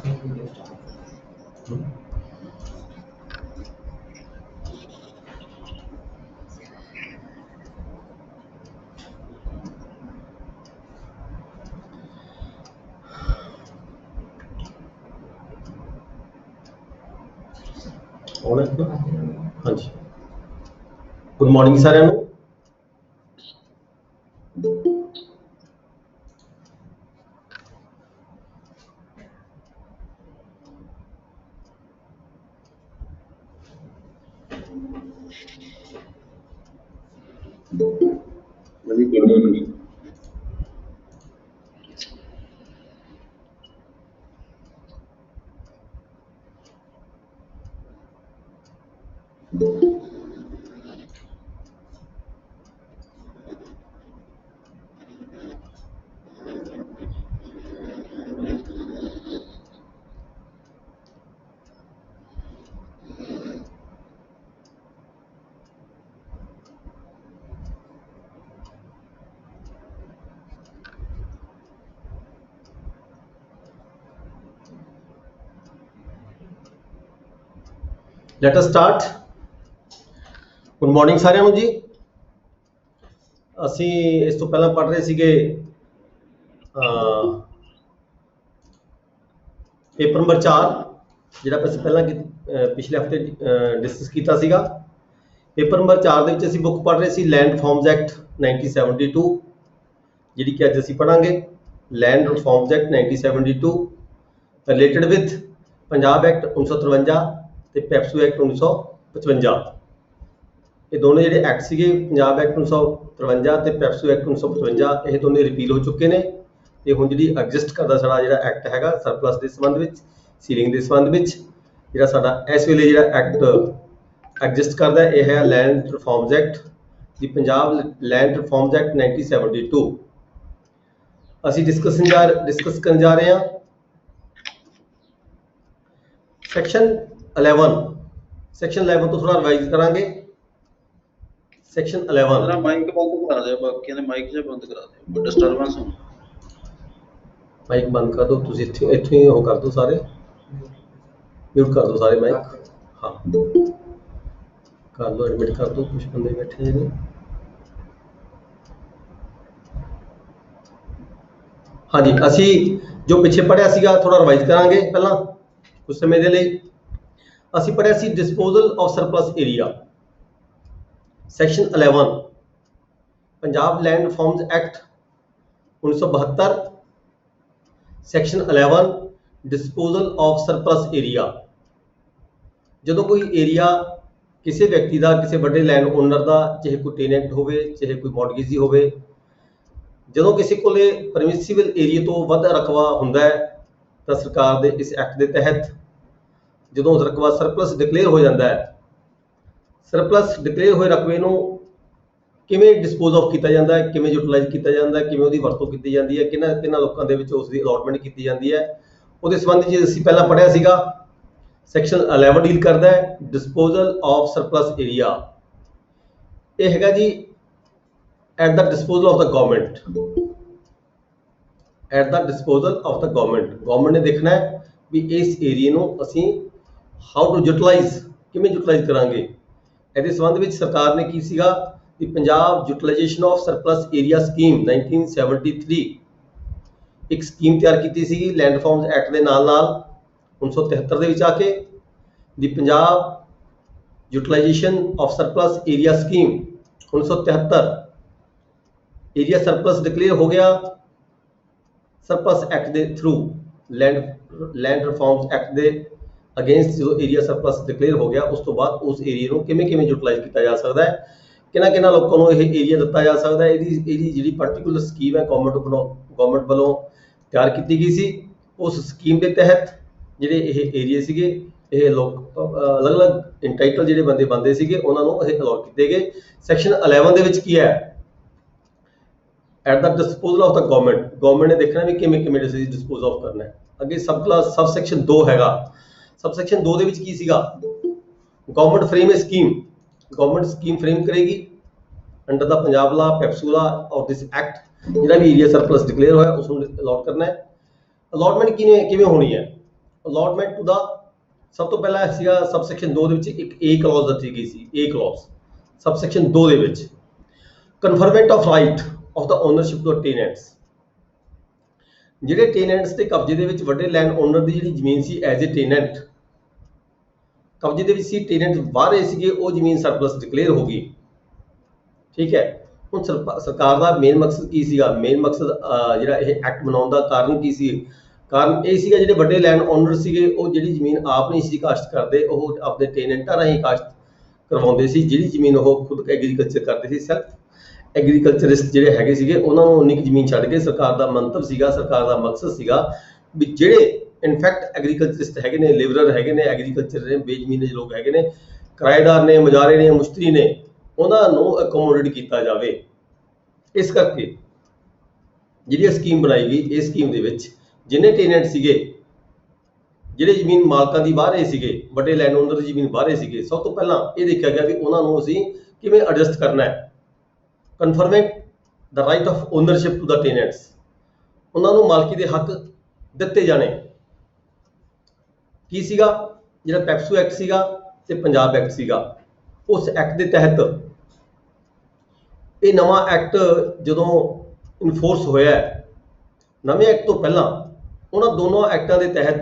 हाँ जी, good morning साਰਿਆਂ ਨੂੰ। Let us start. Good morning ਸਾਰਿਆਂ ਨੂੰ ਜੀ। ਅਸੀਂ ਇਸ ਤੋਂ ਪਹਿਲਾਂ ਪੜ੍ਹ ਰਹੇ ਸੀਗੇ ਪੇਪਰ ਨੰਬਰ 4 ਜਿਹੜਾ ਅਸੀਂ ਪਹਿਲਾਂ ਪਿਛਲੇ ਹਫਤੇ ਡਿਸਕਸ ਕੀਤਾ ਸੀਗਾ। ਪੇਪਰ ਨੰਬਰ 4 ਦੇ ਵਿੱਚ ਅਸੀਂ ਬੁੱਕ ਪੜ੍ਹ ਰਹੇ ਸੀ ਲੈਂਡ ਰਿਫਾਰਮਸ ਐਕਟ 1972, ਜਿਹੜੀ ਕਿ ਅੱਜ ਅਸੀਂ ਪੜ੍ਹਾਂਗੇ। Land reforms act 1972 related with Punjab act 1953 ਤੇ ਪੈਪਸੂ ਐਕਟ 1955। ਇਹ ਦੋਨੇ ਜਿਹੜੇ ਐਕਟ ਸੀਗੇ, ਪੰਜਾਬ ਐਕਟ 1953 ਤੇ ਪੈਪਸੂ ਐਕਟ 1955, ਇਹ ਦੋਨੇ ਰਿਪੀਲ ਹੋ ਚੁੱਕੇ ਨੇ। ਤੇ ਹੁਣ ਜਿਹੜੀ ਐਗਜ਼ਿਸਟ ਕਰਦਾ ਸਾਡਾ ਜਿਹੜਾ ਐਕਟ ਹੈਗਾ ਸਰਪਲਸ ਦੇ ਸੰਬੰਧ ਵਿੱਚ, ਸੀਲਿੰਗ ਦੇ ਸੰਬੰਧ ਵਿੱਚ, ਜਿਹੜਾ ਸਾਡਾ ਇਸ ਵੇਲੇ ਜਿਹੜਾ ਐਕਟ ਐਗਜ਼ਿਸਟ ਕਰਦਾ ਇਹ ਹੈ ਲੈਂਡ ਰਿਫਾਰਮਸ ਐਕਟ ਦੀ ਪੰਜਾਬ ਲੈਂਡ ਰਿਫਾਰਮਸ ਐਕਟ 1972। ਅਸੀਂ ਡਿਸਕਸ ਕਰਨ ਜਾ ਰਹੇ ਹਾਂ ਸੈਕਸ਼ਨ 11 ਤੋਂ ਥੋੜਾ ਰਿਵਾਈਜ਼ ਕਰਾਂਗੇ। ਸੈਕਸ਼ਨ 11 ਮਾਈਕ ਬੰਦ ਕਰਾ ਦਿਓ, ਬਾਕੀਆਂ ਦੇ ਮਾਈਕ ਜੇ ਬੰਦ ਕਰਾ ਦਿਓ, ਡਿਸਟਰਬੈਂਸ ਹੋ। ਮਾਈਕ ਬੰਦ ਕਰ ਦਿਓ ਤੁਸੀਂ, ਇੱਥੇ ਹੀ ਉਹ ਕਰ ਦਿਓ, ਸਾਰੇ ਮਿਊਟ ਕਰ ਦਿਓ ਸਾਰੇ ਮਾਈਕ। ਹਾਂ ਕਰ ਦਿਓ, ਐਡਮਿਟ ਕਰ ਦਿਓ, ਕੁਝ ਬੰਦੇ ਬੈਠੇ ਨੇ। ਹਾਂਜੀ, ਅਸੀਂ ਜੋ ਪਿੱਛੇ ਪੜ੍ਹਿਆ ਸੀਗਾ ਥੋੜਾ ਰਿਵਾਈਜ਼ ਕਰਾਂਗੇ। ਪਹਿਲਾਂ ਕੁਝ ਸਮੇਂ ਦੇ ਲਈ ਅਸੀਂ ਪੜ੍ਹਿਆ ਸੀ disposal of surplus area. Section 11 Punjab land reforms act 1972, section 11 disposal of surplus area. ਜਦੋਂ ਕੋਈ ਏਰੀਆ ਕਿਸੇ ਵਿਅਕਤੀ ਦਾ, ਕਿਸੇ ਵੱਡੇ ਲੈਂਡ ਓਨਰ ਦਾ, ਚਾਹੇ ਕੋਈ ਟੇਨੈਂਟ ਹੋਵੇ, ਚਾਹੇ ਕੋਈ ਮੌਰਗੇਜੀ ਹੋਵੇ, ਜਦੋਂ ਕਿਸੇ ਕੋਲੇ ਪਰਮਿਸਿਬਲ ਏਰੀਆ ਤੋਂ ਵੱਧ ਰਕਬਾ ਹੁੰਦਾ ਹੈ ਤਾਂ ਸਰਕਾਰ ਦੇ ਇਸ ਐਕਟ ਦੇ ਤਹਿਤ ਜਦੋਂ ਰਕਬਾ ਸਰਪਲਸ ਡਿਕਲੇਅਰ ਹੋ ਜਾਂਦਾ ਹੈ, ਸਰਪਲਸ ਡਿਕਲੇਅਰ ਹੋਏ ਰਕਬੇ ਨੂੰ ਕਿਵੇਂ ਡਿਸਪੋਜ਼ ਆਫ ਕੀਤਾ ਜਾਂਦਾ ਹੈ, ਕਿਵੇਂ ਯੂਟੀਲਾਈਜ਼ ਕੀਤਾ ਜਾਂਦਾ ਹੈ, ਕਿਵੇਂ ਉਹਦੀ ਵਰਤੋਂ ਕੀਤੀ ਜਾਂਦੀ ਹੈ, ਕਿਹਨਾਂ ਲੋਕਾਂ ਦੇ ਵਿੱਚ ਉਸ ਦੀ ਅਲਾਟਮੈਂਟ ਕੀਤੀ ਜਾਂਦੀ ਹੈ, ਉਹਦੇ ਸੰਬੰਧ ਵਿੱਚ ਅਸੀਂ ਪਹਿਲਾਂ ਪੜ੍ਹਿਆ ਸੀਗਾ। ਸੈਕਸ਼ਨ 11 ਡੀਲ ਕਰਦਾ ਹੈ ਡਿਸਪੋਜ਼ਲ ਆਫ ਸਰਪਲਸ ਏਰੀਆ। ਇਹ ਹੈਗਾ ਜੀ at the disposal of the government. At the disposal of the government ਨੇ ਦੇਖਣਾ ਹੈ ਵੀ ਇਸ ਏਰੀਏ ਨੂੰ ਅਸੀਂ ਹਾਊ ਟੂ ਯੂਟੀਲਾਈਜ਼, ਕਿਵੇਂ ਯੂਟੀਲਾਈਜ਼ ਕਰਾਂਗੇ। ਇਹਦੇ ਸੰਬੰਧ ਵਿੱਚ ਸਰਕਾਰ ਨੇ ਕੀ ਸੀਗਾ ਕਿ Punjab utilisation of surplus area scheme 1973 ਇੱਕ ਸਕੀਮ ਤਿਆਰ ਕੀਤੀ ਸੀਗੀ ਲੈਂਡ ਰਿਫਾਰਮਸ ਐਕਟ ਦੇ ਨਾਲ 1973 ਦੇ ਵਿੱਚ ਆ ਕੇ। ਦੀ Punjab utilisation of surplus area scheme 1973, area surplus declare ਹੋ ਗਿਆ ਸਰਪਲਸ ਐਕਟ ਦੇ ਥਰੂ। ਲੈਂਡ ਰਿਫਾਰਮਸ ਐਕਟ ਦੇ ਅਗੇਂਸਟ ਜਦੋਂ ਏਰੀਆ ਸਰਪਲਸ ਡਿਕਲੇਅਰ ਹੋ ਗਿਆ, ਉਸ ਤੋਂ ਬਾਅਦ ਉਸ ਏਰੀਆ ਨੂੰ ਕਿਵੇਂ ਯੂਟੀਲਾਈਜ਼ ਕੀਤਾ ਜਾ ਸਕਦਾ ਹੈ, ਕਿਹਨਾਂ ਲੋਕਾਂ ਨੂੰ ਇਹ ਏਰੀਆ ਦਿੱਤਾ ਜਾ ਸਕਦਾ ਹੈ। ਇਹਦੀ ਜਿਹੜੀ ਪਰਟੀਕੂਲਰ ਸਕੀਮ ਹੈ ਗਵਰਨਮੈਂਟ ਵੱਲੋਂ ਤਿਆਰ ਕੀਤੀ ਗਈ ਸੀ। ਉਸ ਸਕੀਮ ਦੇ ਤਹਿਤ ਜਿਹੜੇ ਇਹ ਏਰੀਏ ਸੀਗੇ, ਇਹ ਲੋਕ ਅਲੱਗ-ਅਲੱਗ ਇੰਟਾਈਟਲ ਜਿਹੜੇ ਬੰਦੇ ਬਣਦੇ ਸੀਗੇ, ਉਹਨਾਂ ਨੂੰ ਇਹ ਅਲਾਟ ਕੀਤੇ ਗਏ। ਸੈਕਸ਼ਨ 11 ਦੇ ਵਿੱਚ ਕੀ ਹੈ, at the disposal of the government ਨੇ ਦੇਖਣਾ ਵੀ ਕਿਵੇਂ ਡਿਸਪੋਜ਼ ਆਫ ਕਰਨਾ ਹੈ। ਅੱਗੇ ਸਬ ਸੈਕਸ਼ਨ 2 ਹੈਗਾ। ਸਬ ਸੈਕਸ਼ਨ 2 ਦੇ ਵਿੱਚ ਕੀ ਸੀਗਾ, ਗਵਰਨਮੈਂਟ ਫਰੇਮ ਏ ਸਕੀਮ। ਗਵਰਨਮੈਂਟ ਸਕੀਮ ਫਰੇਮ ਕਰੇਗੀ ਅੰਡਰ ਦਾ ਪੰਜਾਬ ਲਾ, PEPSU law of this act. ਜਿਹੜਾ ਵੀ ਏਰੀਆ ਸਰਪਲਸ ਡਿਕਲੇਅਰ ਹੋਇਆ ਉਸ ਨੂੰ ਅਲਾਟ ਕਰਨਾ ਹੈ। ਅਲਾਟਮੈਂਟ ਕਿਵੇਂ ਹੋਣੀ ਹੈ, ਅਲਾਟਮੈਂਟ ਟੂ ਦਾ ਸਭ ਤੋਂ ਪਹਿਲਾਂ ਸੀਗਾ ਸਬਸੈਕਸ਼ਨ 2 ਦੇ ਵਿੱਚ ਇੱਕ ਏ ਕਲੌਜ਼ ਦਿੱਤੀ ਗਈ ਸੀ। ਏ ਕਲੌਜ਼ ਸਬਸੈਕਸ਼ਨ 2 ਦੇ ਵਿੱਚ conferment of right of the ownership to tenants, ਜਿਹੜੇ ਟੇਨੈਂਟਸ ਦੇ ਕਬਜ਼ੇ ਦੇ ਵਿੱਚ ਵੱਡੇ ਲੈਂਡ ਓਨਰ ਦੀ ਜਿਹੜੀ ਜ਼ਮੀਨ ਸੀ ਐਜ਼ ਏ ਟੇਨੈਂਟ ਕਬਜ਼ੇ ਦੇ ਵਿੱਚ ਸੀ, ਟੇਨੈਂਟ ਬਾਹਰ ਰਹੇ ਸੀਗੇ, ਉਹ ਜ਼ਮੀਨ ਸਰਪਲਸ ਡਿਕਲੇਅਰ ਹੋ ਗਈ। ਠੀਕ ਹੈ, ਹੁਣ ਸਰਕਾਰ ਦਾ ਮੇਨ ਮਕਸਦ ਕੀ ਸੀਗਾ? ਮੇਨ ਮਕਸਦ ਜਿਹੜਾ ਇਹ ਐਕਟ ਬਣਾਉਣ ਦਾ ਕਾਰਨ ਕੀ ਸੀ? ਕਾਰਨ ਇਹ ਸੀਗਾ ਜਿਹੜੇ ਵੱਡੇ ਲੈਂਡ ਓਨਰ ਸੀਗੇ ਉਹ ਜਿਹੜੀ ਜ਼ਮੀਨ ਆਪ ਨਹੀਂ ਸੀ ਕਾਸ਼ਤ ਕਰਦੇ, ਉਹ ਆਪਣੇ ਟੇਨੈਂਟਾਂ ਰਾਹੀਂ ਕਾਸ਼ਤ ਕਰਵਾਉਂਦੇ ਸੀ। ਜਿਹੜੀ ਜ਼ਮੀਨ ਉਹ ਖੁਦ ਐਗਰੀਕਲਚਰ ਕਰਦੇ ਸੀ, ਸੈਲਫ ਐਗਰੀਕਲਚਰਿਸਟ ਜਿਹੜੇ ਹੈਗੇ ਸੀਗੇ, ਉਹਨਾਂ ਨੂੰ ਉਨੀ ਕੁ ਜ਼ਮੀਨ ਛੱਡ ਕੇ ਸਰਕਾਰ ਦਾ ਮੰਤਵ ਸੀਗਾ, ਸਰਕਾਰ ਦਾ ਮਕਸਦ ਸੀਗਾ ਵੀ ਜਿਹੜੇ ਇਨਫੈਕਟ ਐਗਰੀਕਲਚਰਿਸਟ ਹੈਗੇ ਨੇ, ਲੇਬਰਰ ਹੈਗੇ ਨੇ, ਐਗਰੀਕਲਚਰ ਦੇ ਬੇਜ਼ਮੀਨੇ ਲੋਕ ਹੈਗੇ ਨੇ, ਕਿਰਾਏਦਾਰ ਨੇ, ਮੁਜਾਰੇ ਨੇ, ਮੁਸ਼ਤਰੀ ਨੇ, ਉਹਨਾਂ ਨੂੰ ਅਕੋਮੋਡੇਟ ਕੀਤਾ ਜਾਵੇ। ਇਸ ਕਰਕੇ ਜਿਹੜੀ ਸਕੀਮ ਬਣਾਈ ਗਈ, ਇਹ ਸਕੀਮ ਦੇ ਵਿੱਚ ਜਿੰਨੇ ਟੇਨੈਂਟ ਸੀਗੇ, ਜਿਹੜੇ ਜ਼ਮੀਨ ਮਾਲਕਾਂ ਦੀ ਬਾਹਰ ਰਹੇ ਸੀਗੇ, ਵੱਡੇ ਲੈਂਡ ਓਨਰ ਦੀ ਜ਼ਮੀਨ ਬਾਹਰ ਰਹੇ ਸੀਗੇ, ਸਭ ਤੋਂ ਪਹਿਲਾਂ ਇਹ ਦੇਖਿਆ ਗਿਆ ਵੀ ਉਹਨਾਂ ਨੂੰ ਅਸੀਂ ਕਿਵੇਂ ਐਡਜਸਟ ਕਰਨਾ ਹੈ। ਕਨਫਰਮਿੰਗ ਦਾ right of ownership to the ਟੇਨੈਂਟਸ, ਉਹਨਾਂ ਨੂੰ ਮਾਲਕੀ ਦੇ ਹੱਕ ਦਿੱਤੇ ਜਾਣੇ। ਕੀ ਸੀਗਾ? ਜਿਹੜਾ ਪੈਪਸੂ ਐਕਟ ਸੀਗਾ ਤੇ ਪੰਜਾਬ ਐਕਟ ਸੀਗਾ, ਉਸ ਐਕਟ ਦੇ ਤਹਿਤ ਇਹ ਨਵਾਂ ਐਕਟ ਜਦੋਂ ਇਨਫੋਰਸ ਹੋਇਆ, ਨਵੇਂ ਐਕਟ ਤੋਂ ਪਹਿਲਾਂ ਉਹਨਾਂ ਦੋਨੋਂ ਐਕਟਾਂ ਦੇ ਤਹਿਤ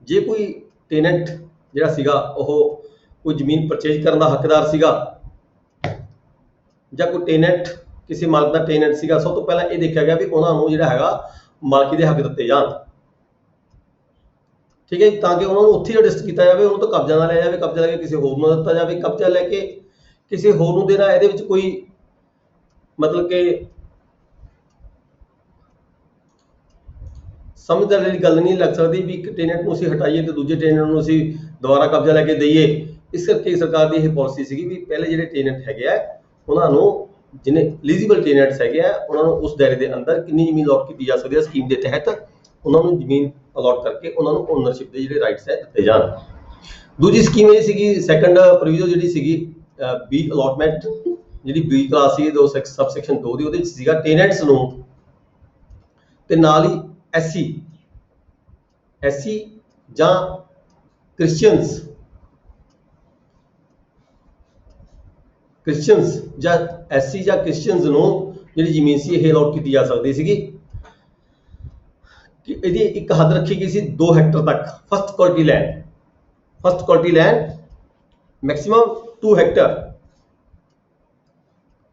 ਜੇ ਕੋਈ ਟੇਨੈਂਟ ਜਿਹੜਾ ਸੀਗਾ ਉਹ ਕੋਈ ਜ਼ਮੀਨ ਪਰਚੇਜ ਕਰਨ ਦਾ ਹੱਕਦਾਰ ਸੀਗਾ ਜਾਂ ਕੋਈ ਟੇਨੈਂਟ ਕਿਸੇ ਮਾਲਕ ਦਾ ਟੇਨੈਂਟ ਸੀਗਾ, ਸਭ ਤੋਂ ਪਹਿਲਾਂ ਇਹ ਦੇਖਿਆ ਗਿਆ ਵੀ ਉਹਨਾਂ ਨੂੰ ਜਿਹੜਾ ਹੈਗਾ ਮਾਲਕੀ ਦੇ ਹੱਕ ਦਿੱਤੇ ਜਾਣ। ਠੀਕ ਹੈ ਜੀ, ਤਾਂ ਕਿ ਉਹਨਾਂ ਨੂੰ ਉੱਥੇ ਐਡਜਸਟ ਕੀਤਾ ਜਾਵੇ, ਉਹਨਾਂ ਤੋਂ ਕਬਜ਼ਾ ਨਾ ਲਿਆ ਜਾਵੇ, ਕਬਜ਼ਾ ਲੈ ਕੇ ਕਿਸੇ ਹੋਰ ਨੂੰ ਦਿੱਤਾ ਜਾਵੇ, ਕਬਜ਼ਾ ਲੈ ਕੇ ਕਿਸੇ ਹੋਰ ਨੂੰ ਦੇਣਾ, ਇਹਦੇ ਵਿੱਚ ਕੋਈ ਮਤਲਬ ਕਿ ਸਮਝਦਾਰ ਵਾਲੀ ਗੱਲ ਨਹੀਂ ਲੱਗ ਸਕਦੀ ਵੀ ਇੱਕ ਟੇਨੈਂਟ ਨੂੰ ਅਸੀਂ ਹਟਾਈਏ ਤੇ ਦੂਜੇ ਟੇਨੈਂਟ ਨੂੰ ਅਸੀਂ ਦੁਬਾਰਾ ਕਬਜ਼ਾ ਲੈ ਕੇ ਦਈਏ। ਇਸ ਕਰਕੇ ਸਰਕਾਰ ਦੀ ਇਹ ਪਾਲਿਸੀ ਸੀਗੀ ਵੀ ਪਹਿਲੇ ਜਿਹੜੇ ਟੇਨੈਂਟ ਹੈਗੇ ਆ ਉਹਨਾਂ ਨੂੰ, ਜਿਹਨੇ ਐਲੀਜੀਬਲ ਟੇਨੈਂਟਸ ਹੈਗੇ ਆ, ਉਹਨਾਂ ਨੂੰ ਉਸ ਦਾਇਰੇ ਦੇ ਅੰਦਰ ਕਿੰਨੀ ਜ਼ਮੀਨ ਅਲਾਟ ਕੀਤੀ ਜਾ ਸਕਦੀ ਹੈ ਸਕੀਮ ਦੇ ਤਹਿਤ, ਉਹਨਾਂ ਨੂੰ ਜ਼ਮੀਨ ਅਲਾਟ ਕਰਕੇ ਉਹਨਾਂ ਨੂੰ ਓਨਰਸ਼ਿਪ ਦੇ ਜਿਹੜੇ ਰਾਈਟਸ ਹੈ ਦਿੱਤੇ ਜਾਣ। ਦੂਜੀ ਸਕੀਮ ਇਹ ਸੀਗੀ, ਸੈਕੰਡ ਪ੍ਰੋਵੀਜ਼ਨ ਜਿਹੜੀ ਸੀਗੀ ਬੀ ਅਲਾਟਮੈਂਟ, ਜਿਹੜੀ ਬੀ ਕਲਾਸ ਸੀ ਸਬਸੈਕਸ਼ਨ 2 ਦੀ, ਉਹਦੇ ਵਿੱਚ ਸੀਗਾ ਟੇਨੈਂਟਸ ਨੂੰ ਤੇ ਨਾਲ ਹੀ ਐਸਸੀ ਜਾਂ ਕ੍ਰਿਸਚੀਅਨਸ ਜਾਂ ਐਸਸੀ ਜਾਂ ਕ੍ਰਿਸਚੀਅਨਸ ਨੂੰ ਜਿਹੜੀ ਜ਼ਮੀਨ ਸੀ ਇਹ ਅਲਾਟ ਕੀਤੀ ਜਾ ਸਕਦੀ ਸੀਗੀ। ਕਿ ਇਹਦੀ ਇੱਕ ਹੱਦ ਰੱਖੀ ਗਈ ਸੀ 2 ਹੈਕਟਰ ਤੱਕ। First quality land maximum 2 hectare.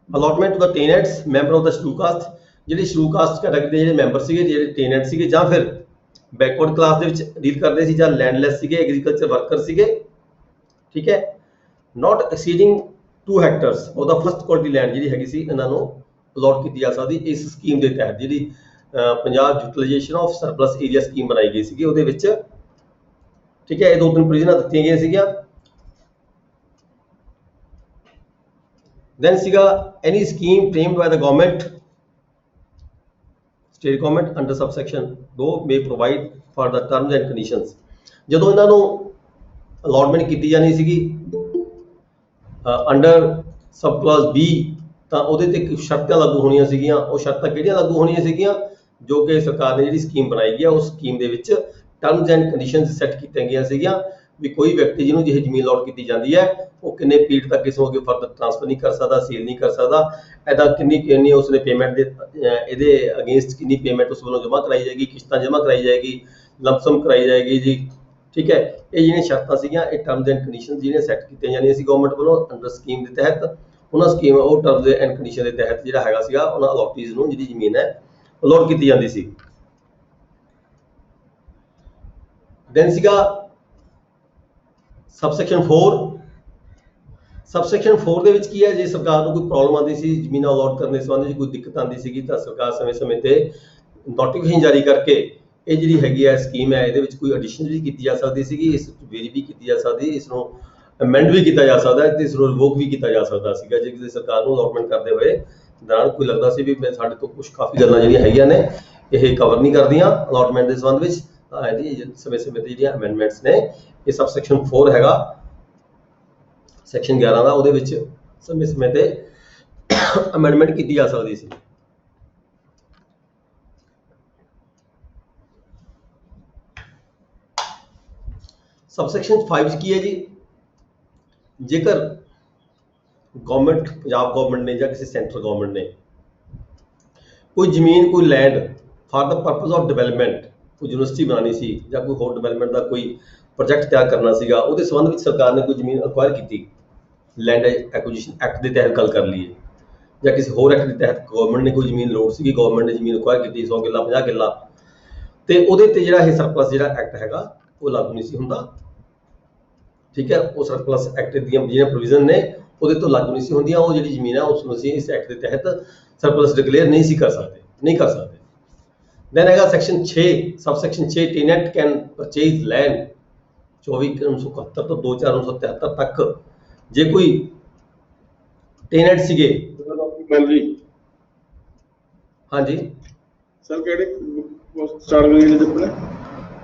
Allotment to the tenants member of the schedule caste, ਜਿਹੜੇ ਸ਼ਡਿਊਲ ਕਾਸਟ ਕੈਟਾਗਰੀ ਦੇ ਜਿਹੜੇ ਮੈਂਬਰ ਸੀਗੇ, ਜਿਹੜੇ ਟੇਨੈਂਟ ਸੀਗੇ ਜਾਂ ਫਿਰ ਬੈਕਵਰਡ ਕਲਾਸ ਦੇ ਵਿੱਚ ਡੀਲ ਕਰਦੇ ਸੀ ਜਾਂ ਲੈਂਡਲੈਸ ਸੀਗੇ, ਐਗਰੀਕਲਚਰ ਵਰਕਰ ਸੀਗੇ। ਠੀਕ ਹੈ, ਨਾਟ ਐਕਸੀਡਿੰਗ 2 ਹੈਕਟਰਸ ਉਹਦਾ ਫਸਟ ਕੁਆਲਿਟੀ ਲੈਂਡ ਜਿਹੜੀ ਹੈਗੀ ਸੀ ਇਹਨਾਂ ਨੂੰ ਅਲਾਟ ਕੀਤੀ ਜਾ ਸਕਦੀ ਇਸ ਸਕੀਮ ਦੇ ਤਹਿਤ, ਜਿਹੜੀ Punjab utilisation of surplus area scheme ਬਣਾਈ ਗਈ ਸੀਗੀ ਉਹਦੇ ਵਿੱਚ। ਠੀਕ ਹੈ, ਇਹ 2-3 ਪ੍ਰੋਵੀਜ਼ਨਾਂ ਦਿੱਤੀਆਂ ਗਈਆਂ ਸੀਗੀਆਂ। ਦੈਨ ਸੀਗਾ any scheme framed by the government, state government under subsection 2 may provide for the terms and conditions। ਜਦੋਂ ਇਹਨਾਂ ਨੂੰ ਅਲਾਟਮੈਂਟ ਕੀਤੀ ਜਾਣੀ ਸੀਗੀ ਅੰਡਰ ਸਬ ਕਲਾਸ B, ਤਾਂ ਉਹਦੇ ਤੇ ਕੁਝ ਸ਼ਰਤਾਂ ਲਾਗੂ ਹੋਣੀਆਂ ਸੀਗੀਆਂ। ਉਹ ਸ਼ਰਤਾਂ ਕਿਹੜੀਆਂ ਲਾਗੂ ਹੋਣੀਆਂ ਸੀਗੀਆਂ? ਜੋ ਕਿ ਸਰਕਾਰ ਨੇ ਜਿਹੜੀ ਸਕੀਮ ਬਣਾਈ ਗਿਆ ਉਸ ਸਕੀਮ ਦੇ ਵਿੱਚ ਟਰਮਸ ਐਂਡ ਕੰਡੀਸ਼ਨਸ ਸੈੱਟ ਕੀਤੀਆਂ ਗਈਆਂ ਸੀਗੀਆਂ ਵੀ ਕੋਈ ਵਿਅਕਤੀ ਜਿਹਨੂੰ ਜਿਹੇ ਜ਼ਮੀਨ ਅਲਾਟ ਕੀਤੀ ਜਾਂਦੀ ਹੈ ਉਹ ਕਿੰਨੇ ਪੀਰੀਅਡ ਤੱਕ ਇਸ ਨੂੰ ਅੱਗੇ ਫਰਦਰ ਟ੍ਰਾਂਸਫਰ ਨਹੀਂ ਕਰ ਸਕਦਾ, ਸੇਲ ਨਹੀਂ ਕਰ ਸਕਦਾ, ਇਹਦਾ ਕਿੰਨੀ ਉਸਨੇ ਪੇਮੈਂਟ ਦੇ ਇਹਦੇ ਅਗੇਂਸਟ ਕਿੰਨੀ ਪੇਮੈਂਟ ਉਸ ਵੱਲੋਂ ਜਮ੍ਹਾਂ ਕਰਾਈ ਜਾਏਗੀ, ਕਿਸ਼ਤਾਂ ਜਮ੍ਹਾਂ ਕਰਾਈ ਜਾਏਗੀ, ਲੰਪਸਮ ਕਰਾਈ ਜਾਏਗੀ ਜੀ। ਠੀਕ ਹੈ, ਇਹ ਜਿਹੜੀਆਂ ਸ਼ਰਤਾਂ ਸੀਗੀਆਂ ਇਹ ਟਰਮਸ ਐਂਡ ਕੰਡੀਸ਼ਨ ਜਿਹੜੀਆਂ ਸੈੱਟ ਕੀਤੀਆਂ ਜਾਂਦੀਆਂ ਸੀ ਗਵਰਨਮੈਂਟ ਵੱਲੋਂ ਅੰਡਰ ਸਕੀਮ ਦੇ ਤਹਿਤ। ਉਹਨਾਂ ਸਕੀਮ ਉਹ ਟਰਮਸ ਐਂਡ ਕੰਡੀਸ਼ਨ ਦੇ ਤਹਿਤ ਜਿਹੜਾ ਹੈਗਾ ਸੀਗਾ ਉਹਨਾਂ ਅਲਾਟੀਜ਼ ਨੂੰ ਜਿਹੜੀ ਜ਼ਮੀਨ ਹੈ ਅਲਾਟ ਕੀਤੀ ਜਾਂਦੀ ਸੀ। ਦੈਨ ਸੀਗਾ ਸਬਸੈਕਸ਼ਨ 4 ਦੇ ਵਿੱਚ ਕੀ ਹੈ? ਜੇ ਸਰਕਾਰ ਨੂੰ ਕੋਈ ਪ੍ਰੋਬਲਮ ਆਉਂਦੀ ਸੀ ਜ਼ਮੀਨਾਂ ਅਲਾਟ ਕਰਨ ਦੇ ਸੰਬੰਧ ਵਿੱਚ, ਕੋਈ ਦਿੱਕਤ ਆਉਂਦੀ ਸੀਗੀ ਤਾਂ ਸਰਕਾਰ ਸਮੇਂ-ਸਮੇਂ ਤੇ ਨੋਟੀਫਿਕੇਸ਼ਨ ਜਾਰੀ ਕਰਕੇ ਇਹ ਜਿਹੜੀ ਹੈਗੀ ਹੈ ਸਕੀਮ ਹੈ ਇਹਦੇ ਵਿੱਚ ਕੋਈ ਐਡੀਸ਼ਨ ਵੀ ਕੀਤੀ ਜਾ ਸਕਦੀ ਸੀਗੀ, ਇਸ ਵਿੱਚ ਵੇਰੀ ਵੀ ਕੀਤੀ ਜਾ ਸਕਦੀ, ਇਸ ਨੂੰ ਅਮੈਂਡ ਵੀ ਕੀਤਾ ਜਾ ਸਕਦਾ ਤੇ ਇਸ ਨੂੰ ਰਿਵੋਕ ਵੀ ਕੀਤਾ ਜਾ ਸਕਦਾ ਸੀਗਾ ਜੇ ਕਿਸੇ ਸਰਕਾਰ ਨੂੰ ਅਲਾਟਮੈਂਟ ਕਰਦੇ ਹੋਏ ਦੌਰਾਨ ਕੋਈ ਲੱਗਦਾ ਸੀ ਵੀ ਸਾਡੇ ਤੋਂ ਕੁਝ ਕਾਫੀ ਗੱਲਾਂ ਜਿਹੜੀਆਂ ਹੈਗੀਆਂ ਨੇ ਇਹ ਕਵਰ ਨਹੀਂ ਕਰਦੀਆਂ ਅਲਾਟਮੈਂਟ ਦੇ ਸੰਬੰਧ ਵਿੱਚ, ਤਾਂ ਇਹਦੀ ਸਮੇਂ-ਸਮੇਂ ਤੇ ਜਿਹੜੀਆਂ ਅਮੈਂਡਮੈਂਟਸ ਨੇ ਇਹ ਸਬਸੈਕਸ਼ਨ 4 ਹੈਗਾ ਸੈਕਸ਼ਨ 11 ਦਾ, ਉਹਦੇ ਵਿੱਚ ਸਮੇਂ-ਸਮੇਂ ਤੇ ਅਮੈਂਡਮੈਂਟ ਕੀਤੀ ਜਾ ਸਕਦੀ ਸੀ। सबसैक्शन 5 'ਚ ਕੀ ਹੈ ਜੀ, ਜੇਕਰ ਗਵਰਨਮੈਂਟ, ਪੰਜਾਬ ਗਵਰਨਮੈਂਟ ਨੇ ਜਾਂ ਕਿਸੇ ਸੈਂਟਰਲ ਗਵਰਨਮੈਂਟ ਨੇ ਕੋਈ ਜ਼ਮੀਨ, ਕੋਈ land for the purpose of development, ਕੋਈ ਯੂਨੀਵਰਸਿਟੀ ਬਣਾਉਣੀ ਸੀ ਜਾਂ ਕੋਈ ਹੋਰ ਡਿਵੈਲਪਮੈਂਟ ਦਾ ਕੋਈ ਪ੍ਰੋਜੈਕਟ ਤਿਆਰ ਕਰਨਾ ਸੀਗਾ, ਉਹਦੇ ਸੰਬੰਧ ਵਿੱਚ ਸਰਕਾਰ ਨੇ ਕੋਈ ਜ਼ਮੀਨ ਅਕਵਾਇਰ ਕੀਤੀ, ਲੈਂਡ ਐਕੁਜੀਸ਼ਨ ਐਕਟ ਦੇ ਤਹਿਤ ਗੱਲ ਕਰ ਲਈਏ ਜਾਂ ਕਿਸੇ ਹੋਰ ਐਕਟ ਦੇ ਤਹਿਤ ਗਵਰਨਮੈਂਟ ਨੇ ਕੋਈ ਜ਼ਮੀਨ ਲੋੜ ਸੀਗੀ, ਗਵਰਨਮੈਂਟ ਨੇ ਜ਼ਮੀਨ ਅਕਵਾਇਰ ਕੀਤੀ 100 ਕਿੱਲਾ 50 ਕਿੱਲਾ, ਤੇ ਉਹਦੇ ਤੇ ਜਿਹੜਾ ਇਹ ਸਰਪਲਸ ਜਿਹੜਾ ਐਕਟ ਹੈਗਾ ਉਹ ਲਾਗੂ ਨਹੀਂ ਸੀ ਹੁੰਦਾ। ਠੀਕ ਹੈ, ਉਹ ਸਰਪਲਸ ਐਕਟ ਦੀਆਂ ਜਿਹੜੀਆਂ ਪ੍ਰੋਵੀਜ਼ਨ ਨੇ ਉਹਦੇ ਤੋਂ ਲਾਗੂ ਨਹੀਂ ਸੀ ਹੁੰਦੀਆਂ। ਉਹ ਜਿਹੜੀ ਜ਼ਮੀਨ ਹੈ ਉਸ ਨੂੰ ਅਸੀਂ ਇਸ ਐਕਟ ਦੇ ਤਹਿਤ ਸਰਪਲਸ ਡਿਕਲੇਅਰ ਨਹੀਂ ਸੀ ਕਰ ਸਕਦੇ। ਦੈਨ ਹੈਗਾ section 6, subsection 6, tenant can purchase land 24/1971 ਤੋਂ 2/4/1973 ਤੱਕ। ਜੇ ਕੋਈ ਟੇਨੈਂਟ ਸੀਗੇ, ਹਾਂਜੀ ਸਰ ਕਿਹੜੇ ਸਟਾਰਟ ਕਰੀਏ ਜੀ ਆਪਣੇ?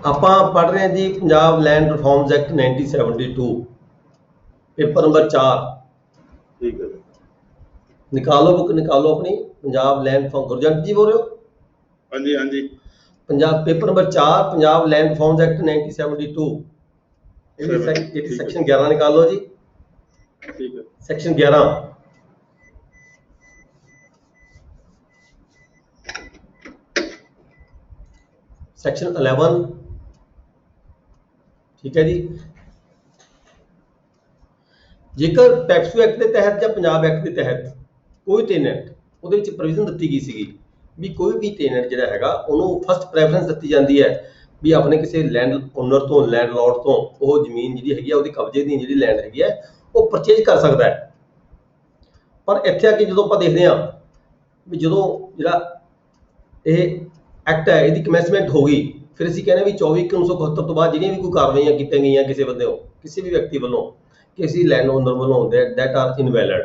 ਆਪਾਂ ਪੜ੍ਹ ਰਹੇ ਹਾਂ ਜੀ Punjab land reforms act 1972, paper number 4। ਠੀਕ ਹੈ, ਨਿਕਾਲੋ ਬੁੱਕ, ਨਿਕਾਲੋ ਆਪਣੀ, ਪੰਜਾਬ ਲੈਂਡ ਰਿਫਾਰਮ। ਗੁਰਜੰਟ ਜੀ ਬੋਲ ਰਹੇ ਹੋ? ਹਾਂਜੀ ਹਾਂਜੀ। Punjab paper number 4 Punjab land reforms act 1972, ਇਹਦੀ ਸੈਕਸ਼ਨ 11 ਨਿਕਾਲ ਲਓ ਜੀ। ਠੀਕ ਹੈ, ਸੈਕਸ਼ਨ 11, ਸੈਕਸ਼ਨ 11, ਠੀਕ ਹੈ ਜੀ। ਜੇਕਰ ਪੈਪਸੂ ਐਕਟ ਦੇ ਤਹਿਤ ਜਾਂ ਪੰਜਾਬ ਐਕਟ ਦੇ ਤਹਿਤ ਕੋਈ ਟੇਨੈਂਟ, ਉਹਦੇ ਵਿੱਚ ਪ੍ਰੋਵੀਜ਼ਨ ਦਿੱਤੀ ਗਈ ਸੀਗੀ ਵੀ ਕੋਈ ਵੀ ਟੇਨੈਂਟ ਜਿਹੜਾ ਹੈਗਾ ਉਹਨੂੰ ਫਸਟ ਪ੍ਰੈਫਰੈਂਸ ਦਿੱਤੀ ਜਾਂਦੀ ਹੈ ਵੀ ਆਪਣੇ ਕਿਸੇ ਲੈਂਡ ਓਨਰ ਤੋਂ, ਲੈਂਡਲੋਰਡ ਤੋਂ ਉਹ ਜ਼ਮੀਨ ਜਿਹੜੀ ਹੈਗੀ ਆ ਉਹਦੀ ਕਬਜ਼ੇ ਦੀ ਜਿਹੜੀ ਲੈਂਡ ਹੈਗੀ ਹੈ ਉਹ ਪਰਚੇਜ ਕਰ ਸਕਦਾ ਹੈ। ਪਰ ਇੱਥੇ ਆ ਕੇ ਜਦੋਂ ਆਪਾਂ ਦੇਖਦੇ ਹਾਂ ਵੀ ਜਦੋਂ ਜਿਹੜਾ ਇਹ ਐਕਟ ਹੈ ਇਹਦੀ ਕਮੈਂਸਮੈਂਟ ਹੋ ਗਈ, ਫਿਰ ਅਸੀਂ ਕਹਿੰਦੇ ਵੀ 24/1971 ਤੋਂ ਬਾਅਦ ਜਿਹੜੀਆਂ ਵੀ ਕੋਈ ਕਾਰਵਾਈਆਂ ਕੀਤੀਆਂ ਗਈਆਂ ਕਿਸੇ ਬੰਦੇ, ਕਿਸੇ ਵੀ ਵਿਅਕਤੀ ਵੱਲੋਂ, ਕਿਸੇ ਲੈਂਡ ਓਨਰ ਵੱਲੋਂ, ਦੈਟ ਆਰ ਇਨਵੈਲਿਡ।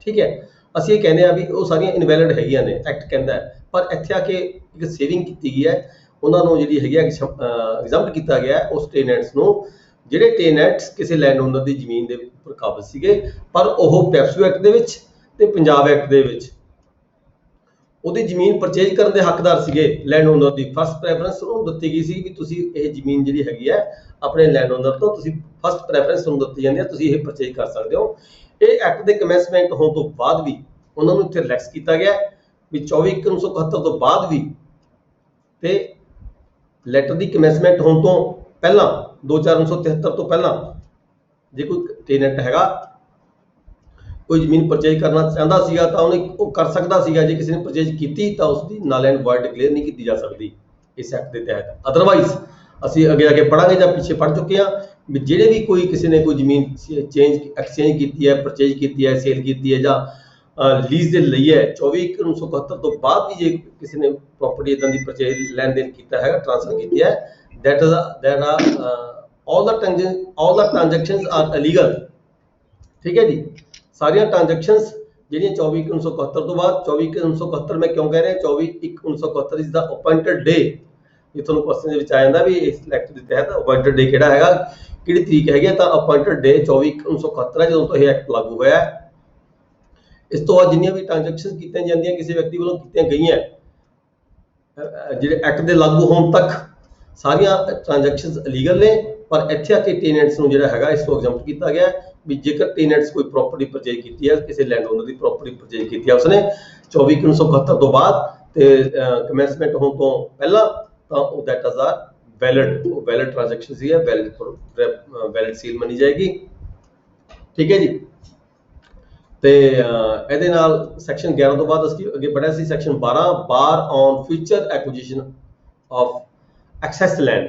ਠੀਕ ਹੈ, ਅਸੀਂ ਇਹ ਕਹਿੰਦੇ ਆ ਵੀ ਉਹ ਸਾਰੀਆਂ ਇਨਵੈਲਿਡ ਹੈਗੀਆਂ ਨੇ, ਐਕਟ ਕਹਿੰਦਾ ਹੈ। ਪਰ ਇੱਥੇ ਆ ਕੇ ਇੱਕ ਸੇਵਿੰਗ ਕੀਤੀ ਗਈ ਹੈ, ਉਹਨਾਂ ਨੂੰ ਜਿਹੜੀ ਹੈਗੀ ਐਗਜ਼ੈਂਪਟ ਕੀਤਾ ਗਿਆ ਉਸ ਟੇਨੈਂਟਸ ਨੂੰ, ਜਿਹੜੇ ਟੇਨੈਂਟਸ ਕਿਸੇ ਲੈਂਡ ਓਨਰ ਦੀ ਜ਼ਮੀਨ ਦੇ ਉੱਪਰ ਕਾਬਜ਼ ਸੀਗੇ ਪਰ ਉਹ ਪੈਪਸੂ ਐਕਟ ਦੇ ਵਿੱਚ ਤੇ ਪੰਜਾਬ ਐਕਟ ਦੇ ਵਿੱਚ ਉਹਦੀ ਜ਼ਮੀਨ ਪਰਚੇਜ ਕਰਨ ਦੇ ਹੱਕਦਾਰ ਸੀਗੇ। ਲੈਂਡ ਓਨਰ ਦੀ ਫਸਟ ਪ੍ਰੈਫਰੈਂਸ ਉਹਨੂੰ ਦਿੱਤੀ ਗਈ ਸੀ ਵੀ ਤੁਸੀਂ ਇਹ ਜ਼ਮੀਨ ਜਿਹੜੀ ਹੈਗੀ ਹੈ ਆਪਣੇ ਲੈਂਡ ਓਨਰ ਤੋਂ ਤੁਸੀਂ ਫਸਟ ਪ੍ਰੈਫਰੈਂਸ ਤੁਹਾਨੂੰ ਦਿੱਤੀ ਜਾਂਦੀ ਹੈ, ਤੁਸੀਂ ਇਹ ਪਰਚੇਜ ਕਰ ਸਕਦੇ ਹੋ। ਇਹ ਐਕਟ ਦੇ ਕਮੈਂਸਮੈਂਟ ਹੋਣ ਤੋਂ ਬਾਅਦ ਵੀ ਉਹਨਾਂ ਨੂੰ ਇੱਥੇ ਰਿਲੈਕਸ ਕੀਤਾ ਗਿਆ ਵੀ 24/1971 ਤੋਂ ਬਾਅਦ ਵੀ, ਤੇ ਲੈਟਰ ਦੀ ਕਮੈਂਸਮੈਂਟ ਹੋਣ ਤੋਂ ਪਹਿਲਾਂ 2/4/1973 ਤੋਂ ਪਹਿਲਾਂ ਜੇ ਕੋਈ ਟੇਨੈਂਟ ਹੈਗਾ ਕੋਈ ਜ਼ਮੀਨ ਪਰਚੇਜ ਕਰਨਾ ਚਾਹੁੰਦਾ ਸੀਗਾ ਤਾਂ ਉਹਨੇ ਉਹ ਕਰ ਸਕਦਾ ਸੀਗਾ। ਜੇ ਕਿਸੇ ਨੇ ਪਰਚੇਜ ਕੀਤੀ ਤਾਂ ਉਸਦੀ ਨਲ ਐਂਡ ਵਾਇਡ ਡਿਕਲੇਅਰ ਨਹੀਂ ਕੀਤੀ ਜਾ ਸਕਦੀ ਇਸ ਐਕਟ ਦੇ ਤਹਿਤ। ਅਦਰਵਾਈਜ਼ ਅਸੀਂ ਅੱਗੇ ਜਾ ਕੇ ਪੜਾਂਗੇ ਜਾਂ ਪਿੱਛੇ ਪੜ ਚੁੱਕੇ ਹਾਂ ਵੀ ਜਿਹੜੇ ਵੀ ਕੋਈ ਕਿਸੇ ਨੇ ਕੋਈ ਜ਼ਮੀਨ ਐਕਸਚੇਂਜ ਕੀਤੀ ਹੈ, ਪਰਚੇਜ ਕੀਤੀ ਹੈ, ਸੇਲ ਕੀਤੀ ਹੈ ਜਾਂ ਲੀਜ਼ ਦੇ ਲਈ ਹੈ 24/1971 ਤੋਂ ਬਾਅਦ ਵੀ ਜੇ ਕਿਸੇ ਨੇ ਪ੍ਰੋਪਰਟੀ ਇਦਾਂ ਦੀ ਪਰਚੇਜ ਲੈਣ ਦੇਣ ਕੀਤਾ ਹੈਗਾ, ਟ੍ਰਾਂਸਫਰ ਕੀਤੀ ਹੈ, all the transactions are illegal। ਠੀਕ ਹੈ ਜੀ, ਸਾਰੀਆਂ ਟ੍ਰਾਂਜੈਕਸ਼ਨਸ ਜਿਹੜੀਆਂ 24/1971 ਤੋਂ ਬਾਅਦ, 24/1971 ਮੈਂ ਕਿਉਂ ਕਹਿ ਰਿਹਾ, 24/1971 ਇਜ਼ ਦਾ ਅਪਾਇੰਟਡ ਡੇ। ਜੇ ਤੁਹਾਨੂੰ ਕੁਐਸਚਨ ਦੇ ਵਿੱਚ ਆ ਜਾਂਦਾ ਵੀ ਇਸ ਐਕਟ ਦੇ ਤਹਿਤ ਅਪਾਇੰਟਡ ਡੇ ਕਿਹੜਾ ਹੈਗਾ, ਕਿਹੜੀ ਤਰੀਕ ਹੈਗੀ ਹੈ, ਤਾਂ ਅਪਾਇੰਟਡ ਡੇ 24/1971 ਹੈ ਜਦੋਂ ਤੋਂ ਇਹ ਐਕਟ ਲਾਗੂ ਹੋਇਆ ਹੈ। ਇਸ ਤੋਂ ਬਾਅਦ ਜਿੰਨੀਆਂ ਵੀ ਟ੍ਰਾਂਜੈਕਸ਼ਨ ਕੀਤੀਆਂ ਜਾਂਦੀਆਂ ਕਿਸੇ ਵਿਅਕਤੀ ਵੱਲੋਂ ਕੀਤੀਆਂ ਗਈਆਂ ਜਿਹੜੇ ਐਕਟ ਦੇ ਲਾਗੂ ਹੋਣ ਤੱਕ ਸਾਰੀਆਂ ਟ੍ਰਾਂਜੈਕਸ਼ਨਸ ਇਲੀਗਲ ਨੇ। ਪਰ ਇੱਥੇ ਆ ਕੇ ਟੇਨੈਂਟਸ ਨੂੰ ਜਿਹੜਾ ਹੈਗਾ ਇਸ ਤੋਂ ਐਗਜ਼ੈਂਪਟ ਕੀਤਾ ਗਿਆ ਵੀ ਜੇਕਰ ਟੇਨੈਂਟਸ ਕੋਈ ਪ੍ਰੋਪਰਟੀ ਪਰਚੇਜ ਕੀਤੀ ਹੈ, ਕਿਸੇ ਲੈਂਡ ਓਨਰ ਦੀ ਪ੍ਰੋਪਰਟੀ ਪਰਚੇਜ ਕੀਤੀ ਹੈ ਉਸਨੇ 24/1971 ਤੋਂ ਬਾਅਦ ਤੇ ਕਮੈਂਸਮੈਂਟ ਹੋਣ ਤੋਂ ਪਹਿਲਾਂ, ਤਾਂ ਉਹ ਦੈਟ ਇਜ਼ ਆਰ ਵੈਲਿਡ, ਉਹ ਵੈਲਿਡ ਟ੍ਰਾਂਜੈਕਸ਼ਨ ਸੀ, ਵੈਲਿਡ ਸੀਲ ਮੰਨੀ ਜਾਏਗੀ। ਠੀਕ ਹੈ ਜੀ, ਤੇ ਇਹਦੇ ਨਾਲ ਸੈਕਸ਼ਨ 11 ਤੋਂ ਬਾਅਦ ਅਸੀਂ ਅੱਗੇ ਪੜ੍ਹਿਆ ਸੀ section 12 bar on future acquisition of excess land.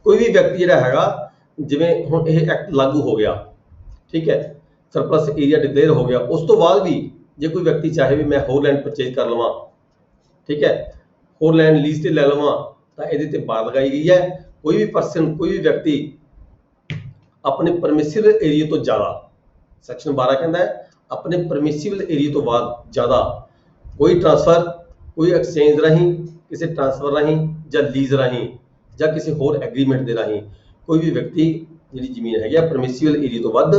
ਕੋਈ ਵੀ ਵਿਅਕਤੀ ਜਿਹੜਾ ਹੈਗਾ, ਜਿਵੇਂ ਹੁਣ ਇਹ ਐਕਟ ਲਾਗੂ ਹੋ ਗਿਆ, ਠੀਕ ਹੈ, ਸਰਪਲਸ ਏਰੀਆ ਡਿਕਲੇਅਰ ਹੋ ਗਿਆ, ਉਸ ਤੋਂ ਬਾਅਦ ਵੀ ਜੇ ਕੋਈ ਵਿਅਕਤੀ ਚਾਹੇ ਵੀ ਮੈਂ ਹੋਰ ਲੈਂਡ ਪਰਚੇਜ ਕਰ ਲਵਾਂ, ਠੀਕ ਹੈ, ਹੋਰ ਲੈਂਡ ਲੀਜ਼ ਤੇ ਲੈ ਲਵਾਂ, ਤਾਂ ਇਹਦੇ ਤੇ ਬਾਰ ਲਗਾਈ ਗਈ ਹੈ। ਕੋਈ ਵੀ ਪਰਸਨ, ਕੋਈ ਵੀ ਵਿਅਕਤੀ ਆਪਣੇ ਪਰਮਿਸਿਬਲ ਏਰੀਆ ਤੋਂ ਜ਼ਿਆਦਾ, ਸੈਕਸ਼ਨ 12 ਕਹਿੰਦਾ ਹੈ ਆਪਣੇ ਪਰਮਿਸਿਬਲ ਏਰੀਆ ਤੋਂ ਬਾਅਦ ਜ਼ਿਆਦਾ ਕੋਈ ਟ੍ਰਾਂਸਫਰ, ਕੋਈ ਐਕਸਚੇਂਜ ਰਾਹੀਂ, ਕਿਸੇ ਟ੍ਰਾਂਸਫਰ ਰਾਹੀਂ ਜਾਂ ਲੀਜ਼ ਰਾਹੀਂ ਜਾਂ ਕਿਸੇ ਹੋਰ ਐਗਰੀਮੈਂਟ ਦੇ ਰਾਹੀਂ ਕੋਈ ਵੀ ਵਿਅਕਤੀ ਜਿਹੜੀ ਜ਼ਮੀਨ ਹੈਗੀ ਆ ਪਰਮਿਸਿਬਲ ਏਰੀਆ ਤੋਂ ਵੱਧ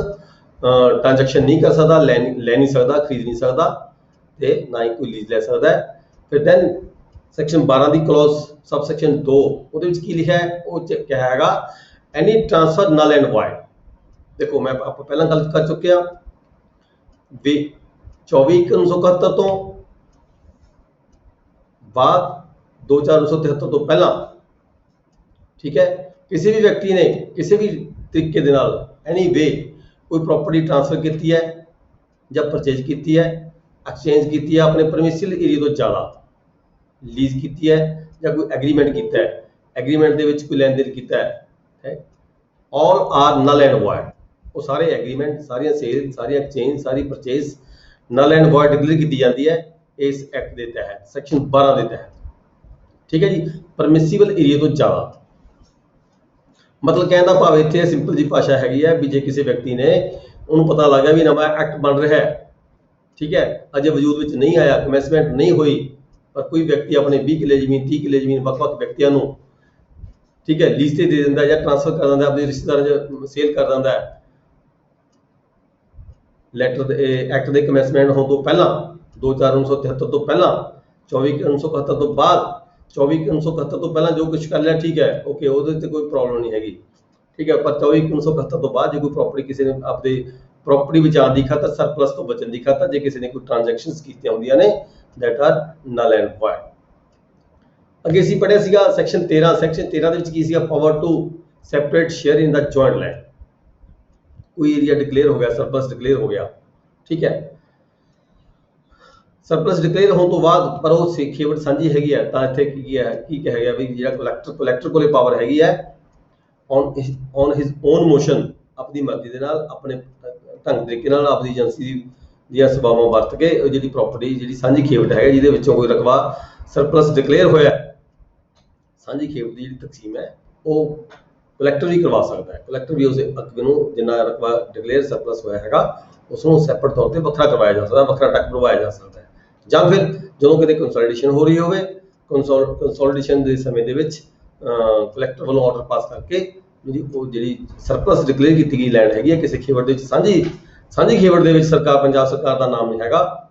ਟ੍ਰਾਂਜੈਕਸ਼ਨ ਨਹੀਂ ਕਰ ਸਕਦਾ, ਲੈ ਨਹੀਂ ਸਕਦਾ, ਖਰੀਦ ਨਹੀਂ ਸਕਦਾ ਤੇ ਨਾ ਹੀ ਕੋਈ ਲੀਜ਼ ਲੈ ਸਕਦਾ ਹੈ। ਫਿਰ ਦੈਨ ਸੈਕਸ਼ਨ 12 ਦੀ ਕਲੌਜ਼ ਸਬ ਸੈਕਸ਼ਨ 2 ਉਹਦੇ ਵਿੱਚ ਕੀ ਲਿਖਿਆ ਹੈ, ਉਹ ਕਿਹਾ ਹੈਗਾ any transfer null and void. देखो मैं आप पहला गल कर चुके हैं भी 24/1971 तो बाद 2/4/1973 तो पहला, ठीक है, किसी भी व्यक्ति ने किसी भी तरीके दे नाल एनी वे कोई प्रॉपर्टी ट्रांसफर की है या परचेज की है, एक्सचेंज की है, अपने परमिसिबल एरिया तो ज़्यादा लीज की है या कोई एग्रीमेंट किया है, एग्रीमेंट दे विच कोई लेन देन किया है, all are null and void. वो सारे एग्रीमेंट, सारिया सेल, सारी एक्सचेंज, सारी purchase null and void declare की जाती है इस एक्ट के तहत, सैक्शन 12 के तहत, ठीक है जी। परमिसिबल एरिया तो ज़्यादा मतलब कहने का भाव इतने सिंपल जी भाषा हैगी है भी जे किसी व्यक्ति ने उन्होंने पता लगा भी नवा एक्ट बन रहा है, ठीक है, अजे वजूद में नहीं आया, कमेंसमेंट नहीं हुई, पर कोई व्यक्ति अपने 20 किले जमीन 30 किले जमीन ਵੱਖ-ਵੱਖ व्यक्तियों को, ठीक है, लीज से दे दिंदा या ट्रांसफर कर दिंदा, अपने रिश्तेदार सेल कर दिंदा है लैटर एक्ट के कमेंसमेंट होने तो पहला 2/4/1973 तो पहला, 24/1971 तो बाद, 24/1971 तो पहला जो कुछ कर लिया ठीक है, ओके, ਉਹਦੇ ਤੇ कोई प्रॉब्लम नहीं हैगी, ठीक है। पर 24/1971 तो बाद जो कोई प्रॉपर्टी किसी ने अपने प्रॉपर्टी बचाने की खातर, सरप्लस तो बचने की खातर जे किसी ने कोई ट्रांजैक्शंस की होंदियां ने that are null and void. अगे ਅਸੀਂ पढ़िया ਸੀਗਾ सैक्शन 13, सैक्शन 13 ਦੇ ਵਿੱਚ ਕੀ ਸੀਗਾ, power to separate share in the joint land. कोई एरिया डिक्लेयर हो गया, सरप्लस डिक्लेयर हो गया, ठीक है, सरप्लस डिक्लेयर होने तो बाद पर वो खेवट साझी हैगी है ਤਾਂ ਇੱਥੇ ਕੀ ਹੈ ਕੀ ਕਿਹਾ ਗਿਆ ਵੀ ਜਿਹੜਾ ਕਲੈਕਟਰ ਕੋਲੇ ਪਾਵਰ ਹੈਗੀ ਹੈ ਔਨ ਹਿਸ ਓਨ ਮੋਸ਼ਨ, ਆਪਣੀ ਮਰਜ਼ੀ ਦੇ ਨਾਲ ਆਪਣੇ ਢੰਗ ਤਰੀਕੇ ਨਾਲ ਆਪਣੀ ਏਜੰਸੀ ਦੀਆਂ ਸੇਵਾਵਾਂ ਵਰਤ ਕੇ ਜਿਹੜੀ ਪ੍ਰਾਪਰਟੀ ਜਿਹੜੀ ਸਾਂਝੀ ਖੇਵਟ ਹੈ ਜਿਹਦੇ ਵਿੱਚੋਂ ਕੋਈ ਰਕਬਾ ਸਰਪਲਸ ਡਿਕਲੇਅਰ ਹੋਇਆ, ਸਾਂਝੀ ਖੇਵਟ ਦੀ ਜਿਹੜੀ ਤਕਸੀਮ ਹੈ ਉਹ ਕਲੈਕਟਰ ਵੀ ਕਰਵਾ ਸਕਦਾ ਹੈ। ਕਲੈਕਟਰ ਵੀ ਉਸੇ ਅੱਗੇ ਨੂੰ ਜਿੰਨਾ ਰਕਬਾ ਡਿਕਲੇਅਰ ਸਰਪਲਸ ਹੋਇਆ ਹੈਗਾ ਉਸ ਨੂੰ ਸੈਪਰੇਟ ਤੌਰ ਤੇ ਵੱਖਰਾ ਕਰਵਾਇਆ ਜਾ ਸਕਦਾ, ਵੱਖਰਾ ਟੈਕਸ ਭਰਵਾਇਆ ਜਾ ਸਕਦਾ ਹੈ। ਜਾਂ ਫਿਰ ਜਦੋਂ ਕਿਤੇ ਕੰਸੋਲੀਡੇਸ਼ਨ ਹੋ ਰਹੀ ਹੋਵੇ, ਕੰਸੋਲੀਡੇਸ਼ਨ ਦੇ ਸਮੇਂ ਦੇ ਵਿੱਚ ਕਲੈਕਟਰ ਵੱਲੋਂ ਆਰਡਰ ਪਾਸ ਕਰਕੇ ਜਿਹੜੀ ਸਰਪਲਸ ਡਿਕਲੇਅਰ ਕੀਤੀ ਗਈ ਲੈਂਡ ਹੈਗੀ ਹੈ ਕਿਸੇ ਖੇਵਟ ਦੇ ਵਿੱਚ ਸਾਂਝੀ ਖੇਵਟ ਦੇ ਵਿੱਚ ਸਰਕਾਰ, ਪੰਜਾਬ ਸਰਕਾਰ ਦਾ ਨਾਮ ਨਹੀਂ ਹੈਗਾ,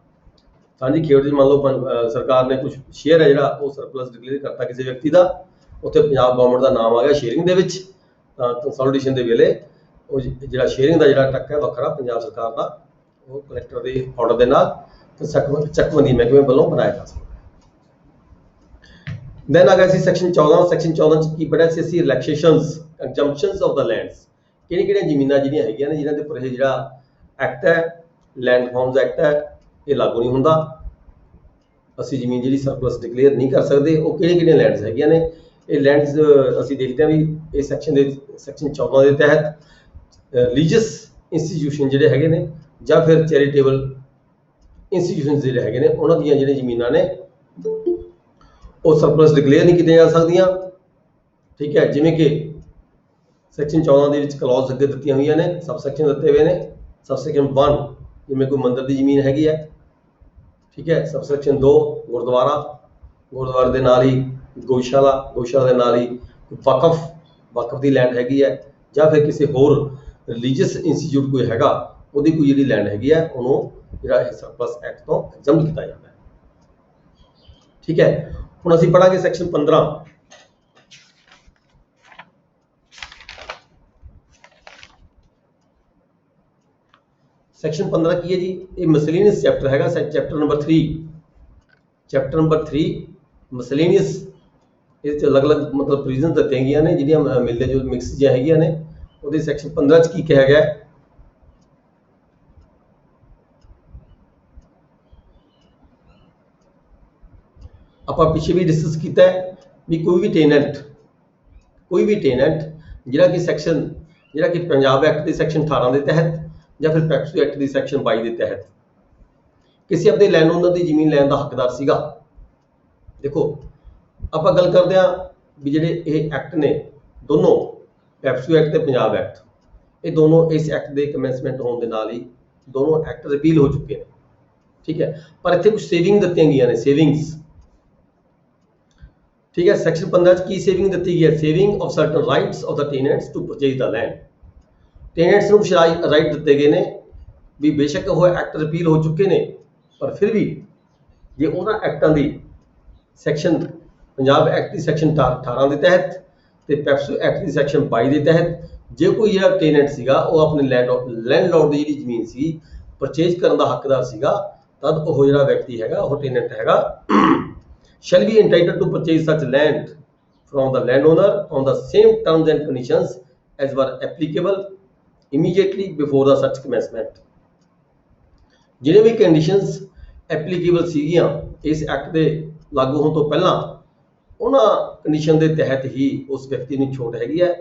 ਸਾਂਝੀ ਖੇਵਟ ਦੀ ਮੰਨ ਲਓ ਸਰਕਾਰ ਨੇ ਕੁਝ ਸ਼ੇਅਰ ਹੈ ਜਿਹੜਾ ਉਹ ਸਰਪਲਸ ਡਿਕਲੇਅਰ ਕਰਤਾ ਕਿਸੇ ਵਿਅਕਤੀ ਦਾ, ਉੱਥੇ ਪੰਜਾਬ ਗਵਰਨਮੈਂਟ ਦਾ ਨਾਮ ਆ ਗਿਆ ਸ਼ੇਅਰਿੰਗ ਦੇ ਵਿੱਚ, ਤਾਂ ਕੰਸੋਲੀਡੇਸ਼ਨ ਦੇ ਵੇਲੇ ਉਹ ਜਿਹੜਾ ਸ਼ੇਅਰਿੰਗ ਦਾ ਜਿਹੜਾ ਟੱਕ ਹੈ ਵੱਖਰਾ ਪੰਜਾਬ ਸਰਕਾਰ ਦਾ ਉਹ ਕਲੈਕਟਰ ਦੇ ਆਰਡਰ ਦੇ ਨਾਲ ਚੱਕਬੰਦੀ ਮਹਿਕਮੇ ਵੱਲੋਂ ਬਣਾਇਆ ਜਾ ਸਕਦਾ ਹੈ। ਦੈਨ ਆ ਗਿਆ ਸੀ ਸੈਕਸ਼ਨ 14, ਸੈਕਸ਼ਨ 14 ਚ ਕੀ ਪੜਿਆ ਸੀ ਅਸੀਂ, ਰਿਲੈਕਸੇਸ਼ਨਸ ਐਗਜ਼ੰਪਸ਼ਨਸ ਆਫ ਦਾ ਲੈਂਡਸ। ਕਿਹੜੀਆਂ ਜ਼ਮੀਨਾਂ ਜਿਹੜੀਆਂ ਹੈਗੀਆਂ ਨੇ ਜਿਨ੍ਹਾਂ ਦੇ ਉੱਪਰ ਇਹ ਜਿਹੜਾ ਐਕਟ ਹੈ ਲੈਂਡ ਰਿਫਾਰਮਸ ਐਕਟ ਹੈ ਇਹ ਲਾਗੂ ਨਹੀਂ ਹੁੰਦਾ, ਅਸੀਂ ਜ਼ਮੀਨ ਜਿਹੜੀ ਸਰਪਲਸ ਡਿਕਲੇਅਰ ਨਹੀਂ ਕਰ ਸਕਦੇ, ਉਹ ਕਿਹੜੀਆਂ ਲੈਂਡਸ ਹੈਗੀਆਂ ਨੇ। ਇਹ ਲੈਂਡਸ ਅਸੀਂ ਦੇਖਦੇ ਹਾਂ ਵੀ ਇਹ ਸੈਕਸ਼ਨ 14 ਦੇ ਤਹਿਤ ਰਿਲੀਜੀਅਸ ਇੰਸਟੀਟਿਊਸ਼ਨ ਜਿਹੜੇ ਹੈਗੇ ਨੇ ਜਾਂ ਫਿਰ ਚੈਰੀਟੇਬਲ ਇੰਸਟੀਟਿਊਸ਼ਨਸ ਜਿਹੜੇ ਹੈਗੇ ਨੇ ਉਹਨਾਂ ਦੀਆਂ ਜਿਹੜੀਆਂ ਜ਼ਮੀਨਾਂ ਨੇ ਉਹ ਸਰਪਲਸ ਡਿਕਲੇਅਰ ਨਹੀਂ ਕੀਤੀਆਂ ਜਾ ਸਕਦੀਆਂ, ਠੀਕ ਹੈ। ਜਿਵੇਂ ਕਿ ਸੈਕਸ਼ਨ 14 ਦੇ ਵਿੱਚ ਕਲੌਜ਼ ਅੱਗੇ ਦਿੱਤੀਆਂ ਹੋਈਆਂ ਨੇ, ਸਬ ਸੈਕਸ਼ਨ ਦਿੱਤੇ ਹੋਏ ਨੇ। ਸਬ ਸੈਕਸ਼ਨ 1 ਜਿਵੇਂ ਕੋਈ ਮੰਦਿਰ ਦੀ ਜ਼ਮੀਨ ਹੈਗੀ ਹੈ, ਠੀਕ ਹੈ। ਸਬ ਸੈਕਸ਼ਨ 2 ਗੁਰਦੁਆਰੇ ਦੇ ਨਾਲ ਹੀ ਗਊਸ਼ਾਲਾ ਦੇ ਨਾਲ ਹੀ ਵਕਫ ਦੀ ਲੈਂਡ ਹੈਗੀ ਹੈ, ਜਾਂ ਫਿਰ ਕਿਸੇ ਹੋਰ ਰਿਲੀਜੀਅਸ ਇੰਸਟੀਚਿਊਟ ਕੋਈ ਹੈਗਾ ਉਹਦੀ ਕੋਈ ਜਿਹੜੀ ਲੈਂਡ ਹੈਗੀ ਹੈ ਉਹਨੂੰ ਜਿਹੜਾ ਇਹ ਸਰਪਲਸ ਐਕਟ ਤੋਂ ਐਗਜ਼ੈਂਪਟ ਕੀਤਾ ਜਾਂਦਾ ਹੈ, ਠੀਕ ਹੈ। ਹੁਣ ਅਸੀਂ ਪੜਾਂਗੇ ਸੈਕਸ਼ਨ 15। ਸੈਕਸ਼ਨ 15 ਕੀ ਹੈ ਜੀ, ਇਹ ਮਿਸਲੇਨੀਅਸ ਚੈਪਟਰ ਹੈਗਾ, ਚੈਪਟਰ ਨੰਬਰ 3 ਮਿਸਲੇਨੀਅਸ। ਇਹਦੇ ਚ ਅਲੱਗ-ਅਲੱਗ ਮਤਲਬ ਪ੍ਰੋਵੀਜ਼ਨਸ ਦਿੱਤੀਆਂ ਗਈਆਂ ਨੇ ਜਿਹੜੀਆਂ ਮਿਲਦੇ ਜੋ ਮਿਕਸ ਜਿਹੀਆਂ ਹੈਗੀਆਂ ਨੇ। ਉਹਦੇ ਸੈਕਸ਼ਨ 15 ਚ ਕੀ ਕਿਹਾ ਗਿਆ, ਆਪਾਂ ਪਿੱਛੇ ਵੀ ਡਿਸਕਸ ਕੀਤਾ ਹੈ ਵੀ ਕੋਈ ਵੀ ਟੇਨੈਂਟ ਜਿਹੜਾ ਕਿ ਪੰਜਾਬ ਐਕਟ ਦੇ ਸੈਕਸ਼ਨ 18 ਦੇ ਤਹਿਤ ਜਾਂ ਫਿਰ ਪੈਪਸੂ ਐਕਟ ਦੀ ਸੈਕਸ਼ਨ 22 ਦੇ ਤਹਿਤ ਕਿਸੇ ਆਪਣੇ ਲੈਂਡ ਓਨਰ ਦੀ ਜ਼ਮੀਨ ਲੈਣ ਦਾ ਹੱਕਦਾਰ ਸੀਗਾ। ਦੇਖੋ ਆਪਾਂ ਗੱਲ ਕਰਦੇ ਹਾਂ ਵੀ ਜਿਹੜੇ ਇਹ ਐਕਟ ਨੇ ਦੋਨੋਂ, ਪੈਪਸੂ ਐਕਟ ਤੇ ਪੰਜਾਬ ਐਕਟ, ਇਹ ਦੋਨੋਂ ਇਸ ਐਕਟ ਦੇ ਕਮੈਂਸਮੈਂਟ ਹੋਣ ਦੇ ਨਾਲ ਹੀ ਦੋਨੋਂ ਐਕਟ ਰਿਪੀਲ ਹੋ ਚੁੱਕੇ ਨੇ, ਠੀਕ ਹੈ। ਪਰ ਇੱਥੇ ਕੁਝ ਸੇਵਿੰਗ ਦਿੱਤੀਆਂ ਗਈਆਂ ਨੇ, ਸੇਵਿੰਗਸ, ठीक है। सेक्शन 15 की सेविंग दी गई है, saving of certain rights of the tenants to purchase the land. Tenants को कुछ राइट दिते गए ने भी, बेशक वो एक्ट रिपील हो चुके ने पर फिर भी जे उन्होंने एक्टां दी सैक्शन पंजाब एक्ट की सैक्शन 18 के तहत ਤੇ ਪੈਪਸੂ ਐਕਟ ਦੀ ਸੈਕਸ਼ਨ 22 ਦੇ ਤਹਿਤ ਜੇ ਕੋਈ ਜਿਹੜਾ ਟੇਨੈਂਟ ਸੀਗਾ ਉਹ ਆਪਣੇ ਲੈਂਡਲੌਰਡ ਦੀ ਜਿਹੜੀ ਜ਼ਮੀਨ ਸੀ ਪਰਚੇਜ ਕਰਨ ਦਾ ਹੱਕਦਾਰ ਸੀਗਾ, ਤਦ ਉਹ ਜਿਹੜਾ ਵਿਅਕਤੀ ਹੈਗਾ ਉਹ ਟੇਨੈਂਟ ਹੈਗਾ shall be entitled to purchase such land from the landowner on the same terms and conditions as were applicable immediately before the such commencement। ਜਿਹੜੇ ਵੀ ਕੰਡੀਸ਼ਨਸ ਐਪਲੀਕੇਬਲ ਸੀਗੀਆਂ ਇਸ ਐਕਟ ਦੇ ਲਾਗੂ ਹੋਣ ਤੋਂ ਪਹਿਲਾਂ, ਉਹਨਾਂ ਕੰਡੀਸ਼ਨ ਦੇ ਤਹਿਤ ਹੀ ਉਸ ਵਿਅਕਤੀ ਨੂੰ ਛੋਟ ਹੈਗੀ ਹੈ,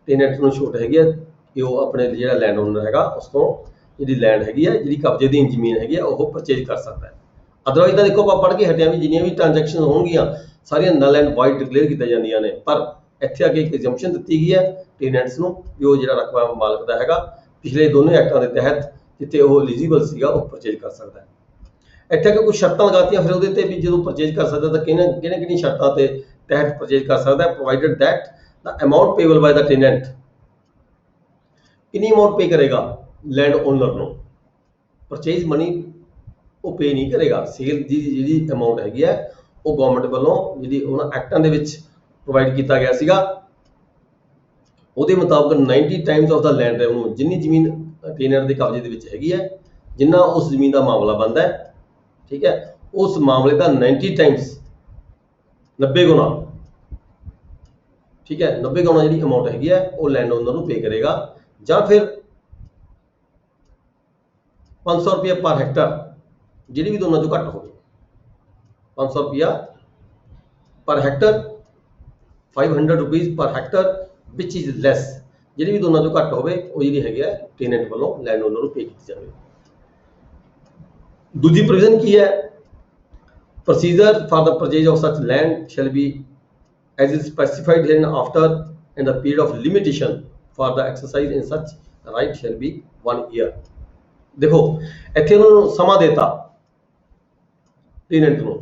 ਟੇਨੈਂਟ ਨੂੰ ਛੋਟ ਹੈਗੀ ਹੈ ਕਿ ਉਹ ਆਪਣੇ ਜਿਹੜਾ ਲੈਂਡ ਓਨਰ ਹੈਗਾ ਉਸ ਤੋਂ ਜਿਹੜੀ ਲੈਂਡ ਹੈਗੀ ਹੈ, ਜਿਹੜੀ ਕਬਜ਼ੇ ਦੀ ਜ਼ਮੀਨ ਹੈਗੀ ਹੈ, ਉਹ ਪਰਚੇਜ ਕਰ ਸਕਦਾ ਹੈ। ਅਦਰਵਾਈਜ਼ ਤਾਂ ਦੇਖੋ ਆਪਾਂ ਪੜ੍ਹ ਕੇ ਹਟਿਆ ਵੀ ਜਿੰਨੀਆਂ ਵੀ ਟ੍ਰਾਂਜੈਕਸ਼ਨ ਹੋਣਗੀਆਂ ਸਾਰੀਆਂ ਨਲ ਐਂਡ ਵਾਈਡ ਡਿਕਲੇਅਰ ਕੀਤੀਆਂ ਜਾਂਦੀਆਂ ਨੇ, ਪਰ ਇੱਥੇ ਅੱਗੇ ਇੱਕ ਐਗਜ਼ੈਂਪਸ਼ਨ ਦਿੱਤੀ ਗਈ ਹੈ ਟੇਨੈਂਟਸ ਨੂੰ ਵੀ ਉਹ ਜਿਹੜਾ ਰਕਬਾ ਮਾਲਕ ਦਾ ਹੈਗਾ ਪਿਛਲੇ ਦੋਨੋਂ ਐਕਟਾਂ ਦੇ ਤਹਿਤ ਜਿੱਥੇ ਉਹ ਐਲੀਜੀਬਲ ਸੀਗਾ ਉਹ ਪਰਚੇਜ ਕਰ ਸਕਦਾ ਹੈ। ਇੱਥੇ ਕਿ ਕੁਝ ਸ਼ਰਤਾਂ ਲਗਾਤੀਆਂ ਫਿਰ ਉਹਦੇ ਤੇ ਵੀ ਜਦੋਂ ਪਰਚੇਜ ਕਰ ਸਕਦਾ ਤਾਂ ਕਿਹੜੀਆਂ ਸ਼ਰਤਾਂ ਤੇ ਤਹਿਤ ਪਰਚੇਜ ਕਰ ਸਕਦਾ ਹੈ। Provided that the amount payable by the tenant, ਕਿੰਨੀ ਅਮਾਊਂਟ ਪੇ ਕਰੇਗਾ ਲੈਂਡ ਓਨਰ ਨੂੰ, ਪਰਚੇਜ ਮਨੀ ਉਹ ਪੇ ਨਹੀਂ ਕਰੇਗਾ। ਸੇਲ ਦੀ ਜਿਹੜੀ ਅਮਾਊਂਟ ਹੈਗੀ ਹੈ ਉਹ ਗਵਰਨਮੈਂਟ ਵੱਲੋਂ ਜਿਹੜੀ ਉਹਨਾਂ ਐਕਟਾਂ ਦੇ ਵਿੱਚ ਪ੍ਰੋਵਾਈਡ ਕੀਤਾ ਗਿਆ ਸੀਗਾ, ਉਹਦੇ ਮੁਤਾਬਕ 90 Times of the land revenue, ਜਿੰਨੀ ਜ਼ਮੀਨ ਟੇਨੈਂਟ ਦੇ ਕਬਜ਼ੇ ਦੇ ਵਿੱਚ ਹੈਗੀ ਹੈ, ਜਿੰਨਾ ਉਸ ਜ਼ਮੀਨ ਦਾ ਮਾਮਲਾ ਬਣਦਾ ਹੈ, ਠੀਕ ਹੈ, ਉਸ ਮਾਮਲੇ ਦਾ 90 ਟਾਈਮਸ 90 ਗੁਣਾ, ਠੀਕ ਹੈ, 90 ਗੁਣਾ ਜਿਹੜੀ ਅਮਾਊਂਟ ਹੈਗੀ ਹੈ ਉਹ ਲੈਂਡ ਓਨਰ ਨੂੰ ਪੇ ਕਰੇਗਾ, ਜਾਂ ਫਿਰ 500 ਰੁਪਏ ਪਰ ਹੈਕਟਰ, ਜਿਹੜੀ ਵੀ ਦੋਨਾਂ ਚੋਂ ਘੱਟ ਹੋਵੇ, 500 ਰੁਪਇਆ ਪਰ ਹੈਕਟਰ, 500 ਰੁਪੀਜ਼ ਪਰ ਹੈਕਟਰ ਵਿਚ ਇਜ਼ ਲੈਸ, ਜਿਹੜੀ ਵੀ ਦੋਨਾਂ ਚੋਂ ਘੱਟ ਹੋਵੇ ਉਹ ਜਿਹੜੀ ਹੈਗੀ ਹੈ ਟੇਨੈਂਟ ਵੱਲੋਂ ਲੈਂਡ ਓਨਰ ਨੂੰ ਪੇ ਕੀਤੀ ਜਾਵੇ। ਦੂਜੀ ਪ੍ਰੋਵੀਜ਼ਨ ਕੀ ਹੈ? Procedure for the purchase of such land shell B as is specified herein after, and the period of limitation for the exercise in such right shall be 1 year। देखो ਇੱਥੇ ਉਹਨਾਂ ਨੂੰ ਸਮਾਂ ਦੇਤਾ ਟੇਨੈਂਟ ਨੂੰ,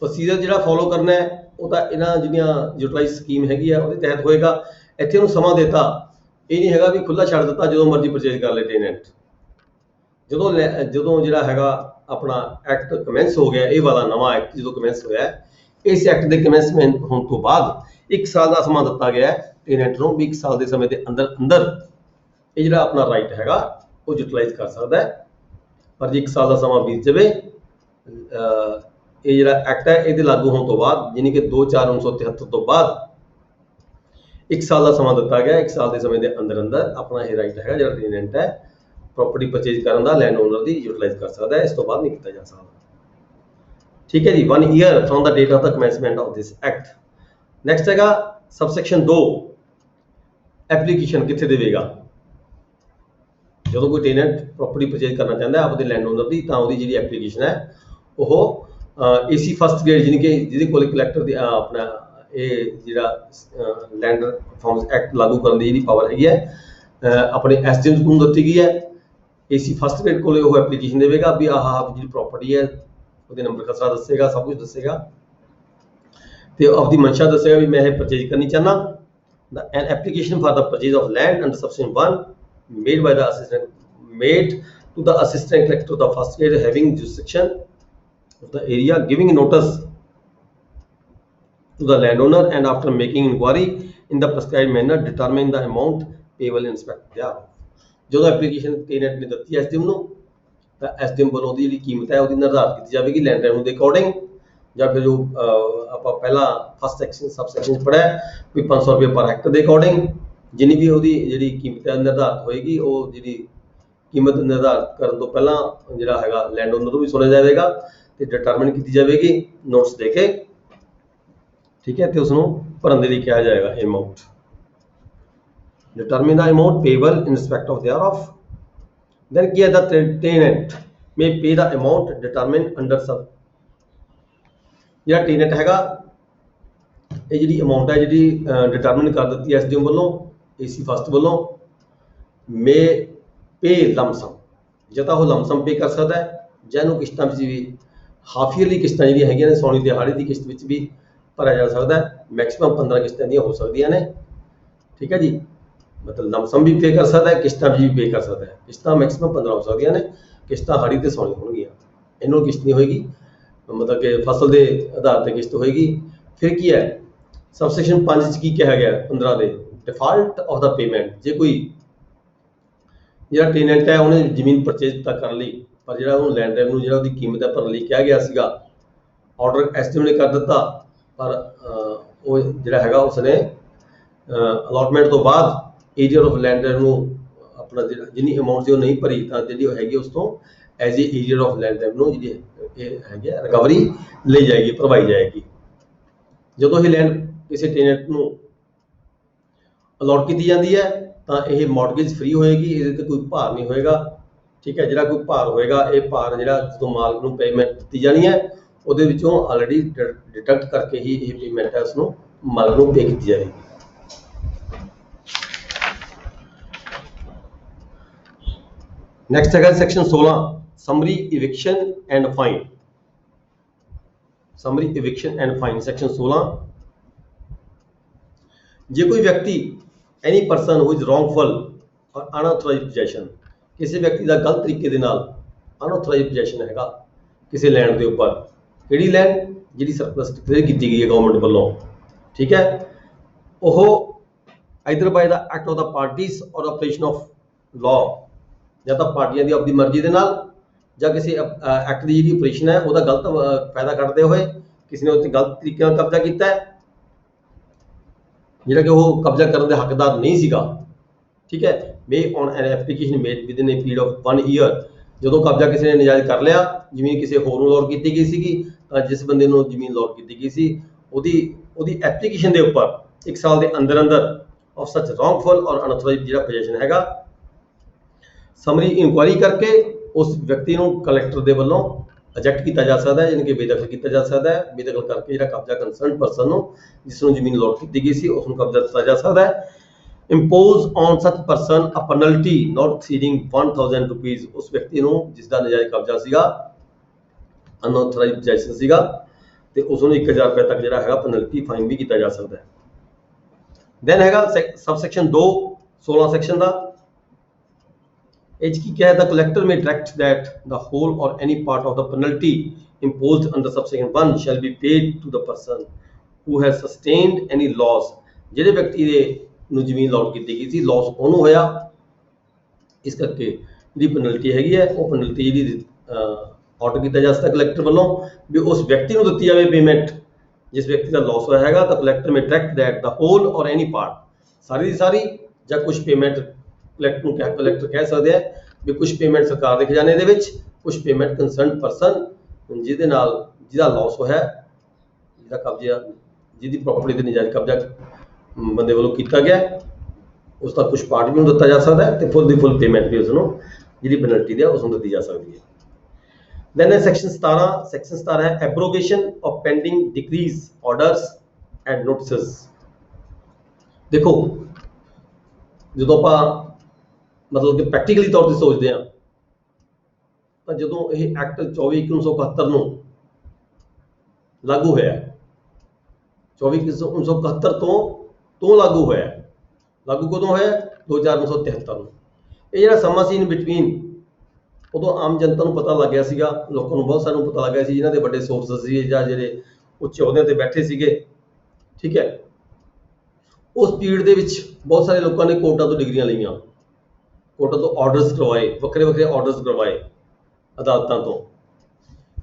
ਪ੍ਰੋਸੀਜਰ ਜਿਹੜਾ ਫੋਲੋ ਕਰਨਾ ਹੈ ਉਹ ਤਾਂ ਇਹਨਾਂ ਜਿਹੜੀਆਂ ਯੂਟਿਲਾਈਜ਼ ਸਕੀਮ ਹੈਗੀ ਆ ਉਹਦੇ ਤਹਿਤ ਹੋਏਗਾ। ਇੱਥੇ ਉਹਨੂੰ ਸਮਾਂ ਦੇਤਾ, ਇਹ ਨਹੀਂ ਹੈਗਾ ਵੀ ਖੁੱਲਾ ਛੱਡ ਦਿੱਤਾ ਜਦੋਂ ਮਰਜ਼ੀ ਪਰਚੇਜ ਕਰ ਲੈ ਟੇਨੈਂਟ। ਜਦੋਂ ਜਿਹੜਾ ਹੈਗਾ ਆਪਣਾ ਐਕਟ ਕਮੈਂਸ ਹੋ ਗਿਆ, ਇਹ ਵਾਲਾ ਨਵਾਂ ਐਕਟ ਜਦੋਂ ਕਮੈਂਸ ਹੋਇਆ, ਇਸ ਐਕਟ ਦੇ ਕਮੈਂਸਮੈਂਟ ਹੋਣ ਤੋਂ ਬਾਅਦ 1 ਸਾਲ ਦਾ ਸਮਾਂ ਦਿੱਤਾ ਗਿਆ ਟੇਨੈਂਟ ਨੂੰ ਵੀ 1 ਸਾਲ ਦੇ ਸਮੇਂ ਦੇ ਅੰਦਰ ਇਹ ਜਿਹੜਾ ਆਪਣਾ ਰਾਈਟ ਹੈਗਾ ਉਹ ਯੂਟਿਲਾਈਜ਼ ਕਰ ਸਕਦਾ ਹੈ। ਪਰ ਜੇ 1 ਸਾਲ ਦਾ ਸਮਾਂ ਬੀਤ ਜਾਵੇ, ਇਹ ਜਿਹੜਾ ਐਕਟ ਹੈ ਇਹਦੇ ਲਾਗੂ ਹੋਣ ਤੋਂ ਬਾਅਦ, ਯਾਨੀ ਕਿ 2/4/1973 ਤੋਂ ਬਾਅਦ 1 ਸਾਲ ਦਾ ਸਮਾਂ ਦਿੱਤਾ ਗਿਆ, 1 ਸਾਲ ਦੇ ਸਮੇਂ ਦੇ ਅੰਦਰ ਆਪਣਾ ਇਹ ਰਾਈਟ ਹੈਗਾ ਜਿਹੜਾ ਟੇਨੈਂਟ ਹੈ ਪ੍ਰੋਪਰਟੀ ਪਰਚੇਜ ਕਰਨ ਦਾ ਲੈਂਡ ਓਨਰ ਦੀ ਯੂਟਿਲਾਈਜ਼ ਕਰ ਸਕਦਾ ਹੈ, ਇਸ ਤੋਂ ਬਾਅਦ ਨਹੀਂ ਕੀਤਾ ਜਾ ਸਕਦਾ। ਠੀਕ ਹੈ ਜੀ, 1 year from the date of the commencement of this act। Next ਹੈਗਾ ਸਬਸੈਕਸ਼ਨ 2, ਐਪਲੀਕੇਸ਼ਨ ਕਿੱਥੇ ਦੇਵੇਗਾ? ਜਦੋਂ ਕੋਈ ਟੇਨੈਂਟ ਪ੍ਰੋਪਰਟੀ ਪਰਚੇਜ ਕਰਨਾ ਚਾਹੁੰਦਾ ਆਪਣੇ ਲੈਂਡ ਓਨਰ ਦੀ, ਤਾਂ ਉਹਦੀ ਜਿਹੜੀ ਐਪਲੀਕੇਸ਼ਨ ਹੈ ਉਹ AC ਫਸਟ ਗ੍ਰੇਡ, ਯਾਨੀ ਕਿ ਜਿਹਦੇ ਕੋਲ ਕਲੈਕਟਰ ਦੀ ਆਪਣਾ ਇਹ ਜਿਹੜਾ ਲੈਂਡ ਰਿਫਾਰਮਸ ਐਕਟ ਲਾਗੂ ਕਰਨ ਦੀ ਜਿਹੜੀ ਪਾਵਰ ਹੈਗੀ ਹੈ ਆਪਣੇ SDM ਨੂੰ ਦਿੱਤੀ ਗਈ ਹੈ। AC ਫਸਟ ਗ੍ਰੇਡ ਕੋਲੇ ਉਹ ਐਪਲੀਕੇਸ਼ਨ ਦੇਵੇਗਾ ਵੀ ਆਹ ਜਿਹੜੀ ਪ੍ਰੋਪਰਟੀ ਹੈ ਉਹਦੇ ਨੰਬਰ ਖਸਰਾ ਦੱਸੇਗਾ, ਸਭ ਕੁਝ ਦੱਸੇਗਾ ਤੇ ਆਪਦੀ ਮਨਸ਼ਾ ਦੱਸੇਗਾ ਵੀ ਮੈਂ ਇਹ ਪਰਚੇਜ ਕਰਨੀ ਚਾਹੁੰਦਾ। An application for the purchase of land under subsection 1 made by the assistant made to the assistant collector of the first grade having jurisdiction of the area, giving notice to the landowner, and after making inquiry in the prescribed manner determine the amount payable in respect thereof। ਜਦੋਂ application ਟੇਨੈਂਟ ਨੇ ਦਿੱਤੀ SDM ਨੂੰ ਤਾਂ SDM ਵੱਲੋਂ ਉਹਦੀ ਜਿਹੜੀ ਕੀਮਤ ਹੈ ਉਹਦੀ ਨਿਰਧਾਰਿਤ ਕੀਤੀ ਜਾਵੇਗੀ ਲੈਂਡ ਰੈਵਨਿਊ ਦੇ ਅਕੋਰਡਿੰਗ, ਜਾਂ ਫਿਰ ਜੋ ਆਪਾਂ ਪਹਿਲਾਂ ਫਸਟ ਸੈਕਸ਼ਨ ਸਬ ਸੈਕਸ਼ਨ ਪੜ੍ਹਿਆ ਵੀ 500 ਰੁਪਏ ਪਰ ਹੈਕਟਰ ਦੇ ਅਕੋਰਡਿੰਗ ਜਿੰਨੀ ਵੀ ਉਹਦੀ ਜਿਹੜੀ ਕੀਮਤ ਹੈ ਨਿਰਧਾਰਿਤ ਹੋਏਗੀ, ਉਹ ਜਿਹੜੀ ਕੀਮਤ ਨਿਰਧਾਰਿਤ ਕਰਨ ਤੋਂ ਪਹਿਲਾਂ ਜਿਹੜਾ ਹੈਗਾ ਲੈਂਡ ਓਨਰ ਨੂੰ ਵੀ ਸੁਣਿਆ ਜਾਵੇਗਾ ਤੇ ਡਿਟਰਮਿਨ ਕੀਤੀ ਜਾਵੇਗੀ ਨੋਟਸ ਦੇ ਕੇ, ਠੀਕ ਹੈ, ਤੇ ਉਸ ਨੂੰ ਭਰਨ ਦੇ ਲਈ ਕਿਹਾ ਜਾਏਗਾ amount. determine the amount payable in respect of thereof। then ਕੀ ਹੈ, the tenant may pay the amount determined under sub। ਜਿਹੜਾ ਟੇਨੈਂਟ ਹੈਗਾ ਇਹ ਜਿਹੜੀ ਅਮਾਊਂਟ ਹੈ ਜਿਹੜੀ ਡਿਟਰਮਿਨ ਕਰ ਦਿੱਤੀ ਹੈ SDM ਵੱਲੋਂ, AC ਫਸਟ ਵੱਲੋਂ, may pay lump sum, ਜਾਂ ਤਾਂ ਉਹ ਲਮਸਮ ਪੇ ਕਰ ਸਕਦਾ ਹੈ ਜਾਂ ਇਹਨੂੰ ਕਿਸ਼ਤਾਂ ਵਿੱਚ ਵੀ ਹਾਫ ਈਅਰਲੀ ਕਿਸ਼ਤਾਂ ਜਿਹੜੀਆਂ ਹੈਗੀਆਂ ਨੇ ਸੌਣੀ ਦਿਹਾੜੀ ਦੀ ਕਿਸ਼ਤ ਵਿੱਚ ਵੀ ਭਰਿਆ ਜਾ ਸਕਦਾ ਹੈ। ਮੈਕਸਿਮਮ 15 ਕਿਸ਼ਤਾਂ ਦੀਆਂ ਹੋ ਸਕਦੀਆਂ ਨੇ, ਠੀਕ ਹੈ ਜੀ, ਮਤਲਬ ਲਮਸਮ ਵੀ ਪੇ ਕਰ ਸਕਦਾ ਹੈ, ਕਿਸ਼ਤਾਂ ਵੀ ਪੇ ਕਰ ਸਕਦਾ ਹੈ। ਕਿਸ਼ਤਾਂ ਮੈਕਸਿਮਮ 15 ਹੋ ਸਕਦੀਆਂ ਨੇ, ਕਿਸ਼ਤਾਂ ਹਾੜੀ ਤੇ ਸੌਣੀ ਹੋਣਗੀਆਂ, ਇਹਨੂੰ ਕਿਸ਼ਤ ਨਹੀਂ ਹੋਏਗੀ, ਮਤਲਬ ਕਿ ਫਸਲ ਦੇ ਆਧਾਰ ਤੇ ਕਿਸ਼ਤ ਹੋਏਗੀ। ਫਿਰ ਕੀ ਹੈ, सबसेक्शन 5 ਚ ਕੀ ਕਿਹਾ ਗਿਆ 15 ਦੇ ਡਿਫਾਲਟ ਆਫ ਦਾ ਪੇਮੈਂਟ। ਜੇ ਕੋਈ ਜਿਹੜਾ ਟੈਨੈਂਟ ਹੈ ਉਹਨੇ ਜ਼ਮੀਨ ਪਰਚੇਜ਼ ਤਾਂ ਕਰ ਲਈ, ਪਰ ਜਿਹੜਾ ਉਹਨੂੰ ਲੈਂਡ ਰੈਵਨਿਊ ਜਿਹੜਾ ਉਹਦੀ ਕੀਮਤ ਹੈ ਭਰਨ ਲਈ ਕਿਹਾ ਗਿਆ ਸੀਗਾ, ਆਰਡਰ ਐਸਟੀਮੇਟ ਕਰ ਦਿੱਤਾ, ਪਰ ਉਹ ਜਿਹੜਾ ਹੈਗਾ ਉਸਨੇ ਅਲਾਟਮੈਂਟ ਤੋਂ ਬਾਅਦ ਏਰੀਆ ਆਫ ਲੈਂਡ ਰੈਵਨਿਊ ਆਪਣਾ ਜਿੰਨੀ ਅਮਾਊਂਟ ਸੀ ਉਹ ਨਹੀਂ ਭਰੀ, ਤਾਂ ਜਿਹੜੀ ਉਹ ਹੈਗੀ ਉਸ ਤੋਂ as a area of land revenue ਜਿਹੜੀ ਇਹ ਹੈਗੀ ਰਿਕਵਰੀ ਲਈ ਜਾਏਗੀ, ਭਰਵਾਈ ਜਾਏਗੀ। ਜਦੋਂ ਇਹ ਲੈਂਡ ਕਿਸੇ ਟੈਨੈਂਟ ਨੂੰ ਅਲਾਟ ਕੀਤੀ ਜਾਂਦੀ ਹੈ ਤਾਂ ਇਹ ਮੌਰਗੇਜ ਫ੍ਰੀ ਹੋਏਗੀ, ਇਹਦੇ ਤੇ ਕੋਈ ਭਾਰ ਨਹੀਂ ਹੋਏਗਾ। ਠੀਕ ਹੈ, ਜਿਹੜਾ ਕੋਈ ਭਾਰ ਹੋਏਗਾ ਇਹ ਭਾਰ ਜਿਹੜਾ ਜਦੋਂ ਮਾਲਕ ਨੂੰ ਪੇਮੈਂਟ ਦਿੱਤੀ ਜਾਣੀ ਹੈ ਉਹਦੇ ਵਿੱਚੋਂ ਆਲਰੇਡੀ ਡਿਡਕਟ ਕਰਕੇ ਹੀ ਇਹ ਪੇਮੈਂਟ ਹੈ ਉਸਨੂੰ ਮਾਲਕ ਨੂੰ ਪੇ ਕੀਤੀ ਜਾਏਗੀ। ਨੈਕਸਟ ਹੈਗਾ section 16 summary eviction and fine. Summary eviction and fine section 16, ਜੇ ਕੋਈ ਵਿਅਕਤੀ ਐਨੀ ਪਰਸਨ ਹੂ ਇਜ਼ ਰੌਂਗਫੁਲ ਔਰ ਅਨਆਥੋਰਾਈਜ਼ਡ ਪੋਜੈਸ਼ਨ, ਕਿਸੇ ਵਿਅਕਤੀ ਦਾ ਗਲਤ ਤਰੀਕੇ ਦੇ ਨਾਲ ਅਨਆਥੋਰਾਈਜ਼ਡ ਪੋਜੈਸ਼ਨ ਹੈਗਾ ਕਿਸੇ ਲੈਂਡ ਦੇ ਉੱਪਰ, ਕਿਹੜੀ ਲੈਂਡ ਜਿਹੜੀ ਸਰਪਲਸ ਡਿਕਲੇਅਰ ਕੀਤੀ ਗਈ ਹੈ ਗਵਰਨਮੈਂਟ ਵੱਲੋਂ, ਠੀਕ ਹੈ, ਉਹ either by the act of the parties or operation of law, ਜਾਂ ਤਾਂ ਪਾਰਟੀਆਂ ਦੀ ਆਪਣੀ ਮਰਜ਼ੀ ਦੇ ਨਾਲ ਜਾਂ ਕਿਸੇ ਐਕਟ ਦੀ ਜਿਹੜੀ ਆਪਰੇਸ਼ਨ ਹੈ ਉਹਦਾ ਗਲਤ ਫਾਇਦਾ ਕੱਢਦੇ ਹੋਏ ਕਿਸੇ ਨੇ ਉੱਤੇ ਗਲਤ ਤਰੀਕੇ ਨਾਲ ਕਬਜ਼ਾ ਕੀਤਾ ਹੈ, ਜਿਹੜਾ ਕਿ ਉਹ ਕਬਜ਼ਾ ਕਰਨ ਦੇ ਹੱਕਦਾਰ ਨਹੀਂ ਸੀਗਾ। ਠੀਕ ਹੈ, may on an application made within a period of 1 year, ਜਦੋਂ ਕਬਜ਼ਾ ਕਿਸੇ ਨੇ ਨਜਾਇਜ਼ ਕਰ ਲਿਆ, ਜ਼ਮੀਨ ਕਿਸੇ ਹੋਰ ਨੂੰ ਅਲਾਟ ਕੀਤੀ ਗਈ ਸੀਗੀ, ਤਾਂ ਜਿਸ ਬੰਦੇ ਨੂੰ ਜ਼ਮੀਨ ਅਲਾਟ ਕੀਤੀ ਗਈ ਸੀ ਉਹਦੀ ਐਪਲੀਕੇਸ਼ਨ ਦੇ ਉੱਪਰ 1 ਸਾਲ ਦੇ ਅੰਦਰ ਆਫ ਸੱਚ ਰੌਂਗਫੁਲ ਔਰ ਅਨਆਥੋਰਾਈਜ਼ਡ ਜਿਹੜਾ ਪੋਜੈਸ਼ਨ ਹੈਗਾ, ਸਮਰੀ ਇਨਕੁਆਇਰੀ ਕਰਕੇ ਉਸ ਵਿਅਕਤੀ ਨੂੰ ਕਲੈਕਟਰ ਦੇ ਵੱਲੋਂ ਅਜੈਕਟ ਕੀਤਾ ਜਾ ਸਕਦਾ ਹੈ, ਯਾਨੀ ਕਿ ਬੇਦਖਲ ਕੀਤਾ ਜਾ ਸਕਦਾ ਹੈ। ਬੇਦਖਲ ਕਰਕੇ ਜਿਹੜਾ ਕਬਜ਼ਾ ਕੰਸਰਨਡ ਪਰਸਨ ਨੂੰ ਜਿਸ ਨੂੰ ਜ਼ਮੀਨ ਅਲਾਟ ਕੀਤੀ ਗਈ ਸੀ ਉਸ ਨੂੰ ਕਬਜ਼ਾ ਦਿੱਤਾ ਜਾ ਸਕਦਾ ਹੈ। Impose on such person a penalty not exceeding 1000 rupees, ਉਸ ਵਿਅਕਤੀ ਨੂੰ ਜਿਸ ਦਾ ਨਜਾਇਜ਼ ਕਬਜ਼ਾ ਸੀਗਾ, ਅਨਆਥੋਰਾਈਜ਼ਡ ਪੋਜੈਸ਼ਨ ਸੀਗਾ, ਤੇ ਉਸ ਨੂੰ 1000 ਰੁਪਏ ਤੱਕ ਜਿਹੜਾ ਹੈਗਾ ਪੈਨਲਟੀ ਫਾਈਨ ਵੀ ਕੀਤਾ ਜਾ ਸਕਦਾ ਹੈ। ਦੈਨ ਹੈਗਾ ਸਬਸੈਕਸ਼ਨ 2 16 ਸੈਕਸ਼ਨ ਦਾ, ਇਹ 'ਚ ਕੀ ਕਿਹਾ ਹੈ, collector may direct that the whole or any part of the penalty imposed under subsection 1 shall be paid to the person who has sustained any loss, ਜਿਹੜੇ ਵਿਅਕਤੀ ਦੇ ਨੂੰ ਜ਼ਮੀਨ ਅਲਾਟ ਕੀਤੀ ਗਈ ਸੀ ਲਾਸ ਉਹਨੂੰ ਹੋਇਆ, ਇਸ ਕਰਕੇ ਜਿਹੜੀ ਪੈਨਲਟੀ ਹੈਗੀ ਹੈ ਉਹ ਪੈਨਲਟੀ ਜਿਹੜੀ ਆਰਡਰ ਕੀਤਾ ਜਾ ਸਕਦਾ ਕਲੈਕਟਰ ਵੱਲੋਂ ਵੀ ਉਸ ਵਿਅਕਤੀ ਨੂੰ ਦਿੱਤੀ ਜਾਵੇ ਪੇਮੈਂਟ ਜਿਸ ਵਿਅਕਤੀ ਦਾ ਲਾਸ ਹੋਇਆ ਹੈਗਾ। ਤਾਂ collector may direct that the whole or any part, ਸਾਰੀ ਦੀ ਸਾਰੀ ਜਾਂ ਕੁਝ ਪੇਮੈਂਟ ਕਲੈਕਟਰ ਕਹਿ ਸਕਦੇ ਆ ਵੀ ਕੁਝ ਪੇਮੈਂਟ ਸਰਕਾਰ ਦੇ ਖਜ਼ਾਨੇ ਦੇ ਵਿੱਚ, ਕੁਝ ਪੇਮੈਂਟ ਕੰਸਰਨਡ ਪਰਸਨ ਜਿਹਦਾ ਲਾਸ ਹੋਇਆ, ਜਿਹਦਾ ਕਬਜ਼ਾ, ਜਿਹਦੀ ਪ੍ਰਾਪਰਟੀ ਤੇ ਨਜਾਇਜ਼ ਕਬਜ਼ਾ ਬੰਦੇ ਵੱਲੋਂ ਕੀਤਾ ਗਿਆ, ਉਸ ਦਾ ਕੁਝ ਪਾਰਟ ਵੀ ਉਹਨੂੰ ਦਿੱਤਾ ਜਾ ਸਕਦਾ ਹੈ ਤੇ ਫੁੱਲ ਦੀ ਫੁੱਲ ਪੇਮੈਂਟ ਵੀ ਉਸ ਨੂੰ ਜਿਹੜੀ ਪੈਨਲਟੀ ਦੀ ਉਸ ਨੂੰ ਦਿੱਤੀ ਜਾ ਸਕਦੀ ਹੈ। ਦੈਨ ਸੈਕਸ਼ਨ 17 ਹੈ abrogation of pending decrees orders and notices. ਦੇਖੋ, ਜਦੋਂ ਆਪਾਂ ਮਤਲਬ ਕਿ ਪ੍ਰੈਕਟੀਕਲੀ ਤੌਰ ਤੇ ਸੋਚਦੇ ਹਾਂ ਤਾਂ ਜਦੋਂ ਇਹ ਐਕਟ 24/1971 ਨੂੰ ਲਾਗੂ ਹੋਇਆ, 24/1971 ਤੋਂ ਲਾਗੂ ਹੋਇਆ, ਲਾਗੂ ਕਦੋਂ ਹੋਇਆ 2973 ਨੂੰ। ਇਹ ਜਿਹੜਾ ਸਮਾਂ ਸੀ ਇਨ ਬਿਟਵੀਨ, ਉਦੋਂ ਆਮ ਜਨਤਾ ਨੂੰ ਪਤਾ ਲੱਗ ਗਿਆ ਸੀਗਾ, ਲੋਕਾਂ ਨੂੰ ਬਹੁਤ ਸਾਰਿਆਂ ਨੂੰ ਪਤਾ ਲੱਗ ਗਿਆ ਸੀ ਜਿਨ੍ਹਾਂ ਦੇ ਵੱਡੇ ਸੋਰਸਸ ਸੀ ਜਾਂ ਜਿਹੜੇ ਉੱਚ ਅਹੁਦਿਆਂ ਤੇ ਬੈਠੇ ਸੀਗੇ। ਠੀਕ ਹੈ, ਉਸ ਪੀਰੀਅਡ ਦੇ ਵਿੱਚ ਬਹੁਤ ਸਾਰੇ ਲੋਕਾਂ ਨੇ ਕੋਰਟਾਂ ਤੋਂ ਡਿਗਰੀਆਂ ਲਈਆਂ, ਕੋਰਟਾਂ ਤੋਂ ਆਰਡਰਸ ਕਰਵਾਏ, ਵੱਖਰੇ ਆਰਡਰਸ ਕਰਵਾਏ ਅਦਾਲਤਾਂ ਤੋਂ,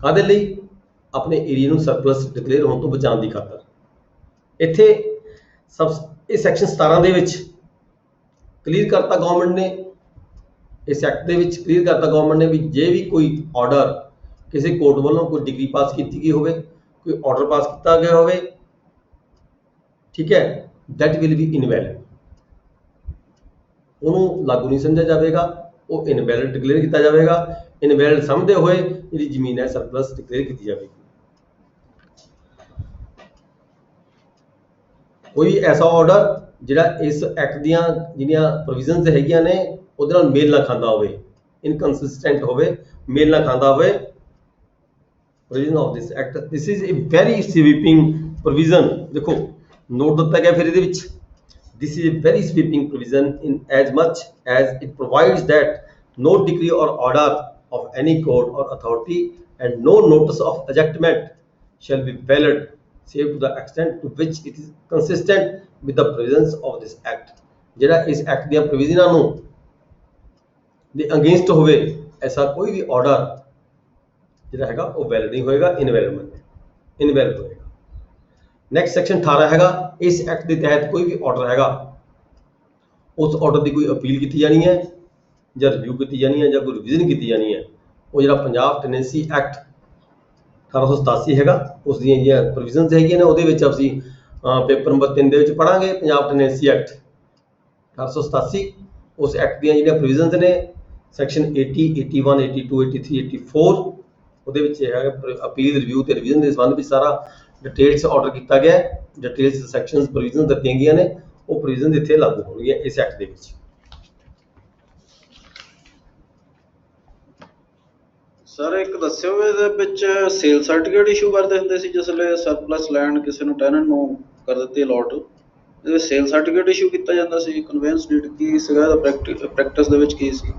ਕਾਹਦੇ ਲਈ? ਆਪਣੇ ਏਰੀਆ ਨੂੰ ਸਰਪਲਸ ਡਿਕਲੇਅਰ ਹੋਣ ਤੋਂ ਬਚਾਉਣ ਦੀ ਖਾਤਰ। ਇੱਥੇ ਇਹ ਸੈਕਸ਼ਨ 17 ਦੇ ਵਿੱਚ ਕਲੀਅਰ ਕਰਤਾ ਗਵਰਨਮੈਂਟ ਨੇ, ਇਸ ਐਕਟ ਦੇ ਵਿੱਚ ਕਲੀਅਰ ਕਰਤਾ ਗਵਰਨਮੈਂਟ ਨੇ ਵੀ ਜੇ ਵੀ ਕੋਈ ਆਰਡਰ ਕਿਸੇ ਕੋਰਟ ਵੱਲੋਂ ਕੋਈ ਡਿਗਰੀ ਪਾਸ ਕੀਤੀ ਗਈ ਹੋਵੇ, ਕੋਈ ਆਰਡਰ ਪਾਸ ਕੀਤਾ ਗਿਆ ਹੋਵੇ, ਠੀਕ ਹੈ, that will be invalid, ਉਹਨੂੰ ਲਾਗੂ ਨਹੀਂ ਸਮਝਿਆ ਜਾਵੇਗਾ, ਉਹ ਇਨਵੈਲਿਡ ਡਿਕਲੇਅਰ ਕੀਤਾ ਜਾਵੇਗਾ। ਇਨਵੈਲਿਡ ਸਮਝਦੇ ਹੋਏ ਜਿਹੜੀ ਜ਼ਮੀਨ ਹੈ ਸਰਪਲਸ ਡਿਕਲੇਅਰ ਕੀਤੀ ਜਾਵੇਗੀ। ਕੋਈ ਐਸਾ ਆਰਡਰ ਜਿਹੜਾ ਇਸ ਐਕਟ ਦੀਆਂ ਜਿਹੜੀਆਂ ਪ੍ਰੋਵੀਜ਼ਨਸ ਹੈਗੀਆਂ ਨੇ ਉਹਦੇ ਨਾਲ ਮੇਲ ਨਾ ਖਾਂਦਾ ਹੋਵੇ, ਇਨਕਨਸਿਸਟੈਂਟ ਹੋਵੇ, ਮੇਲ ਨਾ ਖਾਂਦਾ ਹੋਵੇ provision of this act, this is a very sweeping provision. ਦੇਖੋ ਨੋਟ ਦਿੱਤਾ ਗਿਆ ਫਿਰ ਇਹਦੇ ਵਿੱਚ, this is a very sweeping provision in as much as it provides that no decree or order of any court or authority and no notice of ejectment shall be valid save to the extent to which it is consistent with the provisions of this act। ਜਿਹੜਾ ਇਸ act ਦੀਆਂ ਪ੍ਰੋਵੀਜ਼ਨਾਂ ਨੂੰ ਦੇ against ਹੋਵੇ ਐਸਾ ਕੋਈ ਵੀ order ਜਿਹੜਾ ਹੈਗਾ ਉਹ ਵੈਲਿਡ ਨਹੀਂ ਹੋਏਗਾ, ਇਨਵੈਲਿਡ ਹੋਏਗਾ। ਨੈਕਸਟ ਸੈਕਸ਼ਨ 18 ਹੈਗਾ, ਇਸ ਐਕਟ ਦੇ ਤਹਿਤ ਕੋਈ ਵੀ ਆਰਡਰ ਹੈਗਾ ਉਸ ਆਰਡਰ ਦੀ ਕੋਈ ਅਪੀਲ ਕੀਤੀ ਜਾਣੀ ਹੈ ਜਾਂ ਰਿਵਿਊ ਕੀਤੀ ਜਾਣੀ ਹੈ ਜਾਂ ਕੋਈ ਰਿਵੀਜ਼ਨ ਕੀਤੀ ਜਾਣੀ ਹੈ, ਉਹ ਜਿਹੜਾ ਪੰਜਾਬ ਟੈਨੈਂਸੀ ਐਕਟ 1887 ਹੈਗਾ ਉਸ ਦੀਆਂ ਜਿਹੜੀਆਂ ਪ੍ਰੋਵੀਜ਼ਨਸ ਹੈਗੀਆਂ ਨੇ ਉਹਦੇ ਵਿੱਚ ਅਸੀਂ ਪੇਪਰ ਨੰਬਰ 3 ਦੇ ਵਿੱਚ ਪੜਾਂਗੇ। ਪੰਜਾਬ ਟੈਨੈਂਸੀ ਐਕਟ 1887 ਉਸ ਐਕਟ ਦੀਆਂ ਜਿਹੜੀਆਂ ਪ੍ਰੋਵੀਜ਼ਨਸ ਨੇ ਸੈਕਸ਼ਨ 80, 81, 82, 83, 84 ਉਹਦੇ ਵਿੱਚ ਇਹ ਹੈਗਾ ਅਪੀਲ, ਰਿਵਿਊ ਤੇ ਰਿਵੀਜ਼ਨ ਦੇ ਸੰਬੰਧ ਵਿੱਚ ਸਾਰਾ ਡਿਟੇਲਸ ਆਰਡਰ ਕੀਤਾ ਗਿਆ ਹੈ। ਡਿਟੇਲਸ ਸੈਕਸ਼ਨਸ ਪ੍ਰੋਵੀਜ਼ਨ ਦਿੱਤੀਆਂ ਗਈਆਂ ਨੇ, ਉਹ ਪ੍ਰੋਵੀਜ਼ਨ ਇੱਥੇ ਲਾਗੂ ਹੋਣਗੀਆਂ ਇਸ ਐਕਟ ਦੇ ਵਿੱਚ। ਸਰ ਇੱਕ ਦੱਸਿਓ ਇਹਦੇ ਵਿੱਚ ਸੇਲ ਸਰਟੀਫਿਕੇਟ ਇਸ਼ੂ ਕਰਦੇ ਹੁੰਦੇ ਸੀ ਜਿਸ ਵੇਲੇ ਸਰਪਲਸ ਲੈਂਡ ਕਿਸੇ ਨੂੰ ਟੈਨੈਂਟ ਨੂੰ ਕਰ ਦਿੱਤੀ ਅਲਾਟ, ਇਹਦੇ ਸੇਲ ਸਰਟੀਫਿਕੇਟ ਇਸ਼ੂ ਕੀਤਾ ਜਾਂਦਾ ਸੀ, ਕਨਵੈਂਸ ਡੀਡ ਕੀ ਸੀਗਾ ਇਹਦਾ ਪ੍ਰੈਕਟਿਸ ਦੇ ਵਿੱਚ ਕੀ ਸੀ?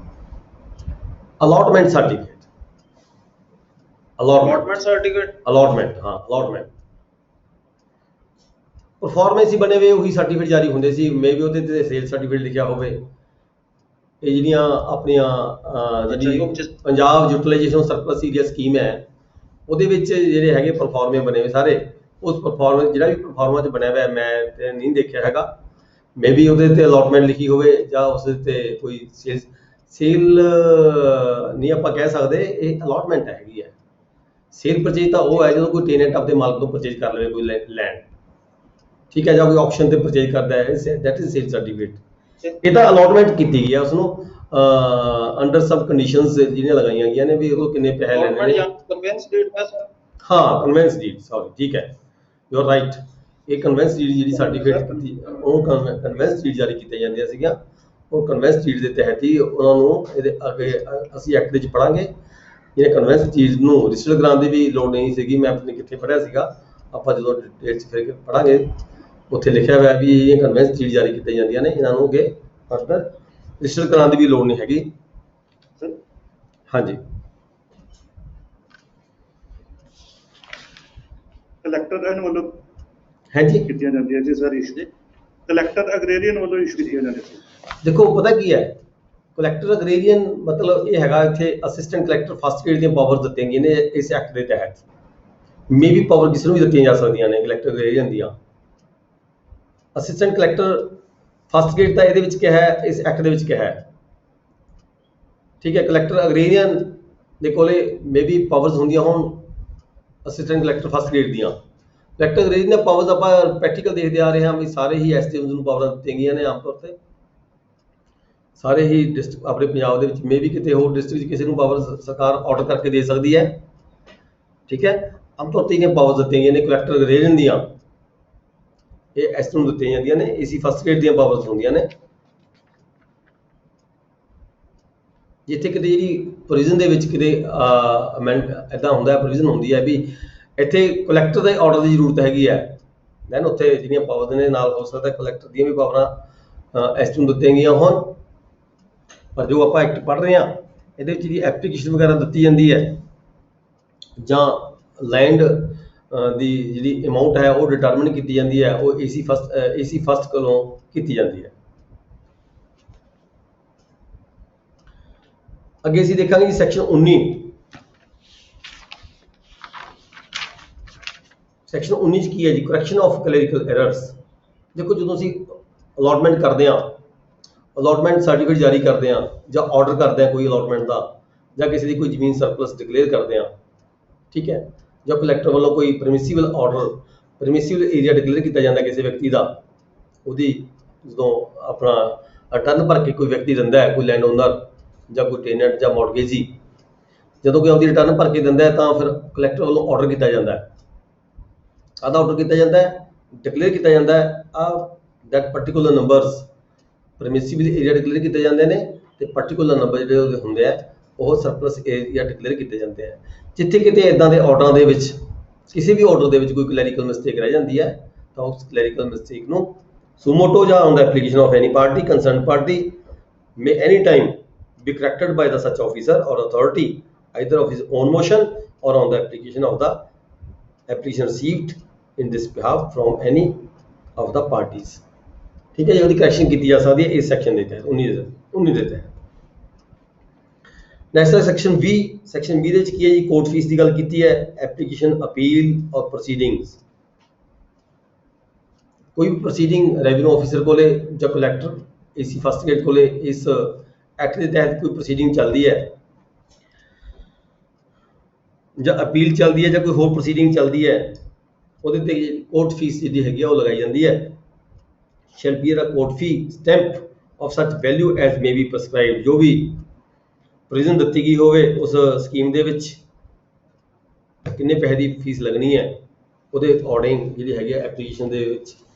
Allotment certificate, allotment certificate, allotment, ਹਾਂ ਅਲਾਟਮੈਂਟ ਪਰਫਾਰਮੈਂਸ ਹੀ ਬਣੇ ਹੋਏ ਉਹੀ ਸਰਟੀਫਿਕੇਟ ਜਾਰੀ ਹੁੰਦੇ ਸੀ। ਮੇਬੀ ਉਹਦੇ ਤੇ ਸੇਲ ਸਰਟੀਫਿਕੇਟ ਲਿਖਿਆ ਹੋਵੇ। ਇਹ ਜਿਹੜੀਆਂ ਆਪਣੀਆਂ ਜਿਹੜੀ Punjab utilisation surplus area scheme ਹੈ ਉਹਦੇ ਵਿੱਚ ਜਿਹੜੇ ਹੈਗੇ ਪਰਫਾਰਮੇ ਬਣੇ ਹੋਏ ਸਾਰੇ, ਉਸ ਪਰਫਾਰਮੈਂਸ ਜਿਹੜਾ ਵੀ ਪਰਫਾਰਮਾ 'ਚ ਬਣਿਆ ਹੋਇਆ ਮੈਂ ਤੇ ਨਹੀਂ ਦੇਖਿਆ ਹੈਗਾ। ਮੇਬੀ ਉਹਦੇ ਤੇ ਅਲਾਟਮੈਂਟ ਲਿਖੀ ਹੋਵੇ ਜਾਂ ਉਸ ਤੇ ਕੋਈ ਸੇਲ ਨਹੀਂ ਆਪਾਂ ਕਹਿ ਸਕਦੇ, ਇਹ ਅਲਾਟਮੈਂਟ ਹੈਗੀ ਹੈ। ਸੇਲ ਪਰਚੇਜ ਤਾਂ ਉਹ ਹੈ ਜਦੋਂ ਕੋਈ ਟੈਨੈਂਟ ਆਪਣੇ ਮਾਲਕ ਤੋਂ ਪਰਚੇਜ ਕਰ ਲਵੇ ਕੋਈ ਲੈਂਡ, ਠੀਕ ਹੈ, ਜਾਂ ਕੋਈ ਆਕਸ਼ਨ ਤੇ ਪਰਚੇਜ ਕਰਦਾ ਹੈ, ਦੈਟ ਇਜ਼ ਸੇਲ ਸਰਟੀਫਿਕੇਟ। ਇਹ ਤਾਂ ਅਲਾਟਮੈਂਟ ਕੀਤੀ ਗਈ ਹੈ ਉਸਨੂੰ ਅੰਡਰ ਸਬ ਕੰਡੀਸ਼ਨਸ ਜਿਹੜੀਆਂ ਲਗਾਈਆਂ ਗਈਆਂ ਨੇ ਵੀ ਉਹ ਕਿੰਨੇ ਪੈਸੇ ਲੈਣੇ ਨੇ। ਕਨਵੈਂਸ ਡੀਡ ਹੈ ਸਰ? ਹਾਂ ਕਨਵੈਂਸ ਡੀਡ, ਸੌਰੀ ਠੀਕ ਹੈ, ਯੂ ਆਰ ਰਾਈਟ। ਇਹ ਕਨਵੈਂਸ ਡੀਡ ਜਿਹੜੀ ਸਰਟੀਫਿਕੇਟ ਕੀਤੀ ਉਹ ਕਨਵੈਂਸ ਡੀਡ ਜਾਰੀ ਕੀਤੀਆਂ ਜਾਂਦੀਆਂ ਸੀਗੀਆਂ। ਉਹ ਕਨਵੈਂਸ ਡੀਡ ਦੇ ਤਹਿਤ ਹੀ ਉਹਨਾਂ ਨੂੰ ਇਹਦੇ ਅੱਗੇ ਅਸੀਂ ਐਕਟ ਦੇ ਵਿੱਚ ਪੜਾਂਗੇ। ਜਿਹੜੇ ਕਨਵੈਂਸ ਡੀਡ ਨੂੰ ਰਜਿਸਟਰ ਕਰਾਉਣ ਦੀ ਵੀ ਲੋੜ ਨਹੀਂ ਸੀਗੀ। ਮੈਂ ਆਪਣੇ ਕਿੱਥੇ ਪੜ੍ਹਿਆ ਸੀਗਾ, ਆਪਾਂ ਜਦੋਂ ਡਿਟੇਲ 'ਚ ਫਿਰ ਪੜਾਂਗੇ ਉੱਥੇ ਲਿਖਿਆ ਹੋਇਆ ਵੀ ਇਹ ਕਨਵੈਂਸ ਡੀਡ ਜਾਰੀ ਕੀਤੀਆਂ ਜਾਂਦੀਆਂ ਨੇ, ਇਹਨਾਂ ਨੂੰ ਅੱਗੇ ਫਰਦਰ ਰਜਿਸਟਰ ਕਰਾਉਣ ਦੀ ਵੀ ਲੋੜ ਨਹੀਂ ਹੈਗੀ। ਹਾਂਜੀ ਕਲੈਕਟਰ ਵੱਲੋਂ ਹਾਂਜੀ ਕੀਤੀਆਂ ਜਾਂਦੀਆਂ ਜੀ ਸਰ ਇਸ਼ੂ, ਕਲੈਕਟਰ ਅਗਰੇਰੀਅਨ ਵੱਲੋਂ ਇਸ਼ੂ ਕੀਤੀਆਂ ਜਾਂਦੀਆਂ ਸੀ। ਦੇਖੋ ਪਤਾ ਕੀ ਹੈ, ਕਲੈਕਟਰ ਅਗਰੇਰੀਅਨ ਮਤਲਬ ਇਹ ਹੈਗਾ ਇੱਥੇ ਅਸਿਸਟੈਂਟ ਕਲੈਕਟਰ ਫਸਟ ਗ੍ਰੇਡ ਦੀਆਂ ਪਾਵਰ ਦਿੱਤੀਆਂ ਗਈਆਂ ਨੇ ਇਸ ਐਕਟ ਦੇ ਤਹਿਤ। ਮੇਬੀ ਪਾਵਰ ਕਿਸੇ ਨੂੰ ਵੀ ਦਿੱਤੀਆਂ ਜਾ ਸਕਦੀਆਂ ਨੇ ਕਲੈਕਟਰ ਅਗਰੇਰੀਅਨ ਦੀਆਂ। ਅਸਿਸਟੈਂਟ ਕਲੈਕਟਰ ਫਸਟ ਗ੍ਰੇਡ ਤਾਂ ਇਹਦੇ ਵਿੱਚ ਕਿਹਾ ਹੈ, ਇਸ ਐਕਟ ਦੇ ਵਿੱਚ ਕਿਹਾ ਹੈ, ਠੀਕ ਹੈ। ਕਲੈਕਟਰ ਅਗਰੇਰੀਅਨ ਦੇ ਕੋਲੇ ਮੇਬੀ ਪਾਵਰਸ ਹੁੰਦੀਆਂ ਹੋਣ ਅਸਿਸਟੈਂਟ ਕਲੈਕਟਰ ਫਸਟ ਗ੍ਰੇਡ ਦੀਆਂ। ਕਲੈਕਟਰ ਅਗਰੇਰੀਅਨ ਦੀਆਂ ਪਾਵਰਸ ਆਪਾਂ ਪ੍ਰੈਕਟੀਕਲ ਦੇਖਦੇ ਆ ਰਹੇ ਹਾਂ ਵੀ ਸਾਰੇ ਹੀ ਐਸਟੀਐਮਸ ਨੂੰ ਪਾਵਰਾਂ ਦਿੱਤੀਆਂ ਗਈਆਂ ਨੇ ਆਮ ਤੌਰ ਤੇ। ਸਾਰੇ ਹੀ ਡਿਸਟ੍ਰਿਕਟ ਆਪਣੇ ਪੰਜਾਬ ਦੇ ਵਿੱਚ ਮੇਬੀ ਕਿਤੇ ਹੋਰ ਡਿਸਟ੍ਰਿਕਟ 'ਚ ਕਿਸੇ ਨੂੰ ਪਾਵਰ ਸਰਕਾਰ ਆਰਡਰ ਕਰਕੇ ਦੇ ਸਕਦੀ ਹੈ, ਠੀਕ ਹੈ। ਆਮ ਤੌਰ ਤੇ ਇਹਦੀਆਂ ਪਾਵਰਸ ਦਿੱਤੀਆਂ ਗਈਆਂ ਨੇ ਕਲੈਕਟਰ ਅਗਰੇਰੀਅਨ ਦੀਆਂ, ਇਹ ਐਸ ਨੂੰ ਦਿੱਤੀਆਂ ਜਾਂਦੀਆਂ ਨੇ। ਏਸੀ ਫਸਟ ਗ੍ਰੇਡ ਦੀਆਂ ਪਾਵਰਸ ਹੁੰਦੀਆਂ ਨੇ। ਜਿੱਥੇ ਕਿਤੇ ਜਿਹੜੀ ਪ੍ਰੋਵੀਜ਼ਨ ਦੇ ਵਿੱਚ ਕਿਤੇ ਅਮੈਂਡ ਇੱਦਾਂ ਹੁੰਦਾ, ਪ੍ਰੋਵੀਜ਼ਨ ਹੁੰਦੀ ਹੈ ਵੀ ਇੱਥੇ ਕਲੈਕਟਰ ਦੇ ਆਰਡਰ ਦੀ ਜ਼ਰੂਰਤ ਹੈਗੀ ਹੈ, ਦੈਨ ਉੱਥੇ ਜਿਹੜੀਆਂ ਪਾਵਰਸ ਨੇ ਨਾਲ ਹੋ ਸਕਦਾ ਕਲੈਕਟਰ ਦੀਆਂ ਵੀ ਪਾਵਰਾਂ ਐਸ ਨੂੰ ਦਿੱਤੀਆਂ ਗਈਆਂ ਹੋਣ। ਪਰ ਜੋ ਆਪਾਂ ਐਕਟ ਪੜ੍ਹ ਰਹੇ ਹਾਂ ਇਹਦੇ ਵਿੱਚ ਜਿਹੜੀ ਐਪਲੀਕੇਸ਼ਨ ਵਗੈਰਾ ਦਿੱਤੀ ਜਾਂਦੀ ਹੈ ਜਾਂ ਲੈਂਡ ਦੀ ਜਿਹੜੀ ਅਮਾਊਂਟ ਹੈ ਉਹ ਡਿਟਰਮਿਨ ਕੀਤੀ ਜਾਂਦੀ ਹੈ, ਉਹ ਏਸੀ ਫਸਟ ਕੋਲੋਂ ਕੀਤੀ ਜਾਂਦੀ ਹੈ। ਅੱਗੇ ਅਸੀਂ ਦੇਖਾਂਗੇ ਜੀ ਸੈਕਸ਼ਨ 19। ਸੈਕਸ਼ਨ 19 ਚ ਕੀ ਹੈ ਜੀ, ਕਰੈਕਸ਼ਨ ਆਫ ਕਲੈਰੀਕਲ ਐਰਰਸ। ਦੇਖੋ ਜਦੋਂ ਅਸੀਂ ਅਲਾਟਮੈਂਟ ਕਰਦੇ ਹਾਂ, ਅਲਾਟਮੈਂਟ ਸਰਟੀਫਿਕੇਟ ਜਾਰੀ ਕਰਦੇ ਹਾਂ ਜਾਂ ਆਰਡਰ ਕਰਦੇ ਹਾਂ ਕੋਈ ਅਲਾਟਮੈਂਟ ਦਾ, ਜਾਂ ਕਿਸੇ ਦੀ ਕੋਈ ਜ਼ਮੀਨ ਸਰਪਲਸ ਡਿਕਲੇਅਰ ਕਰਦੇ ਹਾਂ, ਠੀਕ ਹੈ, ਜਾਂ ਕਲੈਕਟਰ ਵੱਲੋਂ ਕੋਈ ਪਰਮਿਸਿਬਲ ਆਰਡਰ, ਪਰਮਿਸਿਬਲ ਏਰੀਆ ਡਿਕਲੇਅਰ ਕੀਤਾ ਜਾਂਦਾ ਕਿਸੇ ਵਿਅਕਤੀ ਦਾ, ਉਹਦੀ ਜਦੋਂ ਆਪਣਾ ਰਿਟਰਨ ਭਰ ਕੇ ਕੋਈ ਵਿਅਕਤੀ ਦਿੰਦਾ ਹੈ, ਕੋਈ ਲੈਂਡ ਓਨਰ ਜਾਂ ਕੋਈ ਟੈਨੈਂਟ ਜਾਂ ਮੌਰਗੇਜੀ, ਜਦੋਂ ਕੋਈ ਆਪਦੀ ਰਿਟਰਨ ਭਰ ਕੇ ਦਿੰਦਾ ਹੈ ਤਾਂ ਫਿਰ ਕਲੈਕਟਰ ਵੱਲੋਂ ਆਰਡਰ ਕੀਤਾ ਜਾਂਦਾ ਹੈ, ਕਾਹਦਾ ਆਰਡਰ ਕੀਤਾ ਜਾਂਦਾ ਹੈ, ਡਿਕਲੇਅਰ ਕੀਤਾ ਜਾਂਦਾ ਹੈ that particular numbers permissible area declare ਕੀਤੇ ਜਾਂਦੇ ਨੇ ਤੇ ਪਾਰਟੀਕੂਲਰ ਨੰਬਰ ਜਿਹੜੇ ਉਹਦੇ ਹੁੰਦੇ ਆ ਉਹ ਸਰਪਲਸ ਏਰੀਆ ਡਿਕਲੇਅਰ ਕੀਤੇ ਜਾਂਦੇ ਆ। ਜਿੱਥੇ ਕਿਤੇ ਇਦਾਂ ਦੇ ਆਰਡਰਾਂ ਦੇ ਵਿੱਚ ਕਿਸੇ ਵੀ ਆਰਡਰ ਦੇ ਵਿੱਚ ਕੋਈ ਕਲੈਰੀਕਲ ਮਿਸਟੇਕ ਰਹਿ ਜਾਂਦੀ ਹੈ ਤਾਂ ਉਸ ਕਲੈਰੀਕਲ ਮਿਸਟੇਕ ਨੂੰ ਸੁਮੋਟੋ ਜਾਂ on the application of any party concerned party may any time be corrected by the such officer or authority either of his own motion or on the application of the application received in this behalf from any of the parties। ठीक है जी, ਉਹਦੀ correction ਕੀਤੀ ਜਾ ਸਕਦੀ ਹੈ ਇਸ section ਦੇ ਤਹਿਤ 19 ਦੇ ਤਹਿਤ। ਨੈਕਸਟ ਹੈ ਸੈਕਸ਼ਨ 20। ਸੈਕਸ਼ਨ 20 ਦੇ ਵਿੱਚ ਕੀ ਹੈ ਜੀ, ਕੋਰਟ ਫੀਸ ਦੀ ਗੱਲ ਕੀਤੀ ਹੈ, ਐਪਲੀਕੇਸ਼ਨ, ਅਪੀਲ ਔਰ ਪ੍ਰੋਸੀਡਿੰਗਸ। ਕੋਈ ਵੀ ਪ੍ਰੋਸੀਡਿੰਗ ਰੈਵਨਿਊ ਆਫਿਸਰ ਕੋਲੇ ਜਾਂ ਕਲੈਕਟਰ ਏਸੀ ਫਸਟ ਗ੍ਰੇਡ ਕੋਲੇ ਇਸ ਐਕਟ ਦੇ ਤਹਿਤ ਕੋਈ ਪ੍ਰੋਸੀਡਿੰਗ ਚੱਲਦੀ ਹੈ ਜਾਂ ਅਪੀਲ ਚੱਲਦੀ ਹੈ ਜਾਂ ਕੋਈ ਹੋਰ ਪ੍ਰੋਸੀਡਿੰਗ ਚੱਲਦੀ ਹੈ, ਉਹਦੇ ਤੇ ਕੋਰਟ ਫੀਸ ਜਿਹੜੀ ਹੈਗੀ ਆ ਉਹ ਲਗਾਈ ਜਾਂਦੀ ਹੈ। Shall bear a court fee stamp of such value as may be prescribed. ਜੋ ਵੀ ਪ੍ਰੋਵੀਜ਼ਨ ਦਿੱਤੀ ਗਈ ਹੋਵੇ ਉਸ ਸਕੀਮ ਦੇ ਵਿੱਚ ਕਿੰਨੇ ਪੈਸੇ ਦੀ ਫੀਸ ਲੱਗਣੀ ਹੈ, ਉਹਦੇ ਅਕੋਰਡਿੰਗ ਜਿਹੜੀ ਹੈਗੀ ਐਪਲੀਕੇਸ਼ਨ ਦੇ ਵਿੱਚ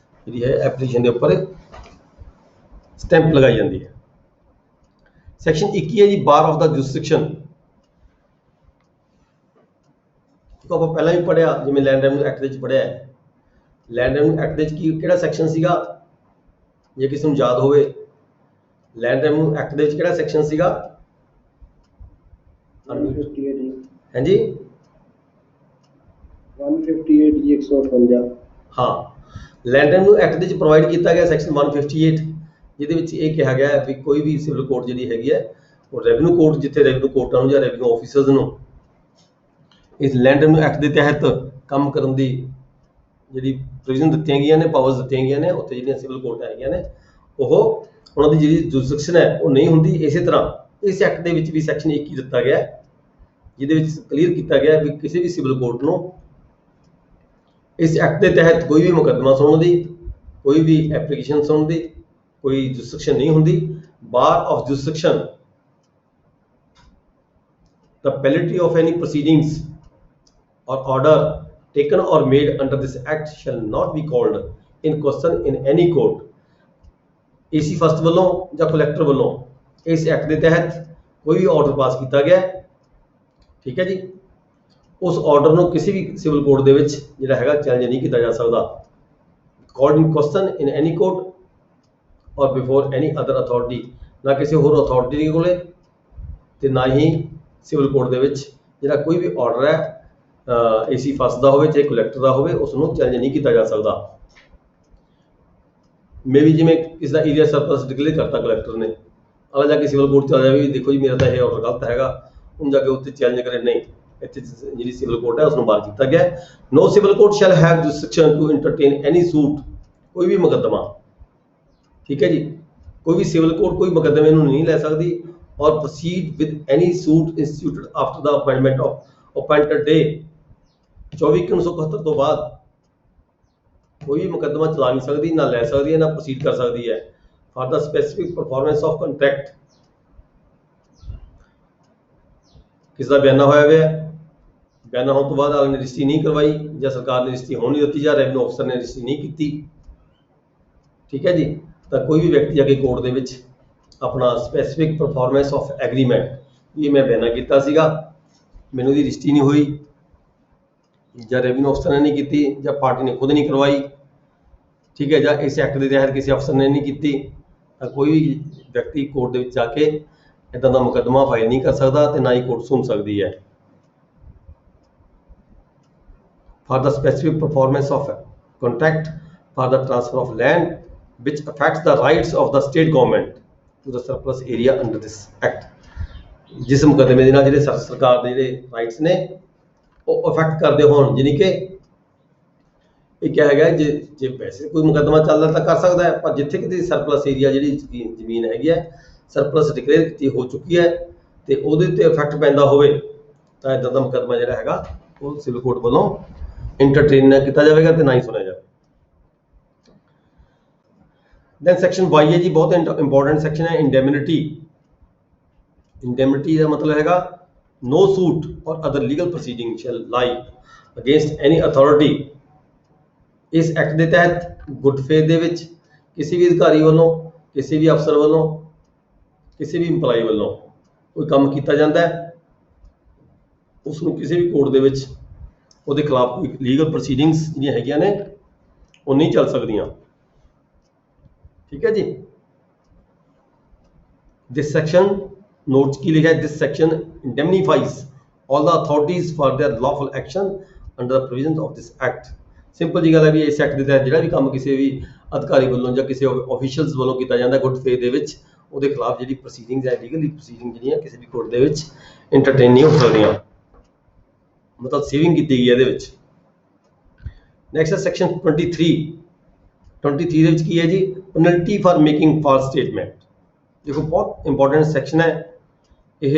ਜਿਹੜੀ ਹੈ ਐਪਲੀਕੇਸ਼ਨ ਦੇ ਉੱਪਰ ਸਟੈਂਪ ਲਗਾਈ ਜਾਂਦੀ ਹੈ। ਸੈਕਸ਼ਨ 21 ਹੈ ਜੀ, ਬਾਰ ਆਫ ਦਾ ਜੁਰਿਸਡਿਕਸ਼ਨ। ਆਪਾਂ ਪਹਿਲਾਂ ਵੀ ਪੜ੍ਹਿਆ, ਜਿਵੇਂ ਲੈਂਡ ਰੈਵਨਿਊ ਐਕਟ ਦੇ ਵਿੱਚ ਪੜ੍ਹਿਆ ਹੈ। ਲੈਂਡ ਰੈਵਨਿਊ ਐਕਟ ਦੇ ਵਿੱਚ ਕਿਹੜਾ ਸੈਕਸ਼ਨ ਸੀਗਾ, ਜੇ ਕਿਸੇ ਨੂੰ ਯਾਦ ਹੋਵੇ, ਲੈਂਡ ਰੈਵਨਿਊ ਐਕਟ ਦੇ ਵਿੱਚ ਕਿਹੜਾ ਸੈਕਸ਼ਨ ਸੀਗਾ? 158 ਜੀ। ਹਾਂਜੀ 158 ਜੀ 158। ਹਾਂ, ਲੈਂਡ ਰੈਵਨਿਊ ਐਕਟ ਦੇ ਵਿੱਚ ਪ੍ਰੋਵਾਈਡ ਕੀਤਾ ਗਿਆ ਸੈਕਸ਼ਨ 158, ਜਿਹਦੇ ਵਿੱਚ ਇਹ ਕਿਹਾ ਗਿਆ ਹੈ ਵੀ ਕੋਈ ਵੀ ਸਿਵਲ ਕੋਰਟ ਜਿਹੜੀ ਹੈਗੀ ਹੈ ਉਹ ਰੈਵਨਿਊ ਕੋਰਟ, ਜਿੱਥੇ ਰੈਵਨਿਊ ਕੋਰਟਾਂ ਨੂੰ ਜਾਂ ਰੈਵਨਿਊ ਆਫਿਸਰਸ ਨੂੰ ਇਸ ਲੈਂਡ ਰੈਵਨਿਊ ਐਕਟ ਦੇ ਤਹਿਤ ਕੰਮ ਕਰਨ ਦੀ ਜਿਹੜੀ ਪ੍ਰੋਵੀਜ਼ਨ ਦਿੱਤੀਆਂ ਗਈਆਂ ਨੇ, ਪਾਵਰਸ ਦਿੱਤੀਆਂ ਗਈਆਂ ਨੇ, ਉੱਥੇ ਜਿਹੜੀਆਂ ਸਿਵਲ ਕੋਰਟਾਂ ਹੈਗੀਆਂ ਨੇ ਉਹ ਉਹਨਾਂ ਦੀ ਜਿਹੜੀ ਜੁਰਿਸਡਿਕਸ਼ਨ ਹੈ ਉਹ ਨਹੀਂ ਹੁੰਦੀ। ਇਸੇ ਤਰ੍ਹਾਂ ਇਸ ਐਕਟ ਦੇ ਵਿੱਚ ਵੀ ਸੈਕਸ਼ਨ 21 ਦਿੱਤਾ ਗਿਆ, ਜਿਹਦੇ ਵਿੱਚ ਕਲੀਅਰ ਕੀਤਾ ਗਿਆ ਵੀ ਕਿਸੇ ਵੀ ਸਿਵਲ ਕੋਰਟ ਨੂੰ ਇਸ ਐਕਟ ਦੇ ਤਹਿਤ ਕੋਈ ਵੀ ਮੁਕੱਦਮਾ ਸੁਣਨ ਦੀ, ਕੋਈ ਵੀ ਐਪਲੀਕੇਸ਼ਨ ਸੁਣਨ ਦੀ ਕੋਈ ਜੁਰਿਸਡਿਕਸ਼ਨ ਨਹੀਂ ਹੁੰਦੀ। Bar of jurisdiction, the penalty of any proceedings or order taken or made under this act shall not be called in question in any court। AC first ਵੱਲੋਂ ਜਾਂ ਕਲੈਕਟਰ ਵੱਲੋਂ ਇਸ ਐਕਟ ਦੇ ਤਹਿਤ ਕੋਈ ਵੀ ਆਰਡਰ ਪਾਸ ਕੀਤਾ ਗਿਆ, ਠੀਕ ਹੈ ਜੀ, ਉਸ ਆਰਡਰ ਨੂੰ ਕਿਸੇ ਵੀ ਸਿਵਲ ਕੋਰਟ ਦੇ ਵਿੱਚ ਜਿਹੜਾ ਹੈਗਾ ਚੈਲੰਜ ਨਹੀਂ ਕੀਤਾ ਜਾ ਸਕਦਾ। called in question in any court or before any other authority, ਨਾ ਕਿਸੇ ਹੋਰ ਅਥਾਰਟੀ ਕੋਲੇ ਤੇ ਨਾ ਹੀ ਸਿਵਲ ਕੋਰਟ ਦੇ ਵਿੱਚ ਜਿਹੜਾ ਕੋਈ ਵੀ ਆਰਡਰ ਹੈ ਏਸੀ ਫਸਟ ਦਾ ਹੋਵੇ ਚਾਹੇ ਕਲੈਕਟਰ ਦਾ ਹੋਵੇ, ਉਸ ਨੂੰ ਚੈਲੰਜ ਨਹੀਂ ਕੀਤਾ ਜਾ ਸਕਦਾ। ਮੇਬੀ ਜਿਵੇਂ ਇਸ ਦਾ ਏਰੀਆ ਸਰਪਲਸ ਡਿਕਲੇਅਰ ਕਰਤਾ ਕਲੈਕਟਰ ਨੇ, ਅਗਲਾ ਜਾ ਕੇ ਸਿਵਲ ਕੋਰਟ ਚਲਾ ਜਾਵੇ ਵੀ ਦੇਖੋ ਜੀ ਮੇਰਾ ਤਾਂ ਇਹ ਆਰਡਰ ਗਲਤ ਹੈਗਾ, ਹੁਣ ਜਾ ਕੇ ਉੱਥੇ ਚੈਲੰਜ ਕਰੇ, ਨਹੀਂ, ਇੱਥੇ ਜਿਹੜੀ ਸਿਵਲ ਕੋਰਟ ਹੈ ਉਸ ਨੂੰ ਬਾਹਰ ਕੀਤਾ ਗਿਆ। No civil court shall have jurisdiction to entertain any suit, ਕੋਈ ਵੀ ਮੁਕੱਦਮਾ, ਠੀਕ ਹੈ ਜੀ, ਕੋਈ ਵੀ ਸਿਵਲ ਕੋਰਟ ਕੋਈ ਮੁਕੱਦਮੇ ਨੂੰ ਨਹੀਂ ਲੈ ਸਕਦੀ or proceed with any suit instituted after the appointment of appointed day। 24/1971 ਤੋਂ ਬਾਅਦ ਕੋਈ ਵੀ ਮੁਕੱਦਮਾ ਚਲਾ ਨਹੀਂ ਸਕਦੀ, ਨਾ ਲੈ ਸਕਦੀ ਹੈ, ਨਾ ਪ੍ਰੋਸੀਡ ਕਰ ਸਕਦੀ ਹੈ। for the specific performance of contract, ਕਿਸ ਦਾ ਬਿਆਨਾ ਹੋਇਆ ਹੋਇਆ, ਬਿਆਨਾ ਹੋਣ ਤੋਂ ਬਾਅਦ ਅਗਲੇ ਨੇ ਰਜਿਸਟਰੀ ਨਹੀਂ ਕਰਵਾਈ ਜਾਂ ਸਰਕਾਰ ਨੇ ਰਜਿਸਟਰੀ ਹੋਣ ਨਹੀਂ ਦਿੱਤੀ ਜਾਂ ਰੈਵਨਿਊ ਅਫਸਰ ਨੇ ਰਜਿਸਟਰੀ ਨਹੀਂ ਕੀਤੀ, ਠੀਕ ਹੈ ਜੀ, ਤਾਂ ਕੋਈ ਵੀ ਵਿਅਕਤੀ ਜਾ ਕੇ ਕੋਰਟ ਦੇ ਵਿੱਚ ਆਪਣਾ ਸਪੈਸੀਫਿਕ ਪਰਫਾਰਮੈਂਸ ਆਫ ਐਗਰੀਮੈਂਟ, ਇਹ ਮੈਂ ਬਿਆਨਾ ਕੀਤਾ ਸੀਗਾ, ਮੈਨੂੰ ਦੀ ਰਜਿਸਟਰੀ ਨਹੀਂ ਹੋਈ ਜਾਂ ਰੈਵਨਿਊ ਅਫਸਰ ਨੇ ਨਹੀਂ ਕੀਤੀ ਜਾਂ ਪਾਰਟੀ ਨੇ ਖੁਦ ਨਹੀਂ ਕਰਵਾਈ, ਠੀਕ ਹੈ, ਜਾਂ ਇਸ ਐਕਟ ਦੇ ਤਹਿਤ ਕਿਸੇ ਅਫਸਰ ਨੇ ਨਹੀਂ ਕੀਤੀ, ਤਾਂ ਕੋਈ ਵੀ ਵਿਅਕਤੀ ਕੋਰਟ ਦੇ ਵਿੱਚ ਜਾ ਕੇ ਇੱਦਾਂ ਦਾ ਮੁਕੱਦਮਾ ਫਾਈਲ ਨਹੀਂ ਕਰ ਸਕਦਾ ਤੇ ਨਾ ਹੀ ਕੋਰਟ ਸੁਣ ਸਕਦੀ ਹੈ। for the specific performance of contract for the transfer of land which affects the rights of the state government to the surplus area under this act। ਜਿਸ ਮੁਕੱਦਮੇ ਦੇ ਨਾਲ ਜਿਹੜੇ ਸਰਕਾਰ ਦੇ ਜਿਹੜੇ ਰਾਈਟਸ ਨੇ ਉਹ ਅਫੈਕਟ ਕਰਦੇ ਹੋਣ, ਜਾਣੀ ਕਿ ਇਹ ਕਿਹਾ ਗਿਆ ਜੇ ਵੈਸੇ ਕੋਈ ਮੁਕੱਦਮਾ ਚੱਲਦਾ ਤਾਂ ਕਰ ਸਕਦਾ ਹੈ, ਪਰ ਜਿੱਥੇ ਕਿਤੇ ਸਰਪਲਸ ਏਰੀਆ ਜਿਹੜੀ ਜ਼ਮੀਨ ਹੈਗੀ ਹੈ ਸਰਪਲਸ ਡਿਕਲੇਅਰ ਕੀਤੀ ਹੋ ਚੁੱਕੀ ਹੈ ਤੇ ਉਹਦੇ ਤੇ ਇਫੈਕਟ ਪੈਂਦਾ ਹੋਵੇ ਤਾਂ ਇਦਾਂ ਦਾ ਮੁਕੱਦਮਾ ਜਿਹੜਾ ਹੈਗਾ ਉਹ ਸਿਵਲ ਕੋਰਟ ਵੱਲੋਂ ਇੰਟਰਟੇਨ ਨਾ ਕੀਤਾ ਜਾਵੇਗਾ ਤੇ ਨਾ ਹੀ ਸੁਣਿਆ ਜਾਵੇ। ਦੈਨ ਸੈਕਸ਼ਨ 22 ਹੈ ਜੀ, ਬਹੁਤ ਇੰਪੋਰਟੈਂਟ ਸੈਕਸ਼ਨ ਹੈ, ਇੰਡੈਮਨਿਟੀ। ਇੰਡੈਮਨਿਟੀ ਦਾ ਮਤਲਬ ਹੈਗਾ no suit or other legal proceeding shall lie against any authority। ਇਸ ਐਕਟ ਦੇ ਤਹਿਤ ਗੁੱਡ ਫੇਥ ਦੇ ਵਿੱਚ ਕਿਸੇ ਵੀ ਅਧਿਕਾਰੀ ਵੱਲੋਂ, ਕਿਸੇ ਵੀ ਅਫਸਰ ਵੱਲੋਂ, ਕਿਸੇ ਵੀ EMPLOYE ਵੱਲੋਂ ਕੋਈ ਕੰਮ ਕੀਤਾ ਜਾਂਦਾ ਹੈ, ਉਸ ਨੂੰ ਕਿਸੇ ਵੀ ਕੋਰਟ ਦੇ ਵਿੱਚ ਉਹਦੇ ਖਿਲਾਫ ਕੋਈ ਲੀਗਲ ਪ੍ਰੋਸੀਡਿੰਗਸ ਜਿਹੜੀਆਂ ਹੈਗੀਆਂ ਨੇ ਉਹ ਨਹੀਂ ਚੱਲ ਸਕਦੀਆਂ, ਠੀਕ ਹੈ ਜੀ। ਦਿਸ ਸੈਕਸ਼ਨ ਨੋਟ 'ਚ ਕੀ ਲਿਖਿਆ, ਦਿਸ section indemnifies all the authorities for their lawful action under the provisions of this act। Simple ਜੀ ਗੱਲ ਹੈ ਵੀ ਇਸ ਐਕਟ ਦੇ ਤਹਿਤ ਜਿਹੜਾ ਵੀ ਕੰਮ ਕਿਸੇ ਵੀ ਅਧਿਕਾਰੀ ਵੱਲੋਂ ਜਾਂ ਕਿਸੇ ਆਫੀਸ਼ੀਅਲਸ ਵੱਲੋਂ ਕੀਤਾ ਜਾਂਦਾ ਗੁੱਡ ਫੇਥ ਦੇ ਵਿੱਚ, ਉਹਦੇ ਖਿਲਾਫ ਜਿਹੜੀ ਪ੍ਰੋਸੀਡਿੰਗਸ ਹੈ, ਲੀਗਲੀ ਪ੍ਰੋਸੀਡਿੰਗ ਜਿਹੜੀਆਂ ਕਿਸੇ ਵੀ ਕੋਰਟ ਦੇ ਵਿੱਚ ਇੰਟਰਟੇਨ ਨਹੀਂ ਹੋ ਸਕਦੀਆਂ, ਮਤਲਬ ਸੇਵਿੰਗ ਕੀਤੀ ਗਈ ਹੈ ਇਹਦੇ ਵਿੱਚ। ਨੈਕਸਟ ਹੈ ਸੈਕਸ਼ਨ 23 ਦੇ ਵਿੱਚ ਕੀ ਹੈ ਜੀ, penalty for making false statement. ਦੇਖੋ ਬਹੁਤ ਇੰਪੋਰਟੈਂਟ ਸੈਕਸ਼ਨ ਹੈ ਇਹ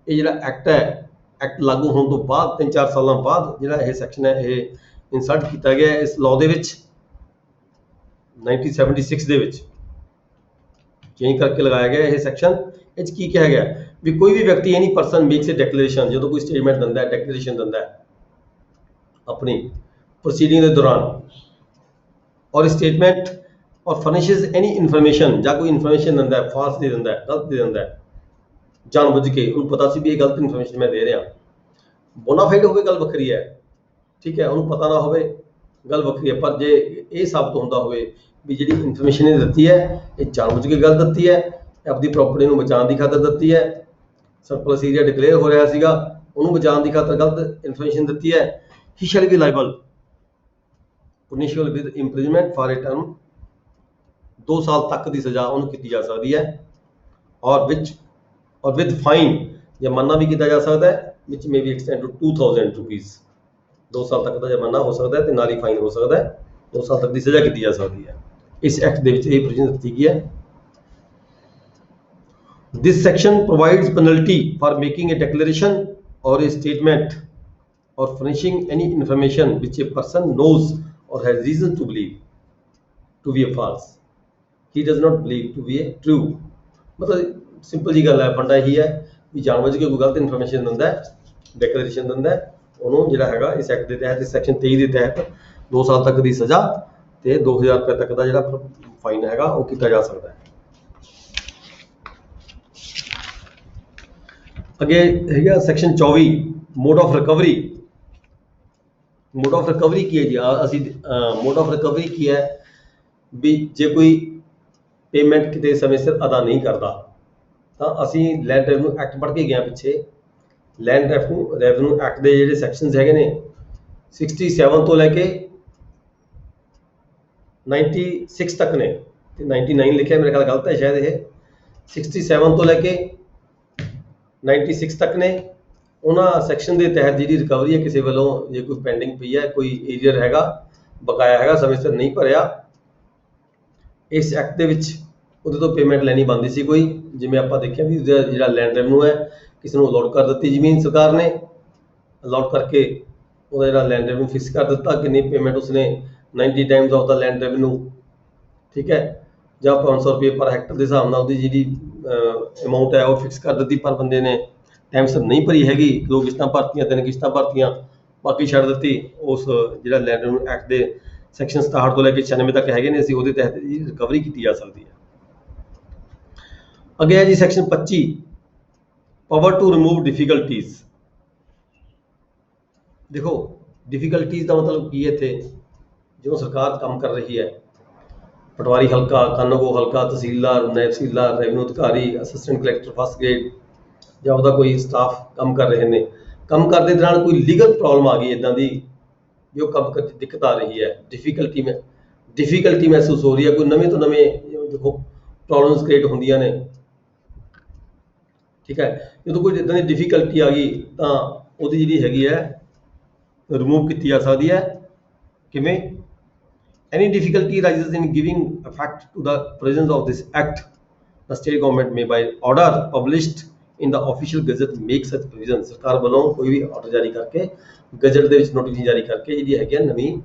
ਜਿਹੜਾ ਐਕਟ ਹੈ, ਐਕਟ ਲਾਗੂ ਹੋਣ ਤੋਂ ਬਾਅਦ 3-4 ਸਾਲਾਂ ਬਾਅਦ ਜਿਹੜਾ ਇਹ ਸੈਕਸ਼ਨ ਹੈ ਇਹ ਇਨਸਰਟ ਕੀਤਾ ਗਿਆ ਇਸ ਲਾਅ ਦੇ ਵਿੱਚ 1976 ਦੇ ਵਿੱਚ ਚੇਂਜ ਕਰਕੇ ਲਗਾਇਆ ਗਿਆ ਇਹ ਸੈਕਸ਼ਨ। ਇਹ 'ਚ ਕੀ ਕਿਹਾ ਗਿਆ ਵੀ ਕੋਈ ਵੀ ਵਿਅਕਤੀ ਐਨੀ ਪਰਸਨ ਮੇਕਸ ਏ ਡੈਕਲੇਰੇਸ਼ਨ, ਜਦੋਂ ਕੋਈ ਸਟੇਟਮੈਂਟ ਦਿੰਦਾ ਹੈ, ਡੈਕਲੇਰੇਸ਼ਨ ਦਿੰਦਾ ਹੈ ਆਪਣੀ ਪ੍ਰੋਸੀਡਿੰਗ ਦੇ ਦੌਰਾਨ, ਔਰ ਸਟੇਟਮੈਂਟ ਔਰ ਫਰਨਿਸ਼ਿਜ਼ ਐਨੀ ਇਨਫੋਰਮੇਸ਼ਨ, ਜਾਂ ਕੋਈ ਇਨਫੋਰਮੇਸ਼ਨ ਦਿੰਦਾ ਹੈ, ਫਾਲਸ ਦੇ ਦਿੰਦਾ ਹੈ, ਗਲਤ ਦੇ ਦਿੰਦਾ ਹੈ ਜਾਣਬੁੱਝ ਕੇ, ਉਹਨੂੰ ਪਤਾ ਸੀ ਵੀ ਇਹ ਗਲਤ ਇਨਫੋਰਮੇਸ਼ਨ ਮੈਂ ਦੇ ਰਿਹਾ, ਬੋਨਾਫਾਈਡ ਹੋਵੇ ਗੱਲ ਵੱਖਰੀ ਹੈ, ਠੀਕ ਹੈ, ਉਹਨੂੰ ਪਤਾ ਨਾ ਹੋਵੇ ਗੱਲ ਵੱਖਰੀ ਹੈ, ਪਰ ਜੇ ਇਹ ਸਾਬਤ ਹੁੰਦਾ ਹੋਵੇ ਵੀ ਜਿਹੜੀ ਇਨਫੋਰਮੇਸ਼ਨ ਇਹ ਦਿੱਤੀ ਹੈ ਇਹ ਜਾਣਬੁੱਝ ਕੇ ਗੱਲ ਦਿੱਤੀ ਹੈ, ਆਪਣੀ ਪ੍ਰਾਪਰਟੀ ਨੂੰ ਬਚਾਉਣ ਦੀ ਖਾਤਰ ਦਿੱਤੀ ਹੈ, ਸਰਪਲਸ ਏਰੀਆ ਡਿਕਲੇਅਰ ਹੋ ਰਿਹਾ ਸੀਗਾ ਉਹਨੂੰ ਬਚਾਉਣ ਦੀ ਖਾਤਰ ਗਲਤ ਇਨਫੋਰਮੇਸ਼ਨ ਦਿੱਤੀ ਹੈ, he shall be liable punishable with imprisonment for a term, 2 ਸਾਲ ਤੱਕ ਦੀ ਸਜ਼ਾ ਉਹਨੂੰ ਕੀਤੀ ਜਾ ਸਕਦੀ ਹੈ, ਔਰ with fine ਜੁਰਮਾਨਾ ਵੀ ਕੀਤਾ ਜਾ ਸਕਦਾ ਹੈ, which may be extended to 2000 rupees, 2 ਸਾਲ ਤੱਕ ਦਾ ਜੁਰਮਾਨਾ ਹੋ ਸਕਦਾ ਹੈ ਤੇ ਨਾਲ ਹੀ ਫਾਈਨ ਹੋ ਸਕਦਾ ਹੈ, 2 ਸਾਲ ਤੱਕ ਦੀ ਸਜ਼ਾ ਕੀਤੀ ਜਾ ਸਕਦੀ ਹੈ। ਇਸ ਐਕਟ ਦੇ ਵਿੱਚ ਇਹ ਪ੍ਰੋਵੀਜ਼ਨ ਦਿੱਤੀ ਗਈ ਹੈ। This section provides penalty for making a declaration or a statement or furnishing any information which a person knows or has reason to believe to be a false. He does not believe to be a true. मतलब simple जी गल है, फंडा यही है भी जानबूझ के कोई गलत इन्फॉर्मेशन दिंदा है, डिक्लेरेशन दिंदा है, ਉਹਨੂੰ ਜਿਹੜਾ ਹੈਗਾ ਇਸ ਐਕਟ ਦੇ ਤਹਿਤ, ਇਸ ਸੈਕਸ਼ਨ 23 ਦੇ ਤਹਿਤ 2 ਸਾਲ ਤੱਕ ਦੀ ਸਜ਼ਾ ਤੇ 2000 ਰੁਪਏ ਤੱਕ ਦਾ ਜਿਹੜਾ ਫਾਈਨ ਹੈਗਾ ਉਹ ਕੀਤਾ ਜਾ ਸਕਦਾ ਹੈ। ਅੱਗੇ ਹੈਗਾ section 24 mode of recovery. Mode of recovery ਕੀ ਹੈ ਜੀ, ਅਸੀਂ ਮੋਡ ਆਫ ਰਿਕਵਰੀ ਕੀ ਹੈ ਵੀ ਜੇ ਕੋਈ ਪੇਮੈਂਟ ਕਿਤੇ ਸਮੇਂ ਸਿਰ ਅਦਾ ਨਹੀਂ ਕਰਦਾ ਤਾਂ ਅਸੀਂ ਲੈਂਡ ਰੈਵਨਿਊ ਐਕਟ ਪੜ੍ਹ ਕੇ ਗਏ ਪਿੱਛੇ, ਲੈਂਡ ਰੈਵਨਿਊ ਐਕਟ ਦੇ ਜਿਹੜੇ ਸੈਕਸ਼ਨਸ ਹੈਗੇ ਨੇ 67 ਤੋਂ ਲੈ ਕੇ 96 ਤੱਕ ਨੇ, ਤੇ 99 ਲਿਖਿਆ ਮੇਰੇ ਖਿਆਲ ਗਲਤ ਹੈ ਸ਼ਾਇਦ, ਇਹ 67 ਤੋਂ ਲੈ ਕੇ 96 ਤੱਕ ਨੇ। ਉਹਨਾਂ ਸੈਕਸ਼ਨ ਦੇ ਤਹਿਤ ਜਿਹੜੀ ਰਿਕਵਰੀ ਹੈ ਕਿਸੇ ਵੱਲੋਂ, ਜੇ ਕੋਈ ਪੈਂਡਿੰਗ ਪਈ ਹੈ, ਕੋਈ ਏਰੀਅਰ ਹੈਗਾ, ਬਕਾਇਆ ਹੈਗਾ, ਸਮੇਂ ਸਿਰ ਨਹੀਂ ਭਰਿਆ, ਇਸ ਐਕਟ ਦੇ ਵਿੱਚ ਉਹਦੇ ਤੋਂ ਪੇਮੈਂਟ ਲੈਣੀ ਬਣਦੀ ਸੀ ਕੋਈ। ਜਿਵੇਂ ਆਪਾਂ ਦੇਖਿਆ ਵੀ ਜਿਹੜਾ ਲੈਂਡ ਰੈਵਨਿਊ ਹੈ ਕਿਸੇ ਨੂੰ ਅਲਾਟ ਕਰ ਦਿੱਤੀ ਜ਼ਮੀਨ ਸਰਕਾਰ ਨੇ, ਅਲਾਟ ਕਰਕੇ ਉਹਦਾ ਜਿਹੜਾ ਲੈਂਡ ਰੈਵਨਿਊ ਫਿਕਸ ਕਰ ਦਿੱਤਾ, ਕਿੰਨੀ ਪੇਮੈਂਟ ਉਸਨੇ 90 Times of the land revenue, ਠੀਕ ਹੈ, ਜਾਂ 500 ਰੁਪਏ ਪਰ ਹੈਕਟਰ ਦੇ ਹਿਸਾਬ ਨਾਲ ਉਹਦੀ ਜਿਹੜੀ ਅਮਾਊਂਟ ਹੈ ਉਹ ਫਿਕਸ ਕਰ ਦਿੱਤੀ, ਪਰ ਬੰਦੇ ਨੇ ਟਾਈਮ ਸਿਰ ਨਹੀਂ ਭਰੀ ਹੈਗੀ, 2 ਕਿਸ਼ਤਾਂ ਭਰਤੀਆਂ, 3 ਕਿਸ਼ਤਾਂ ਭਰਤੀਆਂ, ਬਾਕੀ ਛੱਡ ਦਿੱਤੀ। ਉਸ ਜਿਹੜਾ ਲੈਂਡ ਰੈਵਨਿਊ ਐਕਟ ਦੇ ਸੈਕਸ਼ਨ 67 ਤੋਂ ਲੈ ਕੇ 96 ਤੱਕ ਹੈਗੇ ਨੇ, ਅਸੀਂ ਉਹਦੇ ਤਹਿਤ ਜੀ ਰਿਕਵਰੀ ਕੀਤੀ ਜਾ ਸਕਦੀ ਹੈ। ਅੱਗੇ ਹੈ ਜੀ section 25 power to remove difficulties. ਦੇਖੋ ਡਿਫੀਕਲਟੀਜ਼ ਦਾ ਮਤਲਬ ਕੀ ਹੈ, ਇੱਥੇ ਜਦੋਂ ਸਰਕਾਰ ਕੰਮ ਕਰ ਰਹੀ ਹੈ, ਪਟਵਾਰੀ ਹਲਕਾ, ਕਾਨੂੰਗੋ ਹਲਕਾ, ਤਹਿਸੀਲਦਾਰ, ਨਾਇਬ ਤਹਿਸੀਲਦਾਰ, ਰੈਵਨਿਊ ਅਧਿਕਾਰੀ, ਅਸਿਸਟੈਂਟ ਕਲੈਕਟਰ ਫਸਟ ਗ੍ਰੇਡ ਜਾਂ ਉਹਦਾ ਕੋਈ ਸਟਾਫ ਕੰਮ ਕਰ ਰਹੇ ਨੇ, ਕੰਮ ਕਰਦੇ ਦੌਰਾਨ ਕੋਈ ਲੀਗਲ ਪ੍ਰੋਬਲਮ ਆ ਗਈ ਇੱਦਾਂ ਦੀ ਜੋ ਕੰਮ ਕਰਦੀ ਦਿੱਕਤ ਆ ਰਹੀ ਹੈ, ਡਿਫੀਕਲਟੀ ਮਹਿਸੂਸ ਹੋ ਰਹੀ ਹੈ, ਕੋਈ ਨਵੇਂ ਤੋਂ ਨਵੇਂ ਦੇਖੋ ਪ੍ਰੋਬਲਮਸ ਕ੍ਰੀਏਟ ਹੁੰਦੀਆਂ ਨੇ, ਠੀਕ ਹੈ, ਜਦੋਂ ਕੋਈ ਇੱਦਾਂ ਦੀ ਡਿਫੀਕਲਟੀ ਆ ਗਈ ਤਾਂ ਉਹਦੀ ਜਿਹੜੀ ਹੈਗੀ ਹੈ ਰਿਮੂਵ ਕੀਤੀ ਜਾ ਸਕਦੀ ਹੈ। ਕਿਵੇਂ? Any difficulty arises in giving effect to the provisions of this act, the state government may by order published in the official gazette make such provisions। ਸਰਕਾਰ ਵੱਲੋਂ ਕੋਈ ਵੀ ਆਰਡਰ ਜਾਰੀ ਕਰਕੇ, ਗਜ਼ਟ ਦੇ ਵਿੱਚ ਨੋਟੀਫਿਕੇਸ਼ਨ ਜਾਰੀ ਕਰਕੇ ਜਿਹੜੀ ਹੈਗੀ ਹੈ ਨਵੀਂ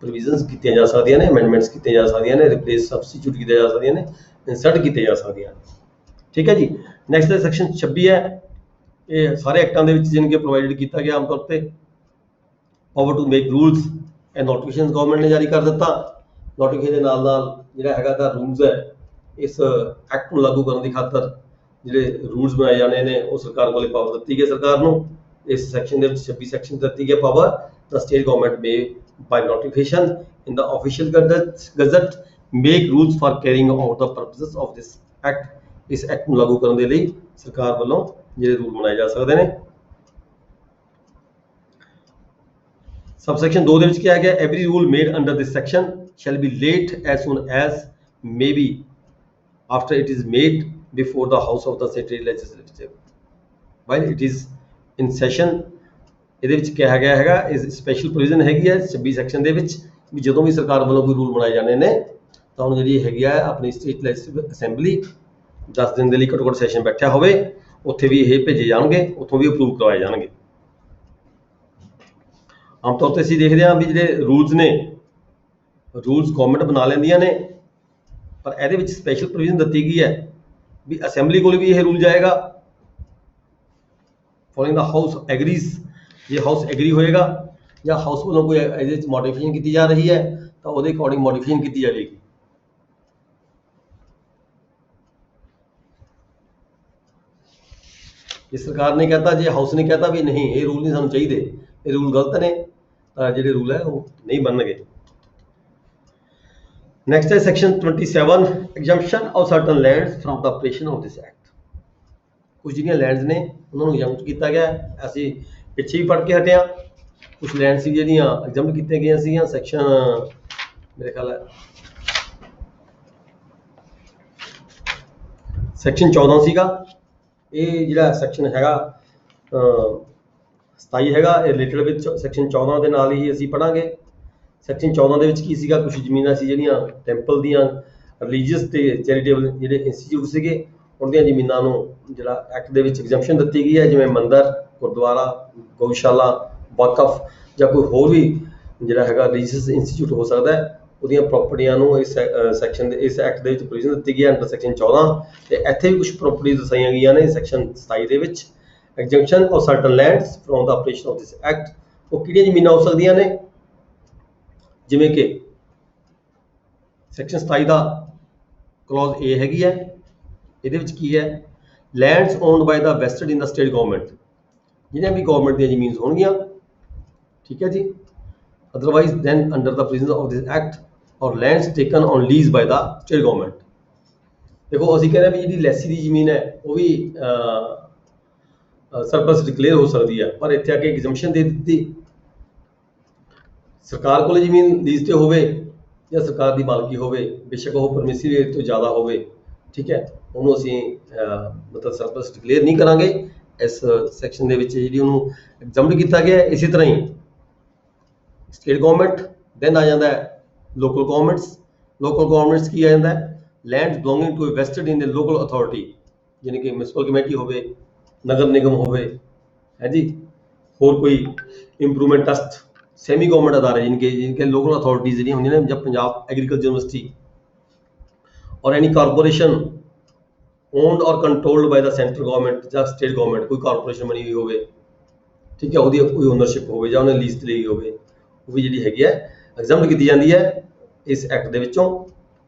ਪ੍ਰੋਵੀਜ਼ਨਸ ਕੀਤੀਆਂ ਜਾ ਸਕਦੀਆਂ ਨੇ, ਅਮੈਂਡਮੈਂਟਸ ਕੀਤੀਆਂ ਜਾ ਸਕਦੀਆਂ ਨੇ, ਰਿਪਲੇਸ ਸਬਸਟੀਟਿਊਟ ਕੀਤੀਆਂ ਜਾ ਸਕਦੀਆਂ ਨੇ, ਇਨਸਰਟ ਕੀਤੀਆਂ ਜਾ ਸਕਦੀਆਂ ਨੇ, ਠੀਕ ਹੈ ਜੀ। ਨੈਕਸਟ ਹੈ ਸੈਕਸ਼ਨ 26 ਹੈ, ਇਹ ਸਾਰੇ ਐਕਟਾਂ ਦੇ ਵਿੱਚ ਜਿਨ ਕੇ ਪ੍ਰੋਵਾਈਡਡ ਕੀਤਾ ਗਿਆ ਆਮ ਤੌਰ ਤੇ power to make rules and notification government ਨੇ ਜਾਰੀ ਕਰ ਦਿੱਤਾ। ਨੋਟੀਫਿਕੇਸ਼ਨ ਦੇ ਨਾਲ ਨਾਲ ਜਿਹੜਾ ਹੈਗਾ ਤਾਂ ਰੂਲਸ ਹੈ ਇਸ ਐਕਟ ਨੂੰ ਲਾਗੂ ਕਰਨ ਦੀ ਖਾਤਰ ਜਿਹੜੇ ਰੂਲਸ ਬਣਾਏ ਜਾਣੇ ਨੇ ਉਹ ਸਰਕਾਰ ਕੋਲੇ ਪਾਵਰ ਦਿੱਤੀ ਗਈ ਸਰਕਾਰ ਨੂੰ। ਇਸ ਸੈਕਸ਼ਨ ਦੇ ਵਿੱਚ 26 ਸੈਕਸ਼ਨ ਦਿੱਤੀ ਗਈ power, the state government may by notification in the official gazette make rules for carrying out the purposes of this act। ਇਸ ਐਕਟ ਨੂੰ ਲਾਗੂ ਕਰਨ ਦੇ ਲਈ ਸਰਕਾਰ ਵੱਲੋਂ ਜਿਹੜੇ ਰੂਲ ਬਣਾਏ ਜਾ ਸਕਦੇ ਨੇ। सबसैक्शन 2 ਦੇ ਵਿੱਚ ਕਿਹਾ ਗਿਆ every rule made under this section shall be laid as soon as may be after it is made before the house of the state legislative while it is in session. ਇਹਦੇ ਵਿੱਚ ਕਿਹਾ ਗਿਆ ਹੈਗਾ ਇਸ ਸਪੈਸ਼ਲ ਪ੍ਰੋਵੀਜ਼ਨ ਹੈਗੀ ਹੈ 26 section ਦੇ ਵਿੱਚ ਵੀ ਜਦੋਂ ਵੀ ਸਰਕਾਰ ਵੱਲੋਂ ਕੋਈ ਰੂਲ ਬਣਾਏ ਜਾਂਦੇ ਨੇ ਤਾਂ ਹੁਣ ਜਿਹੜੀ ਹੈਗੀ ਆ ਆਪਣੀ ਸਟੇਟ ਲੈਜਿਸਲੇਟਿਵ ਅਸੈਂਬਲੀ 10 ਦਿਨ ਦੇ ਲਈ ਘੱਟੋ ਘੱਟ ਸੈਸ਼ਨ ਬੈਠਿਆ ਹੋਵੇ, ਉੱਥੇ ਵੀ ਇਹ ਭੇਜੇ ਜਾਣਗੇ, ਉੱਥੋਂ ਵੀ ਅਪਰੂਵ ਕਰਵਾਏ ਜਾਣਗੇ। ਆਮ ਤੌਰ ਤੇ ਅਸੀਂ ਦੇਖਦੇ ਹਾਂ ਵੀ ਜਿਹੜੇ ਰੂਲਸ ਨੇ ਰੂਲਸ ਗਵਰਨਮੈਂਟ ਬਣਾ ਲੈਂਦੀਆਂ ਨੇ, ਪਰ ਇਹਦੇ ਵਿੱਚ ਸਪੈਸ਼ਲ ਪ੍ਰੋਵੀਜ਼ਨ ਦਿੱਤੀ ਗਈ ਹੈ ਵੀ ਅਸੈਂਬਲੀ ਕੋਲ ਵੀ ਇਹ ਰੂਲ ਜਾਏਗਾ ਫੋਲੋਇੰਗ ਦਾ ਹਾਊਸ ਐਗਰੀਜ਼। ਜੇ ਹਾਊਸ ਐਗਰੀ ਹੋਏਗਾ ਜਾਂ ਹਾਊਸ ਵੱਲੋਂ ਕੋਈ ਇਹਦੇ ਵਿੱਚ ਮੋਡੀਫਿਕੇਸ਼ਨ ਕੀਤੀ ਜਾ ਰਹੀ ਹੈ ਤਾਂ ਉਹਦੇ ਅਕੋਰਡਿੰਗ ਮੋਡੀਫਿਕੇਸ਼ਨ ਕੀਤੀ ਜਾਵੇਗੀ। ਜੇ ਸਰਕਾਰ ਨੇ ਕਹਤਾ, ਜੇ ਹਾਊਸ ਨੇ ਕਹਤਾ ਵੀ ਨਹੀਂ ਇਹ ਰੂਲ ਨਹੀਂ ਸਾਨੂੰ ਚਾਹੀਦੇ, ਇਹ ਰੂਲ ਗਲਤ ਨੇ, ਤਾਂ ਜਿਹੜੇ ਰੂਲ ਹੈ ਉਹ ਨਹੀਂ ਬਣਨਗੇ। ਨੈਕਸਟ ਹੈ section 27 exemption of certain lands from the operation of this act. ਕੁਝ ਜਿਹੜੀਆਂ ਲੈਂਡਸ ਨੇ ਉਹਨਾਂ ਨੂੰ ਐਗਜ਼ੈਂਪਟ ਕੀਤਾ ਗਿਆ, ਅਸੀਂ ਪਿੱਛੇ ਵੀ ਪੜ੍ਹ ਕੇ ਹਟੇ ਹਾਂ। ਕੁਝ ਲੈਂਡ ਸੀ ਜਿਹੜੀਆਂ ਐਗਜ਼ੈਂਪਟ ਕੀਤੀਆਂ ਗਈਆਂ ਸੀਗੀਆਂ ਸੈਕਸ਼ਨ ਮੇਰੇ ਖਿਆਲ ਹੈ ਸੈਕਸ਼ਨ 14 ਸੀਗਾ। ਇਹ ਜਿਹੜਾ ਸੈਕਸ਼ਨ ਹੈਗਾ 27 ਹੈਗਾ, ਇਹ ਰਿਲੇਟਡ ਵਿਦ ਸੈਕਸ਼ਨ 14 ਦੇ ਨਾਲ ਹੀ ਅਸੀਂ ਪੜ੍ਹਾਂਗੇ। ਸੈਕਸ਼ਨ 14 ਦੇ ਵਿੱਚ ਕੀ ਸੀਗਾ, ਕੁਝ ਜ਼ਮੀਨਾਂ ਸੀ ਜਿਹੜੀਆਂ ਟੈਂਪਲ ਦੀਆਂ, ਰਿਲੀਜੀਅਸ ਤੇ ਚੈਰੀਟੇਬਲ ਜਿਹੜੇ ਇੰਸਟੀਚਿਊਟ ਸੀਗੇ ਉਹਨਾਂ ਦੀਆਂ ਜ਼ਮੀਨਾਂ ਨੂੰ ਜਿਹੜਾ ਐਕਟ ਦੇ ਵਿੱਚ ਐਗਜ਼ੈਂਪਸ਼ਨ ਦਿੱਤੀ ਗਈ ਹੈ, ਜਿਵੇਂ ਮੰਦਿਰ, ਗੁਰਦੁਆਰਾ, ਗਊਸ਼ਾਲਾ, ਵਕਫ ਜਾਂ ਕੋਈ ਹੋਰ ਵੀ ਜਿਹੜਾ ਹੈਗਾ ਰਿਲੀਜੀਅਸ ਇੰਸਟੀਚਿਊਟ ਹੋ ਸਕਦਾ ਹੈ, ਉਹਦੀਆਂ ਪ੍ਰਾਪਰਟੀਆਂ ਨੂੰ ਇਸ ਸੈਕਸ਼ਨ ਦੇ ਇਸ ਐਕਟ ਦੇ ਵਿੱਚ ਪ੍ਰੋਵੀਜ਼ਨ ਦਿੱਤੀ ਗਈ ਹੈ ਅੰਡਰ ਸੈਕਸ਼ਨ 14। ਤੇ ਇੱਥੇ ਵੀ ਕੁਝ ਪ੍ਰਾਪਰਟੀਜ਼ ਦਰਸਾਈਆਂ ਗਈਆਂ ਨੇ ਸੈਕਸ਼ਨ 27 ਦੇ ਵਿੱਚ। Exemption of certain lands from the operation of this act, ਉਹ ਕਿਹੜੀਆਂ ਜ਼ਮੀਨਾਂ ਹੋ ਸਕਦੀਆਂ ਨੇ, ਜਿਵੇਂ ਕਿ ਸੈਕਸ਼ਨ 27 ਦਾ ਕਲੌਜ਼ A ਹੈਗੀ ਹੈ, ਇਹਦੇ ਵਿੱਚ ਕੀ ਹੈ, lands owned by the vested in the state government, ਜਿਹੜੀਆਂ ਵੀ ਗਵਰਨਮੈਂਟ ਦੀਆਂ ਜ਼ਮੀਨਸ ਹੋਣਗੀਆਂ, ਠੀਕ ਹੈ ਜੀ। Otherwise than under the provision of this act or lands taken on lease by the state government. ਦੇਖੋ ਅਸੀਂ ਕਹਿੰਦੇ ਵੀ ਜਿਹੜੀ ਲੈਸੀ ਦੀ ਜ਼ਮੀਨ ਹੈ ਉਹ ਵੀ ਸਰਪਲਸ ਡਿਕਲੇਅਰ ਹੋ ਸਕਦੀ ਹੈ, ਪਰ ਇੱਥੇ ਆ ਕੇ ਐਗਜ਼ੈਂਪਸ਼ਨ ਦੇ ਦਿੱਤੀ। ਸਰਕਾਰ ਕੋਲ ਜ਼ਮੀਨ ਲੀਜ਼ ਤੇ ਹੋਵੇ ਜਾਂ ਸਰਕਾਰ ਦੀ ਮਾਲਕੀ ਹੋਵੇ, ਬੇਸ਼ੱਕ ਉਹ ਪਰਮਿਸਿਵ ਏਰੀਆ ਤੋਂ ਜ਼ਿਆਦਾ ਹੋਵੇ, ਠੀਕ ਹੈ, ਉਹਨੂੰ ਅਸੀਂ ਮਤਲਬ ਸਰਪਲਸ ਡਿਕਲੇਅਰ ਨਹੀਂ ਕਰਾਂਗੇ। ਇਸ ਸੈਕਸ਼ਨ ਦੇ ਵਿੱਚ ਜਿਹੜੀ ਉਹਨੂੰ ਐਗਜ਼ੈਂਪਟ ਕੀਤਾ ਗਿਆ। ਇਸੇ ਤਰ੍ਹਾਂ ਹੀ ਸਟੇਟ ਗਵਰਨਮੈਂਟ, ਦੈਨ ਆ ਜਾਂਦਾ ਹੈ ਲੋਕਲ ਗਵਰਨਮੈਂਟਸ। ਲੋਕਲ ਗਵਰਨਮੈਂਟਸ ਕੀ ਆ ਜਾਂਦਾ ਹੈ, land belonging to vested in the local authority, ਯਾਨੀ ਕਿ ਮਿਊਨਿਸਪਲ ਕਮੇਟੀ ਹੋਵੇ, ਨਗਰ ਨਿਗਮ ਹੋਵੇ, ਹੈ ਜੀ, ਹੋਰ ਕੋਈ ਇੰਪਰੂਵਮੈਂਟ ਟਰਸਟ, ਸੈਮੀ ਗਵਰਨਮੈਂਟ ਅਦਾਰੇ ਜਿਨਕੇ ਲੋਕਲ ਅਥਾਰਟੀਜ਼ ਜਿਹੜੀਆਂ ਹੁੰਦੀਆਂ ਨੇ, ਜਾਂ ਪੰਜਾਬ ਐਗਰੀਕਲਚਰ ਯੂਨੀਵਰਸਿਟੀ ਔਰ ਐਨੀ ਕਾਰਪੋਰੇਸ਼ਨ ਓਨਡ ਔਰ controlled by the central government ਜਾਂ ਸਟੇਟ ਗਵਰਨਮੈਂਟ, ਕੋਈ ਕਾਰਪੋਰੇਸ਼ਨ ਬਣੀ ਹੋਈ ਹੋਵੇ, ਠੀਕ ਹੈ, ਉਹਦੀ ਕੋਈ ਓਨਰਸ਼ਿਪ ਹੋਵੇ ਜਾਂ ਉਹਨੇ ਲੀਜ਼ ਤੇ ਲਈ ਹੋਵੇ, ਉਹ ਵੀ ਜਿਹੜੀ ਹੈਗੀ ਹੈ ਐਗਜ਼ੈਂਪਟ ਕੀਤੀ ਜਾਂਦੀ ਹੈ ਇਸ ਐਕਟ ਦੇ ਵਿੱਚੋਂ।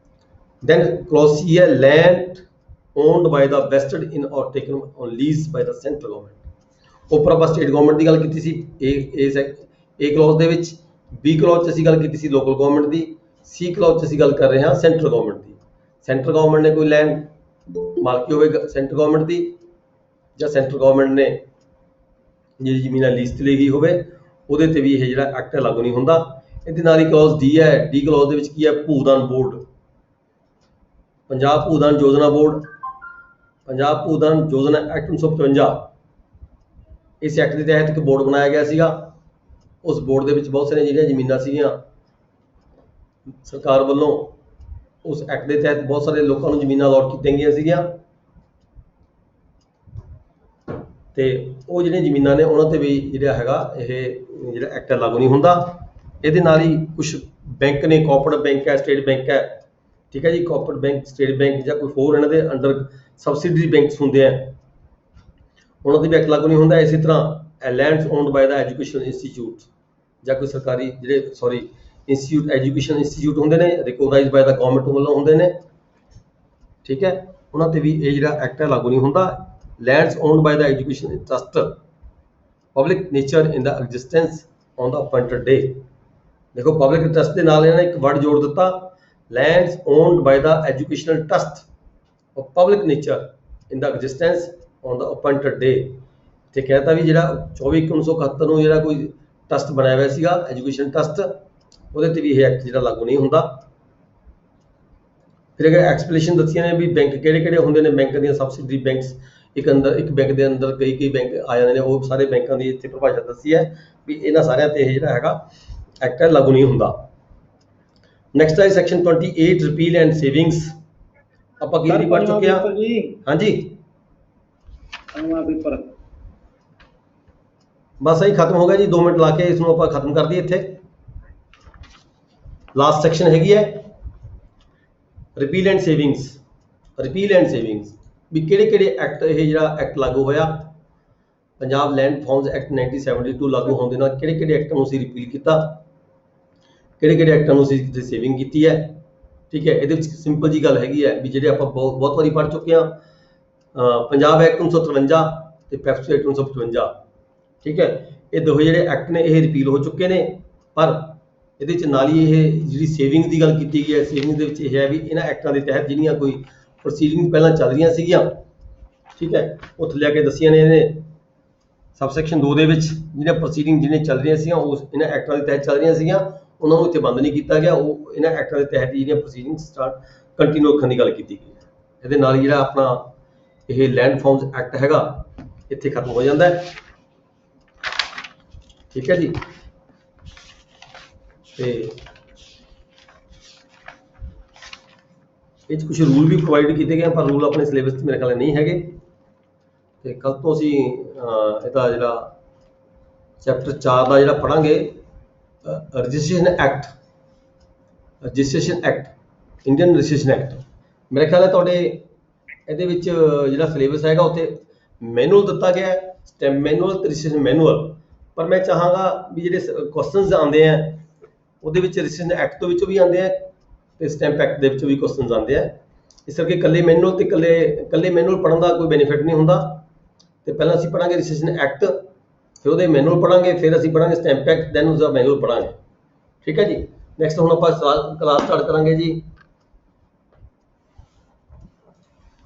ਦੈਨ ਕਲੌਜ਼ C ਹੈ land owned by the vested in or taken on lease by the central government. ਉੱਪਰ ਆਪਾਂ ਸਟੇਟ ਗਵਰਨਮੈਂਟ ਦੀ ਗੱਲ ਕੀਤੀ ਸੀ A ਕਲੌਜ਼ ਦੇ ਵਿੱਚ, B ਕਲੌਜ਼ 'ਚ ਅਸੀਂ ਗੱਲ ਕੀਤੀ ਸੀ ਲੋਕਲ ਗਵਰਨਮੈਂਟ ਦੀ, C ਕਲੌਜ਼ 'ਚ ਅਸੀਂ ਗੱਲ ਕਰ ਰਹੇ ਹਾਂ ਸੈਂਟਰਲ ਗਵਰਨਮੈਂਟ ਦੀ। ਸੈਂਟਰਲ ਗਵਰਨਮੈਂਟ ਨੇ ਕੋਈ ਲੈਂਡ ਮਾਲਕੀ ਹੋਵੇ ਸੈਂਟਰਲ ਗਵਰਨਮੈਂਟ ਦੀ, ਜਾਂ ਸੈਂਟਰਲ ਗਵਰਨਮੈਂਟ ਨੇ ਜਿਹੜੀ ਜ਼ਮੀਨਾਂ ਲੀਜ਼ ਤੇ ਲਈ ਗਈ ਹੋਵੇ, ਉਹਦੇ ਤੇ ਵੀ ਇਹ ਜਿਹੜਾ ਐਕਟ ਲਾਗੂ ਨਹੀਂ ਹੁੰਦਾ। ਇਹਦੇ ਨਾਲ ਹੀ ਕਲੌਜ਼ D ਹੈ। D ਕਲੌਜ਼ ਦੇ ਵਿੱਚ ਕੀ ਹੈ, ਭੂਦਾਨ ਬੋਰਡ, ਪੰਜਾਬ ਭੂਦਾਨ ਯੋਜਨਾ ਬੋਰਡ, ਪੰਜਾਬ ਭੂਦਾਨ ਯੋਜਨਾ ਐਕਟ 1955, ਇਸ ਐਕਟ ਦੇ ਤਹਿਤ ਇੱਕ ਬੋਰਡ ਬਣਾਇਆ ਗਿਆ ਸੀਗਾ। ਉਸ ਬੋਰਡ ਦੇ ਵਿੱਚ ਬਹੁਤ ਸਾਰੀਆਂ ਜਿਹੜੀਆਂ ਜ਼ਮੀਨਾਂ ਸੀਗੀਆਂ ਸਰਕਾਰ ਵੱਲੋਂ ਉਸ ਐਕਟ ਦੇ ਤਹਿਤ ਬਹੁਤ ਸਾਰੇ ਲੋਕਾਂ ਨੂੰ ਜ਼ਮੀਨਾਂ ਅਲਾਟ ਕੀਤੀਆਂ ਗਈਆਂ ਸੀਗੀਆਂ, ਤੇ ਉਹ ਜਿਹੜੀਆਂ ਜ਼ਮੀਨਾਂ ਨੇ ਉਹਨਾਂ ਤੇ ਵੀ ਜਿਹੜਾ ਹੈਗਾ ਇਹ ਜਿਹੜਾ ਐਕਟ ਲਾਗੂ ਨਹੀਂ ਹੁੰਦਾ। ਇਹਦੇ ਨਾਲ ਹੀ ਕੁਝ ਬੈਂਕ ਨੇ, ਕੋਆਪਰੇਟਿਵ ਬੈਂਕ ਹੈ, ਸਟੇਟ ਬੈਂਕ ਹੈ, ਠੀਕ ਹੈ ਜੀ, ਕੋਆਪਰੇਟਿਵ ਬੈਂਕ, ਸਟੇਟ ਬੈਂਕ ਜਾਂ ਕੋਈ ਹੋਰ ਇਹਨਾਂ ਦੇ ਅੰਡਰ ਸਬਸਿਡਰੀ ਬੈਂਕਸ ਹੁੰਦੇ ਆ, ਉਹਨਾਂ ਤੇ ਵੀ ਐਕਟ ਲਾਗੂ ਨਹੀਂ ਹੁੰਦਾ। ਇਸੇ ਤਰ੍ਹਾਂ lands owned by the education institute ਜਾਂ ਕੋਈ ਸਰਕਾਰੀ ਜਿਹੜੇ ਇੰਸਟੀਚਿਊਟ, ਐਜੂਕੇਸ਼ਨ ਇੰਸਟੀਚਿਊਟ ਹੁੰਦੇ ਨੇ, ਰਿਕੋਗਨਾਈਜ਼ਡ ਬਾਈ ਦਾ ਗਵਰਨਮੈਂਟ ਵੱਲੋਂ ਹੁੰਦੇ ਨੇ, ਠੀਕ ਹੈ, ਉਹਨਾਂ ਤੇ ਵੀ ਇਹ ਜਿਹੜਾ ਐਕਟ ਹੈ ਲਾਗੂ ਨਹੀਂ ਹੁੰਦਾ। Lands owned by the education trust public nature in the existence on the appointed day. ਦੇਖੋ ਪਬਲਿਕ ਟਰਸਟ ਦੇ ਨਾਲ ਇਹਨਾਂ ਨੇ ਇੱਕ ਵਰਡ ਜੋੜ ਦਿੱਤਾ, lands owned by the educational trust of public nature in the existence on the appointed day. ਤੇ ਕਹਿਤਾ ਵੀ ਜਿਹੜਾ 24/1/1971 ਨੂੰ ਜਿਹੜਾ ਕੋਈ ਟਰਸਟ ਬਣਾਇਆ ਹੋਇਆ ਸੀਗਾ ਐਜੂਕੇਸ਼ਨ ਟਰਸਟ, ਉਹਦੇ ਤੇ ਵੀ ਇਹ ਐਕਟ ਜਿਹੜਾ ਲਾਗੂ ਨਹੀਂ ਹੁੰਦਾ। ਫਿਰ ਅਗਰ ਐਕਸਪਲੇਸ਼ਨ ਦੱਸੀਆਂ ਨੇ ਵੀ ਬੈਂਕ ਕਿਹੜੇ ਕਿਹੜੇ ਹੁੰਦੇ ਨੇ, ਬੈਂਕ ਦੀਆਂ ਸਬਸਿਡਰੀ ਬੈਂਕਸ, ਇੱਕ ਬੈਂਕ ਦੇ ਅੰਦਰ ਕਈ ਬੈਂਕ ਆ ਜਾਂਦੇ ਨੇ, ਉਹ ਸਾਰੇ ਬੈਂਕਾਂ ਦੀ ਇੱਥੇ ਪਰਿਭਾਸ਼ਾ ਦੱਸੀ ਹੈ ਵੀ ਇਹਨਾਂ ਸਾਰਿਆਂ ਤੇ ਇਹ ਜਿਹੜਾ ਹੈਗਾ ਐਕਟ ਹੈ ਲਾਗੂ ਨਹੀਂ ਹੁੰਦਾ। ਨੈਕਸਟ ਹੈ ਸੈਕਸ਼ਨ 28 ਰਿਪੀਲ ਐਂਡ ਸੇਵਿੰਗਸ, ਆਪਾਂ ਕੀ ਪੜ੍ਹ ਚੁੱਕੇ ਹਾਂ। ਹਾਂਜੀ ਪੇਪਰ ਬਸ ਇਹੀ ਖਤਮ ਹੋ ਗਿਆ ਜੀ, 2 ਮਿੰਟ ਲਾ ਕੇ ਇਸ ਨੂੰ ਆਪਾਂ ਖਤਮ ਕਰ ਦਈਏ। ਇੱਥੇ ਲਾਸਟ ਸੈਕਸ਼ਨ ਹੈਗੀ ਹੈ repeal and savings. Repeal and savings ਵੀ ਕਿਹੜੇ ਕਿਹੜੇ ਐਕਟ, ਇਹ ਜਿਹੜਾ ਐਕਟ ਲਾਗੂ ਹੋਇਆ ਪੰਜਾਬ ਲੈਂਡ ਰਿਫਾਰਮਸ ਐਕਟ 1972 ਲਾਗੂ ਹੋਣ ਦੇ ਨਾਲ ਕਿਹੜੇ ਕਿਹੜੇ ਐਕਟਾਂ ਨੂੰ ਅਸੀਂ ਰਿਪੀਲ ਕੀਤਾ, ਕਿਹੜੇ ਕਿਹੜੇ ਐਕਟਾਂ ਨੂੰ ਅਸੀਂ ਸੇਵਿੰਗ ਕੀਤੀ ਹੈ। ਠੀਕ ਹੈ, ਇਹਦੇ ਵਿੱਚ ਸਿੰਪਲ ਜੀ ਗੱਲ ਹੈਗੀ ਹੈ ਵੀ ਜਿਹੜੇ ਆਪਾਂ ਬਹੁਤ ਵਾਰੀ ਪੜ੍ਹ ਚੁੱਕੇ ਹਾਂ, ਪੰਜਾਬ ਐਕਟ 1953 ਤੇ ਪੈਪਸੂ ਐਕਟ 1955। ਠੀਕ ਹੈ, ਇਹ ਦੋਹੇ ਜਿਹੜੇ ਐਕਟ ਨੇ ਇਹ ਰਿਪੀਲ ਹੋ ਚੁੱਕੇ ਨੇ, ਪਰ ਇਹਦੇ ਚ ਨਾਲ ਹੀ ਇਹ ਜਿਹੜੀ ਸੇਵਿੰਗਸ ਦੀ ਗੱਲ ਕੀਤੀ ਗਈ ਹੈ, ਸੇਵਿੰਗਸ ਦੇ ਵਿੱਚ ਇਹ ਹੈ ਵੀ ਇਹਨਾਂ ਐਕਟਾਂ ਦੇ ਤਹਿਤ ਜਿਹੜੀਆਂ ਕੋਈ ਪ੍ਰੋਸੀਡਿੰਗ ਪਹਿਲਾਂ ਚੱਲ ਰਹੀਆਂ ਸੀਗੀਆਂ, ਠੀਕ ਹੈ, ਉਹ ਥੱਲੇ ਆ ਕੇ ਦੱਸੀਆਂ ਨੇ ਇਹਨੇ ਸਬਸੈਕਸ਼ਨ 2 ਦੇ ਵਿੱਚ ਜਿਹੜੀਆਂ ਪ੍ਰੋਸੀਡਿੰਗ ਜਿਹੜੀਆਂ ਚੱਲ ਰਹੀਆਂ ਸੀਗੀਆਂ ਉਹ ਇਹਨਾਂ ਐਕਟਾਂ ਦੇ ਤਹਿਤ ਚੱਲ ਰਹੀਆਂ ਸੀਗੀਆਂ, ਉਹਨਾਂ ਨੂੰ ਇੱਥੇ ਬੰਦ ਨਹੀਂ ਕੀਤਾ ਗਿਆ, ਉਹ ਇਹਨਾਂ ਐਕਟਾਂ ਦੇ ਤਹਿਤ ਹੀ ਜਿਹੜੀਆਂ ਪ੍ਰੋਸੀਡਿੰਗ ਸਟਾਰਟ ਕੰਟੀਨਿਊ ਰੱਖਣ ਦੀ ਗੱਲ ਕੀਤੀ ਗਈ ਹੈ। ਇਹਦੇ ਨਾਲ ਹੀ ਜਿਹੜਾ ਆਪਣਾ ਇਹ ਲੈਂਡ ਰਿਫਾਰਮਸ ਐਕਟ ਹੈਗਾ ਇੱਥੇ ਖਤਮ ਹੋ ਜਾਂਦਾ ਹੈ। ਠੀਕ ਹੈ ਜੀ, ਤੇ ਇਹ 'ਚ ਕੁਝ ਰੂਲ ਵੀ ਪ੍ਰੋਵਾਈਡ ਕੀਤੇ ਗਏ, ਪਰ ਰੂਲ ਆਪਣੇ ਸਿਲੇਬਸ 'ਚ ਮੇਰੇ ਖਿਆਲ ਨਹੀਂ ਹੈਗੇ। ਤੇ ਕੱਲ ਤੋਂ ਅਸੀਂ ਇਹਦਾ ਜਿਹੜਾ ਚੈਪਟਰ 4 ਦਾ ਜਿਹੜਾ ਪੜਾਂਗੇ registration act Indian registration act. ਮੇਰੇ ਖਿਆਲ ਹੈ ਤੁਹਾਡੇ ਇਹਦੇ ਵਿੱਚ ਜਿਹੜਾ ਸਿਲੇਬਸ ਹੈਗਾ ਉੱਥੇ ਮੈਨੂਅਲ ਦਿੱਤਾ ਗਿਆ ਹੈ, ਸਟੈਂਪ ਮੈਨੂਅਲ ਤੇ ਰਜਿਸਟ੍ਰੇਸ਼ਨ ਮੈਨੂਅਲ, ਪਰ ਮੈਂ ਚਾਹਾਂਗਾ ਵੀ ਜਿਹੜੇ ਕੁਐਸਚਨਸ ਆਉਂਦੇ ਆ ਉਹਦੇ ਵਿੱਚ ਰਜਿਸਟ੍ਰੇਸ਼ਨ ਐਕਟ ਤੋਂ ਵਿੱਚੋਂ ਵੀ ਆਉਂਦੇ ਆ ਤੇ ਸਟੈਂਪ ਐਕਟ ਦੇ ਵਿੱਚੋਂ ਵੀ ਕੁਐਸਚਨਸ ਆਉਂਦੇ ਆ। ਇਸ ਕਰਕੇ ਇਕੱਲੇ ਮੈਨੂਅਲ ਤੇ ਇਕੱਲੇ ਮੈਨੂਅਲ ਪੜ੍ਹਨ ਦਾ ਕੋਈ ਬੈਨੀਫਿਟ ਨਹੀਂ ਹੁੰਦਾ। ਤੇ ਪਹਿਲਾਂ ਅਸੀਂ ਪੜਾਂਗੇ ਰਜਿਸਟ੍ਰੇਸ਼ਨ ਐਕਟ, ਫਿਰ ਉਹਦੇ ਮੈਨੂਅਲ ਪੜਾਂਗੇ, ਫਿਰ ਅਸੀਂ ਪੜਾਂਗੇ ਸਟੈਂਪ ਐਕਟ, ਦੈਨ ਉਸਦਾ ਮੈਨੂਅਲ ਪੜਾਂਗੇ। ਠੀਕ ਹੈ ਜੀ, ਨੈਕਸਟ ਹੁਣ ਆਪਾਂ ਕਲਾਸ ਸਟਾਰਟ ਕਰਾਂਗੇ ਜੀ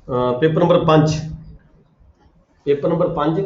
ਪੇਪਰ ਨੰਬਰ 5।